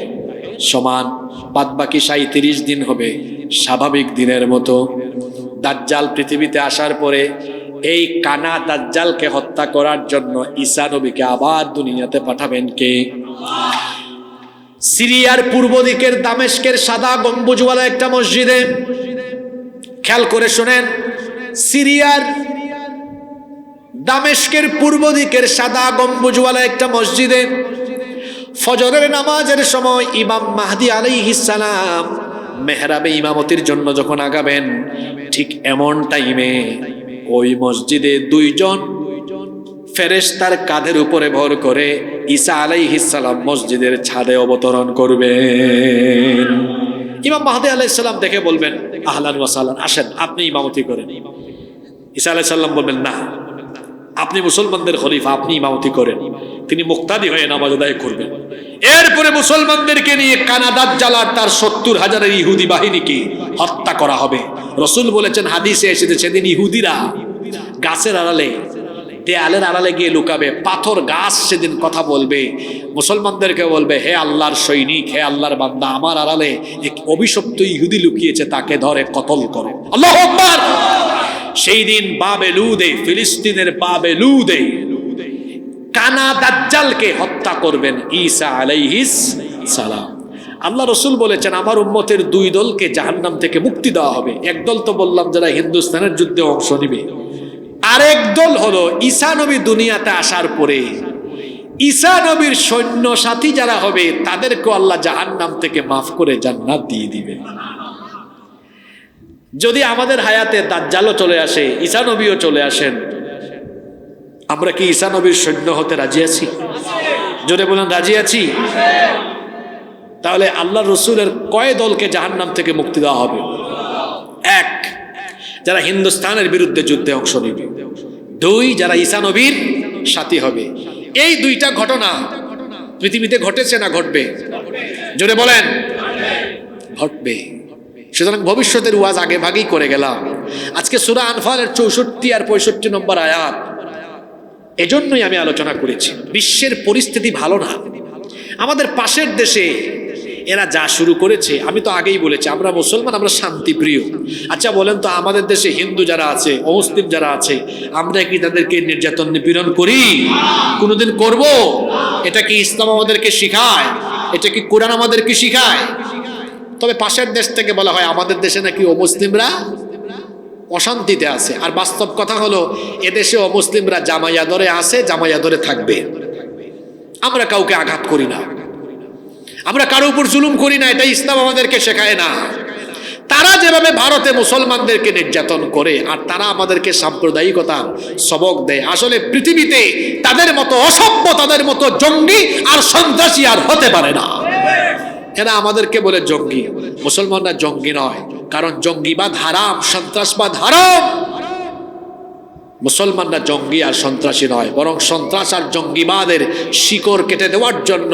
Speaker 1: সমান, বাদ বাকি 37 দিন হবে স্বাভাবিক দিনের মতো। দাজ্জাল পৃথিবীতে আসার পরে এই কানা দাজ্জালকে হত্যা করার জন্য ঈসা নবীকে আবার দুনিয়াতে পাঠাবেন কে? সিরিয়ার পূর্ব দিকের দামেস্কের সাদা গম্বুজওয়ালা একটা মসজিদে, খেয়াল করে শোনেন, সিরিয়ার দামেস্কের পূর্ব দিকের সাদা গম্বুজওয়ালা একটা মসজিদে ফজরের নামাজের সময় ইমাম মাহদী আলাইহিস সালাম মেহরাবে ইমামতির জন্য যখন আগাবেন, ঠিক এমন টাইমে ওই মসজিদে দুইজন ফেরেশতার কাঁধের উপরে ভর করে ঈসা আলাইহিস সালাম মসজিদের ছাদে অবতরণ করবেন। ইমাম মাহদী আলাইহিস সালাম দেখে বলবেন, আহলান ওয়া সাহলান, আসেন আপনি ইমামতি করেন। ঈসা আলাইহিস সালাম বলবেন, না, আপনি মুসলমানদের খলিফা, আপনি ইমামতি করেন। তিনি মুক্তাদি হয়ে নামাজ আদায় করবেন। এরপরে মুসলমানদেরকে নিয়ে দাজ্জাল আর তার 70,000 ইহুদি বাহিনীকে হত্যা করা হবে। রাসূল বলেছেন, হাদিসে এসেছে, সেদিন ইহুদিরা গাছের আড়ালে, দেয়ালের আড়ালে গিয়ে লুকাবে, পাথর গাছ সেদিন কথা বলবে, মুসলমানদেরকে বলবে, হে আল্লাহর সৈনিক, হে আল্লাহর বান্দা, আমার আড়ালে এক অভিশপ্ত ইহুদি লুকিয়েছে, তাকে ধরে কতল করো। আল্লাহু আকবার। সেই দিন বাবেলুদে, ফিলিস্তিনের বাবেলুদে দাজ্জালকে হত্যা করবেন ঈসা আলাইহিস সালাম। আল্লাহ রাসূল বলেছেন, আমার উম্মতের দুই দলকে জাহান্নাম থেকে মুক্তি দেওয়া হবে। একদল তো বললাম যারা হিন্দুস্তানের যুদ্ধে অংশ নিবে, আরেক দল হলো ঈসা নবী দুনিয়াতে আসার পরে ঈসা নবীর সৈন্য সাথী যারা হবে, তাদেরকে আল্লাহ জাহান্নাম থেকে মাফ করে জান্নাত দিয়ে দিবেন। যদি আমাদের হায়াতে দাজ্জালও চলে আসে, ঈসা নবীও চলে আসেন, আমরা কি ঈসা নবীর সৈন্য হতে রাজি আছি? জোরে বলেন, রাজি আছি? তাহলে আল্লাহ রসুলের কয় দলকে জাহান্নাম থেকে মুক্তি দেওয়া হবে? এক, যারা হিন্দুস্তানের বিরুদ্ধে যুদ্ধে অংশ নেবে। দুই, যারা ঈসা নবীর সাথী হবে। এই দুইটা ঘটনা পৃথিবীতে ঘটেছে না ঘটবে? জোরে বলেন, ঘটবে। সুতরাং ভবিষ্যতের ওয়াজ আগে ভাগেই করে গেলাম। আজকে সূরা আনফালের 64 আর 65 নম্বর আয়াত, এজন্যই আমি আলোচনা করেছি। বিশ্বের পরিস্থিতি ভালো না। আমাদের পাশের দেশে এরা যা শুরু করেছে, আমি তো আগেই বলেছি, আমরা মুসলমান, আমরা শান্তিপ্রিয়। আচ্ছা বলেন তো, আমাদের দেশে হিন্দু যারা আছে, অমুসলিম যারা আছে, আমরা কি তাদেরকে নির্যাতন নিপীড়ন করি? কোনোদিন করব? এটা কি ইসলাম আমাদেরকে শিখায়? এটা কি কোরআন আমাদেরকে শিখায়? তবে পাশের দেশ থেকে বলা হয় আমাদের দেশে নাকি অমুসলিমরা অশান্তিতে আছে। আর বাস্তব কথা হলো, এদেশে অমুসলিমরা জামায়াদরে আছে, জামায়াদরে থাকবে। আমরা কাউকে আঘাত করি না, আমরা কারো উপর জুলুম করি না, এটা ইসলাম আমাদেরকে শেখায় না। তারা যেভাবে ভারতে মুসলমানদেরকে নির্যাতন করে, আর তারা আমাদেরকে সাম্প্রদায়িকতার সবক দেয়। আসলে পৃথিবীতে তাদের মতো অসভ্য, তাদের মতো জঙ্গি আর সন্ত্রাসী আর হতে পারে না। এরা আমাদেরকে বলে জঙ্গি, মুসলমানরা জঙ্গি নয়, কারণ জঙ্গিবাদ হারাম, সন্ত্রাসবাদ হারাম। মুসলমানরা জঙ্গি আর সন্ত্রাসী নয়, বরং সন্ত্রাস আর জঙ্গিবাদের শিকড় কেটে দেওয়ার জন্য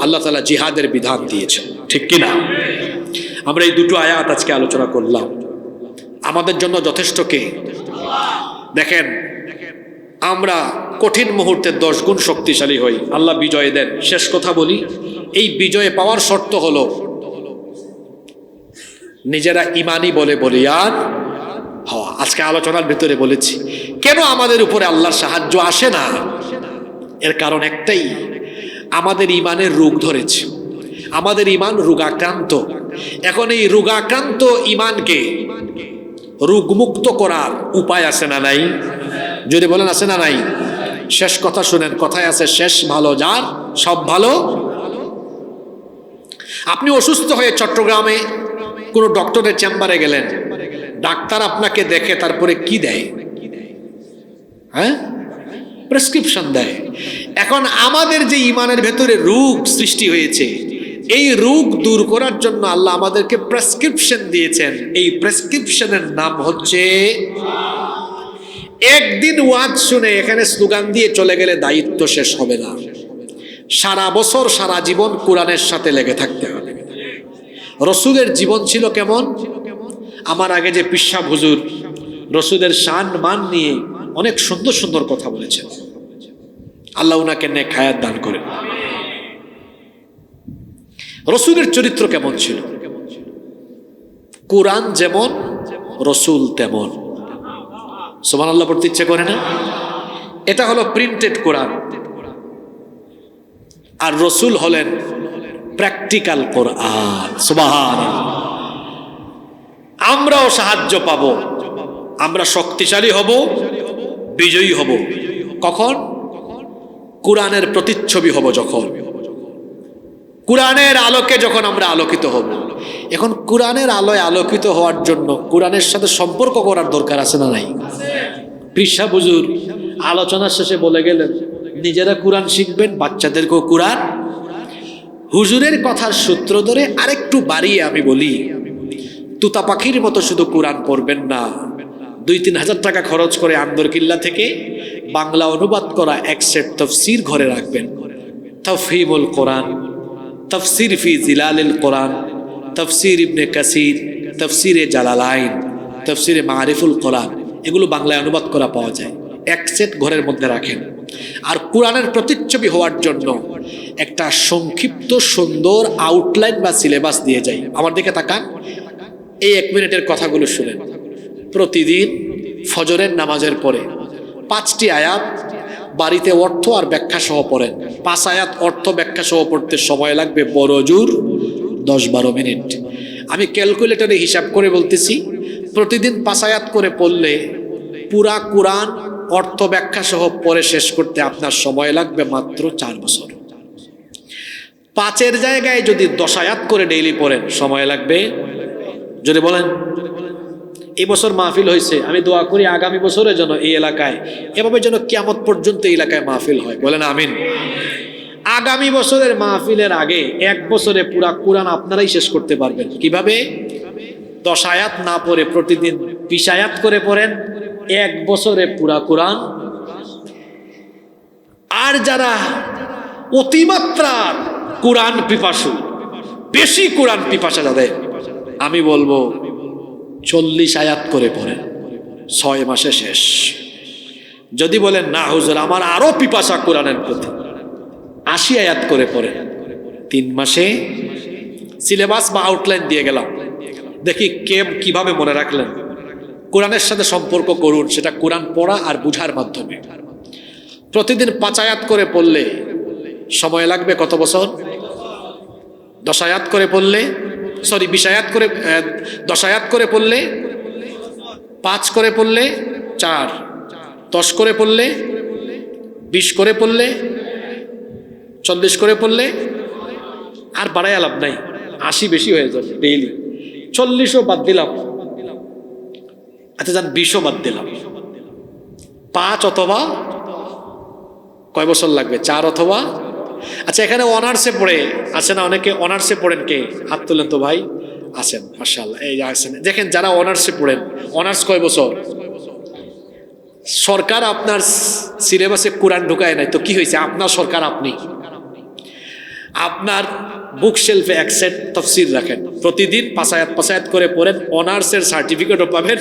Speaker 1: আল্লাহ তাআলা জিহাদের বিধান দিয়েছেন, ঠিক কিনা? আমরা এই দুটো আয়াত আজকে আলোচনা করলাম, আমাদের জন্য যথেষ্ট কে? দেখেন, আমরা কঠিন মুহূর্তে 10 গুণ শক্তিশালী হই, আল্লাহ বিজয় দেন। শেষ কথা বলি, এই বিজয় পাওয়ার শর্ত হলো নিজেরা ইমানি বলে বলিয়ান হওয়া। আজকে আলোচনার ভিতরে বলেছি, কেন আমাদের উপরে আল্লাহর সাহায্য আসে না? এর কারণ একটাই, আমাদের ইমানের রোগ ধরেছে, আমাদের ইমান রোগাক্রান্ত। এখন এই রোগাক্রান্ত ইমানকে রোগমুক্ত করার উপায় আছে না নাই? যদি বলেন আছে না নাই? শেষ কথা শুনেন, কথায় আছে, শেষ ভালো যার সব ভালো। আপনি অসুস্থ হয়ে চট্টগ্রামে কোনো ডক্টরের চেম্বারে গেলেন, ডাক্তার আপনাকে দেখে তারপরে কি দেয়? হ্যাঁ, প্রেসক্রিপশন দেয়। এখন আমাদের যে ইমানের ভেতরে রোগ সৃষ্টি হয়েছে, এই রোগ দূর করার জন্য আল্লাহ আমাদেরকে প্রেসক্রিপশন দিয়েছেন। এই প্রেসক্রিপশনের নাম হচ্ছে, একদিন ওয়াজ শুনে এখানে স্লোগান দিয়ে চলে গেলে দায়িত্ব শেষ হবে না। সারা বছর সারা জীবন কোরআনের সাথে লেগে থাকতে হবে। রসুলের জীবন ছিল কেমন? আমার আগে যে পিসাব হুজুর রসুলের শান মান নিয়ে অনেক সুন্দর সুন্দর কথা বলেছেন, আল্লাহ উনাকে নেক হায়াত দান করেন। রসুলের চরিত্র কেমন ছিল? কোরআন যেমন, রসুল তেমন। সুবহানাল্লাহ পড়তে ইচ্ছে করে না? এটা হলো প্রিন্টেড কোরআন, আর রসুল হলেন প্র্যাকটিক্যাল কোরআন। সুবহানাল্লাহ। আমরাও সাহায্য পাবো, আমরা শক্তিশালী হব, বিজয়ী হব কখন? কোরআনের প্রতিচ্ছবি হব যখন, কোরআনের আলোকে যখন আমরা আলোকিত হব। এখন কোরআনের আলোয় আলোকিত হওয়ার জন্য কোরআনের সাথে সম্পর্ক করার দরকার আছে না নাই? পীর সাহেব হুজুর আলোচনার শেষে বলে গেলেন নিজেরা কোরআন শিখবেন, বাচ্চাদেরকেও কোরআন। হুজুরের কথার সূত্র ধরে আরেকটু বাড়িয়ে আমি বলি, তুতা পাখির মতো শুধু কোরআন পড়বেন না, 2-3 হাজার টাকা খরচ করে আন্দরকিল্লা থেকে বাংলা অনুবাদ করা এক সেট তফসির ঘরে রাখবেন। তাফহিমুল কোরআন, তফসির ফি জিলালিল কোরআন, তফসির ইবনে কাসির, তফসিরে জালালাইন, তফসিরে মারিফুল কোরআন, এগুলো বাংলায় অনুবাদ করা পাওয়া যায়। এক সেট ঘরের মধ্যে রাখেন। আর কোরআনের প্রতিচ্ছবি হওয়ার জন্য একটা সংক্ষিপ্ত সুন্দর আউটলাইন বা সিলেবাস দিয়ে যাই। আমার দিকে তাকান, এই 1 মিনিটের কথাগুলো শুনেন। প্রতিদিন ফজরের নামাজের পরে 5টি আয়াত বাড়িতে অর্থ আর ব্যাখ্যা সহ পড়েন। 5 আয়াত অর্থ ব্যাখ্যা সহ পড়তে সময় লাগবে বড় জোর 10-12 মিনিট। আমি ক্যালকুলেটরে হিসাব করে বলতেছি, প্রতিদিন 5 আয়াত করে পড়লে পুরা কোরআন অর্থ ব্যাখ্যা সহ পড়ে শেষ করতে আপনার সময় লাগবে মাত্র 4 বছর। 5-এর জায়গায় যদি 10 আয়াত করে ডেইলি পড়েন সময় লাগবে, যদি বলেন এই বছর মাহফিল হয়েছে, আমি দোয়া করি আগামী বছরের জন্য এই এলাকায় এভাবে যেন কিয়ামত পর্যন্ত এই এলাকায় মাহফিল হয়, বলেন আমিন। আগামী বছরের মাহফিলের আগে 1 বছরে পুরা কোরআন আপনারাই শেষ করতে পারবেন। কিভাবে? 10 আয়াত না পড়ে প্রতিদিন 20 আয়াত করে পড়েন, 1 বছরে পুরা কোরআন। আর যারা অতিমাত্রার কোরআন পিপাসু, বেশি কোরআন পিপাসা যাদের, আমি বলবো 40 আয়াত করে পড়েন, 6 মাসে শেষ। যদি বলেন না হুজুর আমার আরো পিপাসা কোরআনের প্রতি, 80 আয়াত করে পড়েন, 3 মাসে। সিলেবাস বা আউটলাইন দিয়ে গেলাম, দেখি কিভাবে মনে রাখলেন। কোরআনের সাথে সম্পর্ক করুন, সেটা কোরআন পড়া আর বুঝার মাধ্যমে। প্রতিদিন 5 আয়াত করে পড়লে সময় লাগবে কত বছর? 10 আয়াত করে পড়লে, 20 আয়াত করে 10 আয়াত করে পড়লে 5 করে পড়লে 4, 10 করে পড়লে 20 করে পড়লে 40 করে পড়লে, আর বাড়ায় লাভ নাই, 80 বেশি হয়ে যাবে ডেইলি। 40ও বাদ দিলাম, আচ্ছা যান 20ও বাদ দিলাম। 5 অথবা কয় বছর লাগবে? 4 অথবা, আচ্ছা এখানে অনার্সে পড়ে আছে না অনেকে? অনার্সে পড়েন কে? হাত তোলেন তো ভাই। আছেন মাশাআল্লাহ, এই আছেন। দেখেন যারা অনার্সে পড়েন, অনার্স কয় বছর? সরকার আপনার সিলেবাসে কোরআন ঢুকায় নাই তো কি হয়েছে? আপনার সরকার, আপনি আপনার বুক শেলফে 1 সেট তফসির রাখেন, প্রতিদিন 5 আয়াত করে পড়েন, অনার্সের সার্টিফিকেটও পাবেন,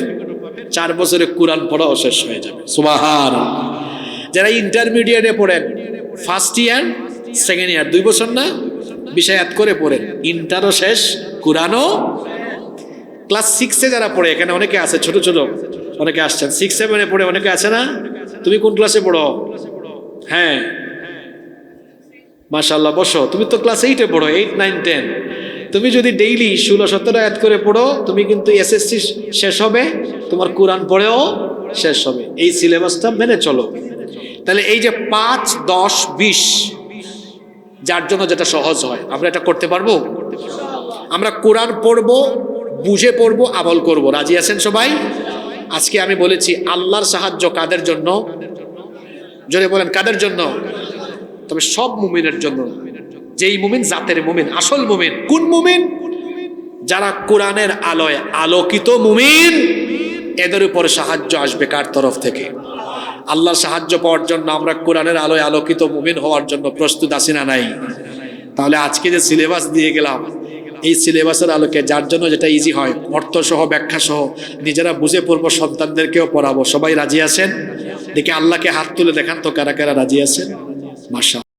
Speaker 1: 4 বছরে কোরআন পড়াও শেষ হয়ে যাবে। সুবহানাল্লাহ। যারা ইন্টারমিডিয়েটে পড়েন, 1st ইয়ার 2nd ইয়ার, 2 বছর না, 20 আয়াত করে পড়েন, ইন্টারও শেষ, কোরআনও। ক্লাস 6-এ যারা পড়ে, এখানে অনেকে আছে, ছোট ছোট অনেকে আসছেন, 6-7-এ পড়ে অনেকে আছে না? তুমি কোন ক্লাসে পড়ো? হ্যাঁ মাশাআল্লাহ, বসো। তুমি তো ক্লাস 8-এ পড়ো, 8, 9, 10। তুমি যদি ডেইলি 16-17 আয়াত করে পড়ো, তুমি কিন্তু এসএসসি শেষ হবে, তোমার কোরআন পড়েও শেষ হবে। এই সিলেবাসটা মেনে চলো। তাহলে এই যে 5, 10, 20, যার জন্য যেটা সহজ হয় আমরা এটা করতে পারবো। আমরা কোরআন পড়বো, বুঝে পড়বো, আমল করব। রাজি আছেন সবাই? আজকে আমি বলেছি আল্লাহর সাহায্য কাদের জন্য? জোরে বলেন কাদের জন্য? তবে সব মুমিনের জন্য। যেই মুমিন জাতের মুমিন, আসল মুমিন। কোন মুমিন? যারা কোরআনের আলোয় আলোকিত মুমিন, এদের উপরে সাহায্য আসবে কার তরফ থেকে? আল্লাহর সাহায্য পাওয়ার জন্য আমরা কোরআনের আলোয় আলোকিত মুমিন হওয়ার জন্য প্রস্তুত আছি না নাই? তাহলে আজকে যে সিলেবাস দিয়ে গেলাম, এই সিলেবাসের আলোকে যার জন্য যেটা ইজি হয়, অর্থ সহ ব্যাখ্যা সহ নিজেরা বুঝে পড়বো, সন্তানদেরকেও পড়াবো। সবাই রাজি আছেন? দেখে আল্লাহকে হাত তুলে দেখান তো কারা কারা রাজি আছেন। মাশাআল্লাহ।